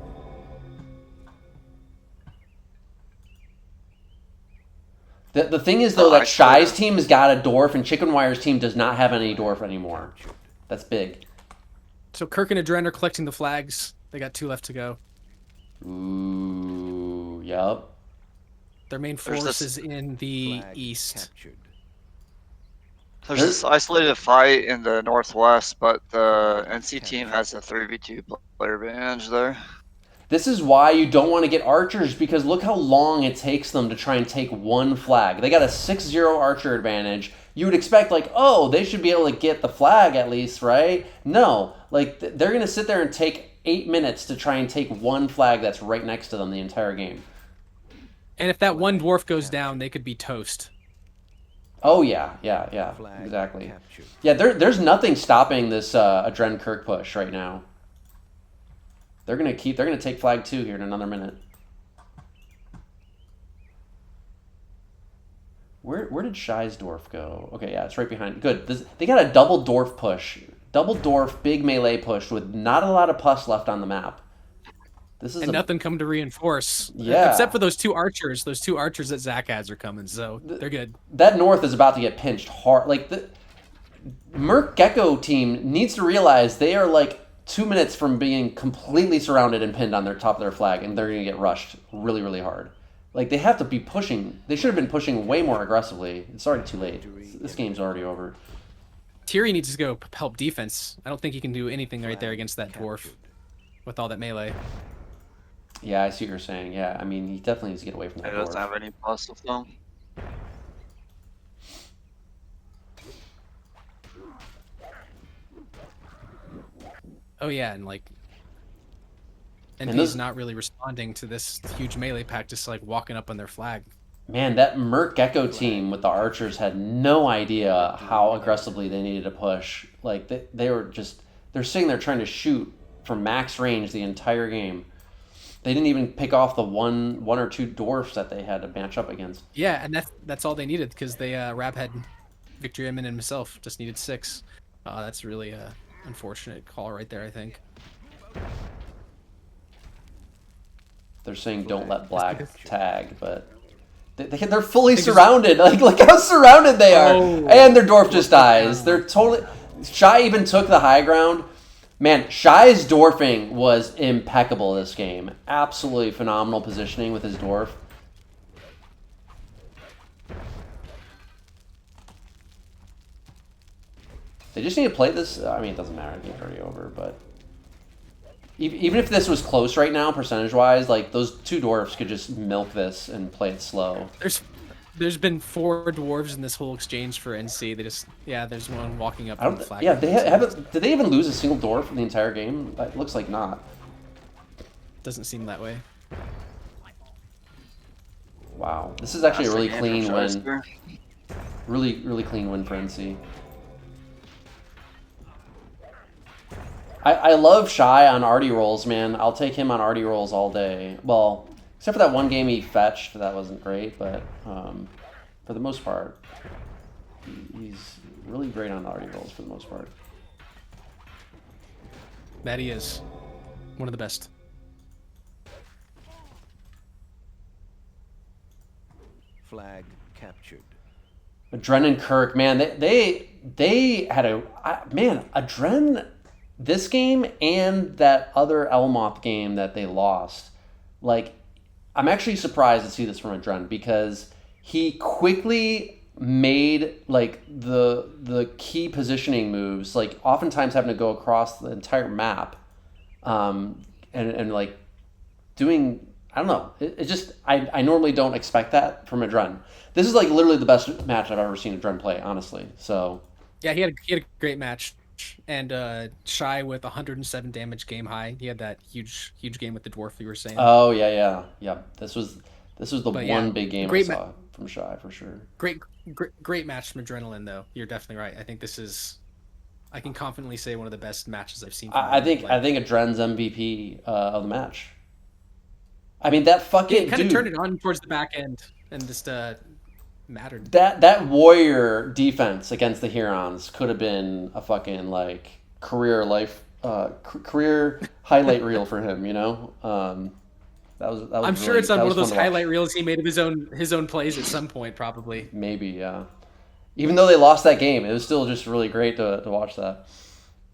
The thing is though that I Shy's swear. team has got a dwarf and Chickenwire's team does not have any dwarf anymore. That's big. So Kirk and Adren are collecting the flags. They got 2 left to go. Ooh, yup. Their main There's force this- is in the Flag east. captured. There's this isolated fight in the northwest, but the NC team has a 3v2 player advantage there. This is why you don't want to get archers, because look how long it takes them to try and take one flag. They got a 6-0 archer advantage. You would expect, like, oh, they should be able to get the flag at least, right? No. Like, they're going to sit there and take 8 minutes to try and take one flag that's right next to them the entire game. And if that one dwarf goes down, they could be toast. Oh, yeah, Flag exactly. captured. Yeah, there's nothing stopping this Adren Kirk push right now. They're gonna take flag 2 here in another minute. Where did Shy's dwarf go? Okay, yeah, it's right behind. Good. They got a double dwarf push, double dwarf big melee push with not a lot of pus left on the map. This is And nothing come to reinforce. Yeah. Except for those two archers. Those 2 archers that Zach has are coming, so they're good. that north is about to get pinched hard. Like the Myrk Gekko team needs to realize they are like 2 minutes from being completely surrounded and pinned on their top of their flag, and they're gonna get rushed really hard. Like they have to be pushing. They should have been pushing way more aggressively. It's already too late. This game's already over. Tirri needs to go help defense. I don't think he can do anything right there against that dwarf with all that melee. Yeah, I see what you're saying. Yeah, I mean he definitely needs to get away from It that doesn't dwarf. have any plus with them. Oh yeah, and like, and And he's this- not really responding to this huge melee pack, just like walking up on their flag. Man, that Myrk Gekko team with the archers had no idea how aggressively they needed to push. Like they're sitting there trying to shoot from max range the entire game. They didn't even pick off the one or two dwarfs that they had to match up against. Yeah, and that's all they needed because they Rab had Victory Emin and himself just needed 6. That's really a unfortunate call right there, I think. They're saying don't let Black tag, but they're fully surrounded. Like look how surrounded they are, Oh. and their dwarf just dies. They're totally. Shy even took the high ground. Man, Shy's dwarfing was impeccable this game. Absolutely phenomenal positioning with his dwarf. They just need to play this. I mean, it doesn't matter. It's already over, but even if this was close right now, percentage-wise, like, those two dwarfs could just milk this and play it slow. There's been 4 dwarves in this whole exchange for NC. They just there's one walking up I from the don't. flag. Yeah, they haven't. Did they even lose a single dwarf in the entire game? It looks like not. Doesn't seem that way. Wow, this is actually a really That's the game clean from win. Shaister. Really clean win for NC. I love Shy on arty rolls, man. I'll take him on arty rolls all day. Well, except for that one game he fetched, that wasn't great, but for the most part, he's really great on arty rolls for the most part. That he is one of the best. Flag captured. Adren and Kirk, man, they had Adren, this game and that other Elmoth game that they lost. Like, I'm actually surprised to see this from Adren because he quickly made like the key positioning moves, like oftentimes having to go across the entire map, and like doing. I don't know. It just I normally don't expect that from Adren. This is like literally the best match I've ever seen Adren play, honestly. So Yeah, he had a great match, and Shy with 107 damage game high. He had that huge game with the dwarf you were saying. oh yeah. This was the But one yeah, big game I great saw from Shy for sure. Great match from Adrenaline though. You're definitely right. I think this is. I can confidently say one of the best matches I've seen. From I think Adren's MVP of the match. I mean that fucking it kind of dude. turned it on towards the back end and just mattered. That warrior defense against the Hurons could have been a fucking like career highlight reel for him, you know. That was I'm sure really, it's on that one was of those fun to watch. highlight reels he made of his own plays at some point, probably. Maybe, yeah. Even though they lost that game, it was still just really great to watch that.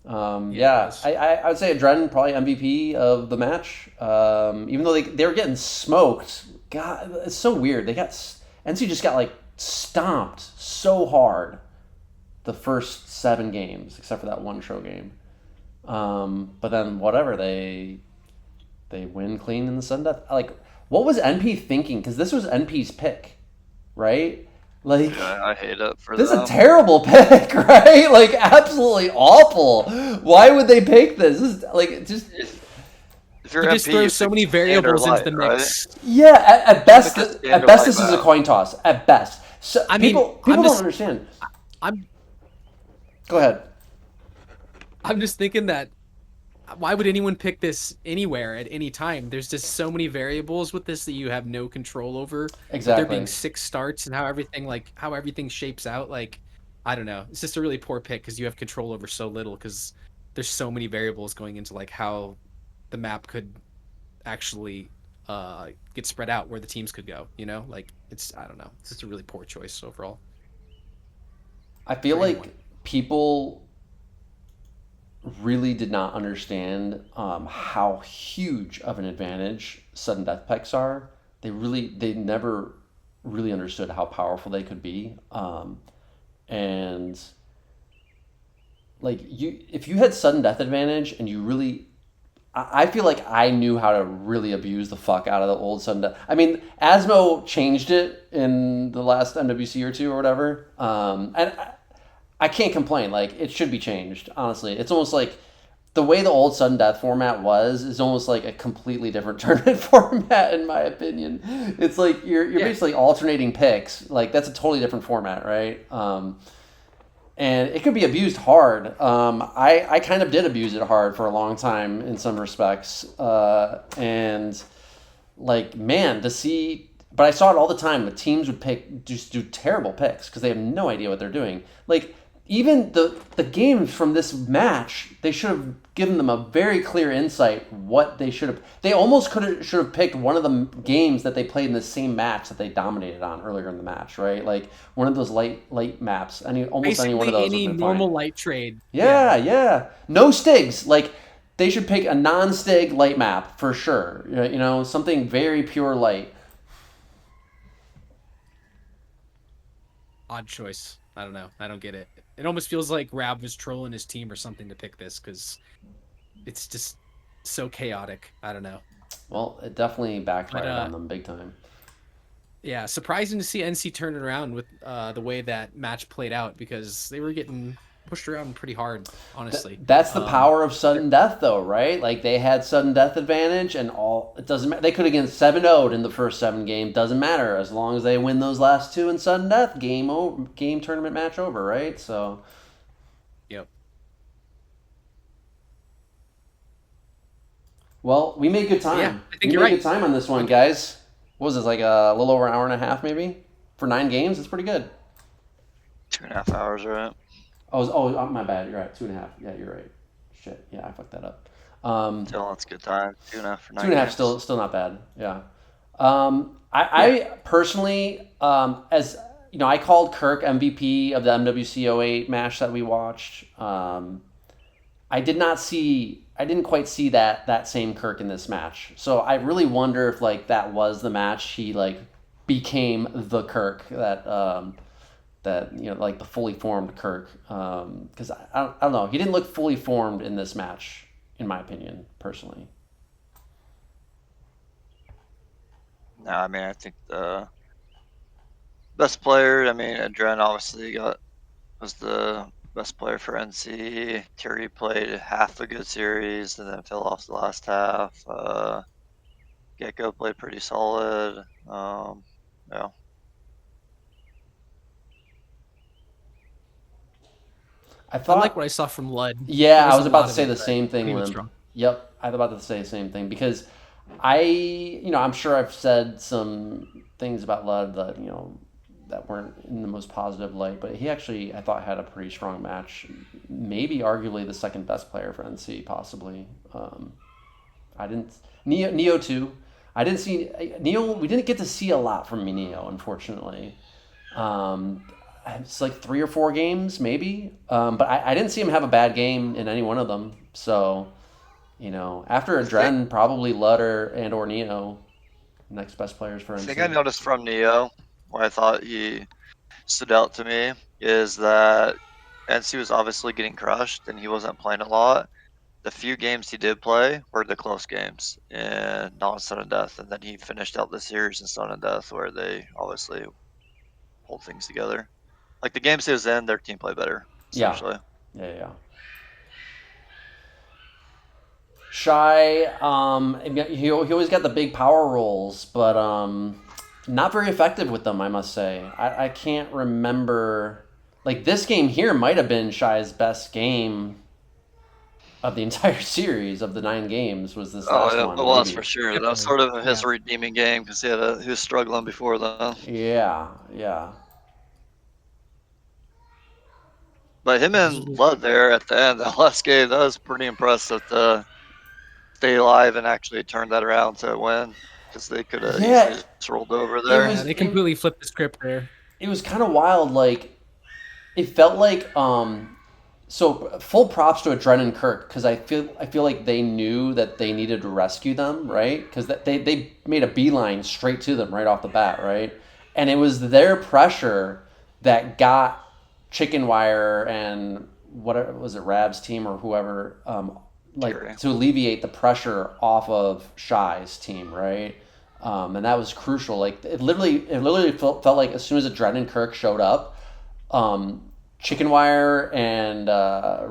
Yeah, I would say Adren probably MVP of the match. Even though they were getting smoked. God, it's so weird. NC just got like stomped so hard the first 7 games, except for that one show game. But then whatever, they win clean in the sudden death. Like, what was NP thinking? Because this was NP's pick, right? Like, Yeah, I hate it for this them. is a terrible pick, right? Like, absolutely awful. Why would they pick this? This is like just. If you're You just MP, throw you so pick many standard variables into light, the right? mix. Yeah, at best, Because at standard best, light this is a map. coin toss. At best, so I mean, people I'm don't just- understand. I'm Go ahead. just thinking that why would anyone pick this anywhere at any time? There's just so many variables with this that you have no control over. Exactly. There being 6 starts and how everything shapes out. Like, I don't know. It's just a really poor pick because you have control over so little because there's so many variables going into like how the map could actually get spread out where the teams could go. You know, like I don't know. It's just a really poor choice overall. I feel For like anyone. people really did not understand how huge of an advantage sudden death picks are. They never really understood how powerful they could be. And like if you had sudden death advantage and you really, I feel like I knew how to really abuse the fuck out of the old sudden death. I mean, Asmo changed it in the last MWC or 2 or whatever. And I can't complain. Like, it should be changed, honestly. It's almost like the way the old sudden death format is almost like a completely different tournament format, in my opinion. It's like you're basically alternating picks. Like, that's a totally different format, right? And it could be abused hard. I kind of did abuse it hard for a long time in some respects. And, like, man, to see... But I saw it all the time. The teams would just do terrible picks because they have no idea what they're doing. Like, even the games from this match, they should have given them a very clear insight what they should have. They almost should have picked one of the games that they played in the same match that they dominated on earlier in the match, right? Like one of those light maps. Any one of those. Any would have been normal fine. light trade. Yeah. No stigs. Like, they should pick a non-stig light map for sure. You know, something very pure light. Odd choice. I don't know. I don't get it. It almost feels like Rab was trolling his team or something to pick this because it's just so chaotic. I don't know. Well, it definitely backfired But, on them big time. Yeah, surprising to see NC turn it around with the way that match played out, because they were getting pushed around pretty hard, honestly. That's the power of sudden death, though, right? Like, they had sudden death advantage, and it doesn't matter. They could have been 7-0'd in the first 7 games. Doesn't matter as long as they win those last 2 in sudden death. Game tournament match over, right? So. Yep. Well, we made good time. Yeah, I think we you're made right. good time on this one, guys. What was this, like a little over an hour and a half, maybe? For 9 games? That's pretty good. 2.5 hours, right? Oh, my bad. You're right. 2.5. Yeah, you're right. Shit. Yeah, I fucked that up. Still, that's a good time. 2.5 for 9 2.5 games. still not bad. Yeah. I personally, as you know, I called Kirk MVP of the MWC 08 match that we watched. I didn't quite see that same Kirk in this match. So I really wonder if like that was the match he like became the Kirk that you know, like the fully formed Kirk. Because I don't know, he didn't look fully formed in this match, in my opinion, personally. No, I mean, I think the best player, I mean, Adren obviously was the best player for NC. Tirri played half a good series and then fell off the last half. Gekko played pretty solid. Yeah. I I like thought, what I saw from Ludde. yeah, There I was a about lot to of say it, the but same thing, he was Limp. strong. Yep, I was about to say the same thing because I'm sure I've said some things about Lud that, you know, that weren't in the most positive light, but he actually, I thought, had a pretty strong match. Maybe arguably the second best player for NC, possibly. I didn't, Neo too. I didn't see, Neo, we didn't get to see a lot from Neo, unfortunately. It's like 3 or 4 games, maybe. But I didn't see him have a bad game in any one of them. So, you know, after Adren, probably Ludde or Neo, next best players for The NC. thing I noticed from Neo, where I thought he stood out to me, is that NC was obviously getting crushed and he wasn't playing a lot. The few games he did play were the close games and not in sudden death, and then he finished out the series in sudden death where they obviously hold things together. Like the games he was in, their team played better, Yeah. essentially. Yeah. Shy, he always got the big power rolls, but not very effective with them, I must say. I can't remember. Like, this game here might have been Shy's best game of the entire series of the 9 games. Was this last yeah, one? it was maybe. for sure. That was sort of his redeeming game because he was struggling before then. Yeah. But him and Ludde there at the end, that last game, that was pretty impressive to stay alive and actually turn that around to win, because they could have easily just rolled over there. Yeah, they completely flipped the script there. It was kind of wild. Like, it felt like so full props to Adren and Kirk, because I feel like they knew that they needed to rescue them, right? Because they made a beeline straight to them right off the bat, right? And it was their pressure that got Chickenwire and whatever was it, Rab's team or whoever, Tirri. to alleviate the pressure off of Shy's team, right? And that was crucial. Like, it literally felt like as soon as Adren and Kirk showed up, Chickenwire and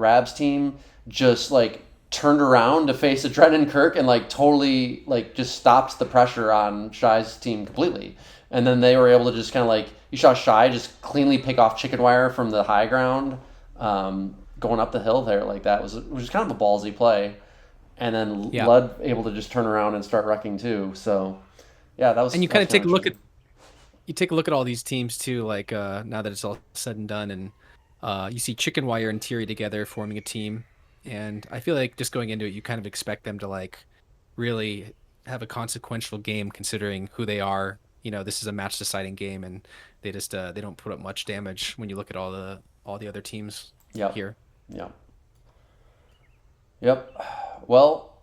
Rab's team just like turned around to face Adren and Kirk and like totally like just stopped the pressure on Shy's team completely. And then they were able to just kind of like, you saw Shy just cleanly pick off Chickenwire from the high ground, going up the hill there like that. It was kind of a ballsy play. And then Ludde able to just turn around and start wrecking too. So yeah, that was. And you kind of take a look at all these teams too, like now that it's all said and done, and you see Chickenwire and Tirri together forming a team, and I feel like just going into it, you kind of expect them to like really have a consequential game considering who they are. You know, this is a match deciding game, and they just they don't put up much damage when you look at all the other teams here. Yep. Well,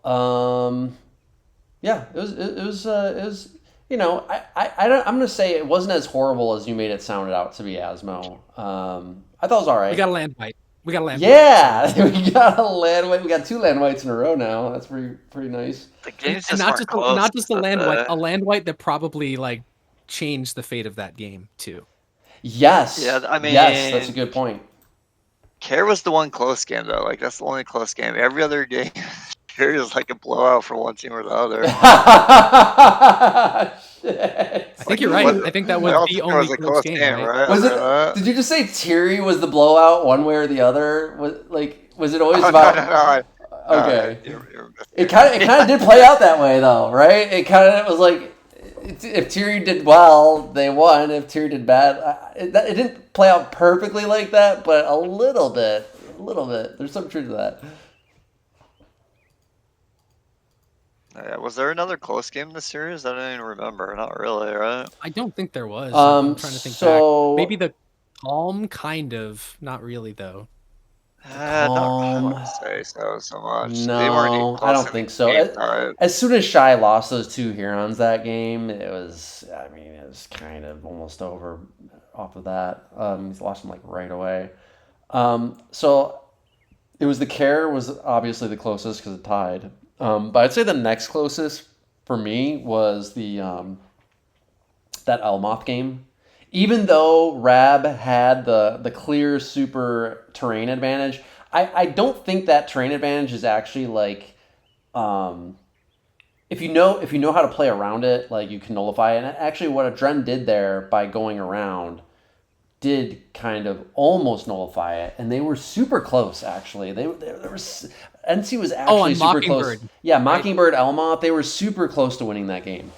yeah, it was. You know, I'm gonna say it wasn't as horrible as you made it sound out to be, Asmo. I thought it was all right. We got a land bite. We got a land. Yeah, we got a land white. We got 2 land whites in a row now. That's pretty nice. The games And just weren't close. not just a land white, but, a land white that probably like changed the fate of that game too. Yes. Yeah, I yes, that's a mean- good point. Care was the one close game though. Like that's the only close game. Every other game, Care is like a blowout for one team or the other. Shit. I think you're right. I think that was don't the think it only was a close game, right? Was After it? that? Did you just say tirri was the blowout one way or the other? Was it always Oh, about? no. Okay. You're It kind of did play out that way though, right? It kind of was like if tirri did well, they won. If tirri did bad, it didn't play out perfectly like that, but a little bit. There's some truth to that. Yeah, was there another close game in the series? I don't even remember. Not really, right? I don't think there was. I'm trying to think so- back. Maybe the Calm, kind of. Not really though. I Calm. wouldn't say so much. They No, weren't even I close don't in think the so. game time. As soon as Shai lost those 2 Hurons that game, it was kind of almost over off of that. He's lost them like right away. So it was the Care was obviously the closest because it tied. But I'd say the next closest for me was the that Elmoth game. Even though Rab had the clear super terrain advantage, I don't think that terrain advantage is actually like if you know how to play around it, like you can nullify it. And actually what Adren did there by going around did kind of almost nullify it, and they were super close actually. They were NC was actually and super close. Mockingbird, Yeah, Mockingbird, Elmoth, they were super close to winning that game.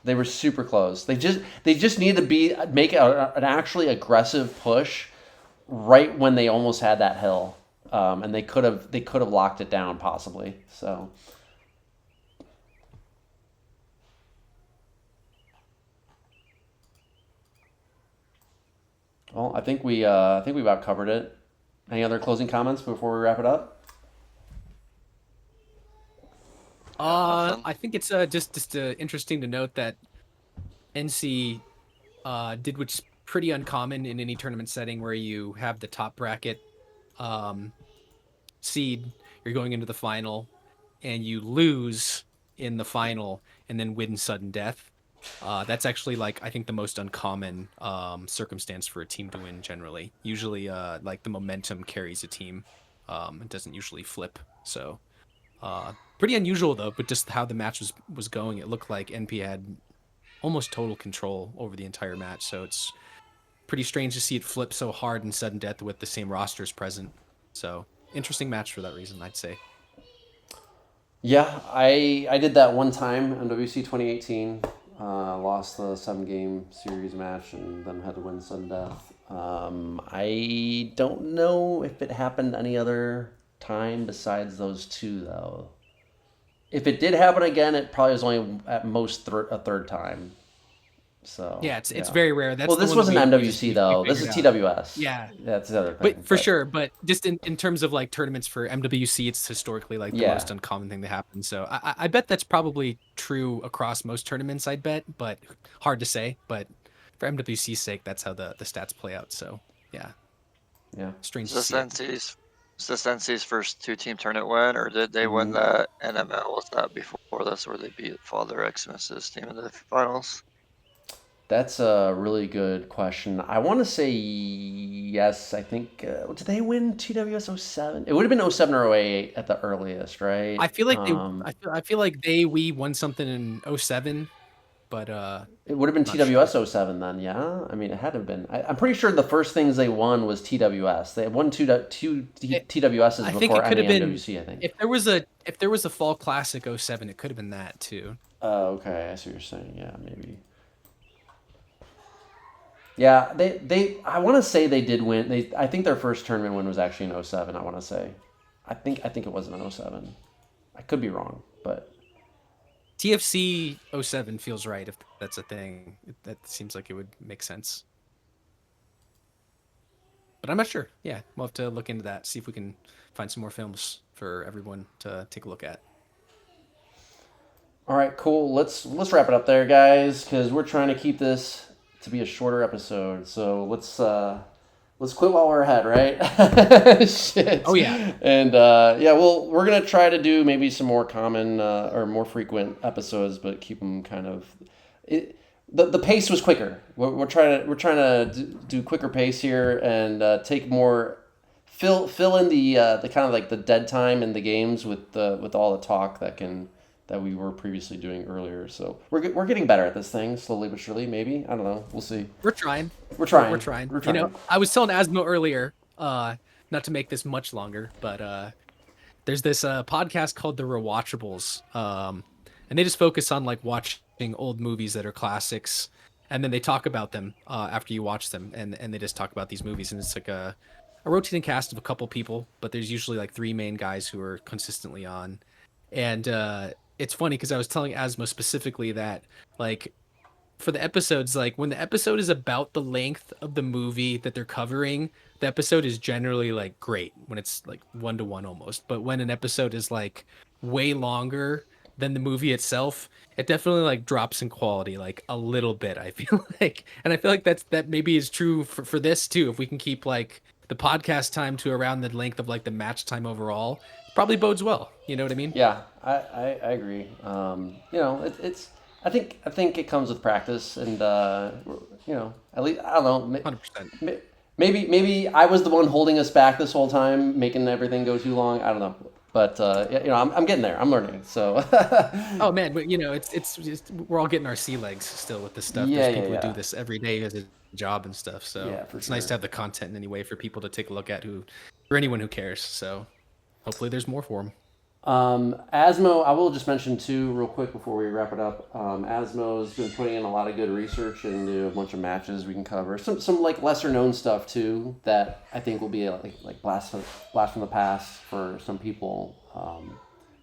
They were super close. They just needed to make an actually aggressive push right when they almost had that hill, and they could have locked it down possibly. So. Well, I think we about covered it. Any other closing comments before we wrap it up? I think it's just interesting to note that NC did what's pretty uncommon in any tournament setting where you have the top bracket seed, you're going into the final, and you lose in the final and then win sudden death. That's actually like I think the most uncommon circumstance for a team to win generally. Usually like the momentum carries a team. It doesn't usually flip. So pretty unusual though, but just how the match was going, it looked like NP had almost total control over the entire match. So it's pretty strange to see it flip so hard in sudden death with the same rosters present. So interesting match for that reason, I'd say. Yeah, I did that one time in WC 2018. Lost the 7-game series match and then had to win sudden death. I don't know if it happened any other time besides those 2 though. If it did happen again, it probably was only at most a third time. So yeah, it's very rare. That's well, the this one wasn't that MWC though. This is figured out. TWS. Yeah, that's the other thing. but for sure. But just in terms of like tournaments for MWC, it's historically like the most uncommon thing to happen. So I bet that's probably true across most tournaments. I'd bet, but hard to say. But for MWC's sake, that's how the stats play out. So yeah, strange. Is this NC's first 2-team tournament win, or did they win that NML? Was that before this, where they beat Father Xmas's team in the finals? That's a really good question. I want to say yes. I think did they win TWS 07? It would have been 07 or 08 at the earliest, right? I feel like I feel like we won something in 07, but it would have been TWS 07 then. Yeah, I mean it had to have been. I'm pretty sure the first things they won was TWS. They won two TWSs I think before it could any have been. MWC. I think If there was a Fall Classic 07, it could have been that too. Okay, I see what you're saying. Yeah, maybe. Yeah, they I want to say they did win. I think their first tournament win was actually in 07, I want to say. I think it was in 07. I could be wrong, but TFC 07 feels right if that's a thing. That seems like it would make sense. But I'm not sure. Yeah, we'll have to look into that, see if we can find some more films for everyone to take a look at. All right, cool. Let's wrap it up there, guys, because we're trying to keep this to be a shorter episode. So let's let's quit while we're ahead, right? Shit. Oh, yeah. And we're gonna try to do maybe some more common or more frequent episodes, but keep them kind of. The pace was quicker. We're trying to do quicker pace here and take more. Fill in the kind of like the dead time in the games with all the talk that we were previously doing earlier. So we're getting better at this thing slowly but surely. Maybe, I don't know. We'll see. We're trying. We're trying. We're trying. You know, I was telling Asmo earlier, not to make this much longer, but there's this podcast called The Rewatchables, and they just focus on like watching old movies that are classics, and then they talk about them after you watch them, and they just talk about these movies, and it's like a rotating cast of a couple people, but there's usually like 3 main guys who are consistently on. And it's funny because I was telling Asmo specifically that like for the episodes, like when the episode is about the length of the movie that they're covering, the episode is generally like great when it's like 1-to-1 almost. But when an episode is like way longer than the movie itself, it definitely like drops in quality like a little bit, I feel like. And I feel like that maybe is true for this too. If we can keep like the podcast time to around the length of like the match time overall, probably bodes well. You know what I mean? Yeah, I agree. You know, it's I think it comes with practice, and you know, at least I don't know. 100%. Maybe I was the one holding us back this whole time, making everything go too long. I don't know, but you know, I'm getting there. I'm learning. So. Oh man, but you know, it's just, we're all getting our sea legs still with this stuff. Yeah, There's people yeah. who do this every day as a job and stuff. So Yeah, it's nice to have the content anyway for people to take a look at for anyone who cares. So hopefully there's more for them. Asmo, I will just mention too, real quick before we wrap it up. Asmo's been putting in a lot of good research into a bunch of matches we can cover. Some like lesser known stuff too that I think will be like blast from the past for some people.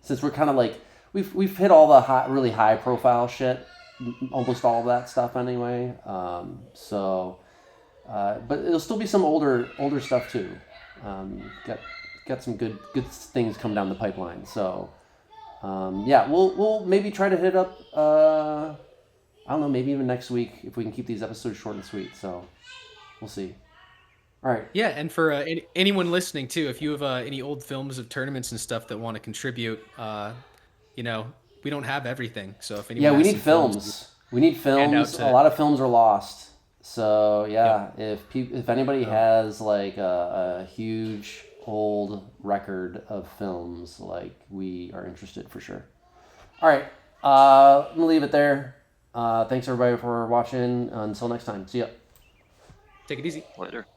Since we're kind of like we've hit all the really high profile shit, almost all of that stuff anyway. But it'll still be some older stuff too. Got some good things come down the pipeline. So we'll maybe try to hit up I don't know, maybe even next week if we can keep these episodes short and sweet. So we'll see. All right. Yeah, and for anyone listening too, if you have any old films of tournaments and stuff that want to contribute, you know, we don't have everything. So if anyone we has need some films. We need films. A lot of films are lost. So if anybody has like a huge old record of films, like, we are interested for sure. All right, I'm gonna leave it there. Thanks everybody for watching. Until next time, see ya. Take it easy. Later.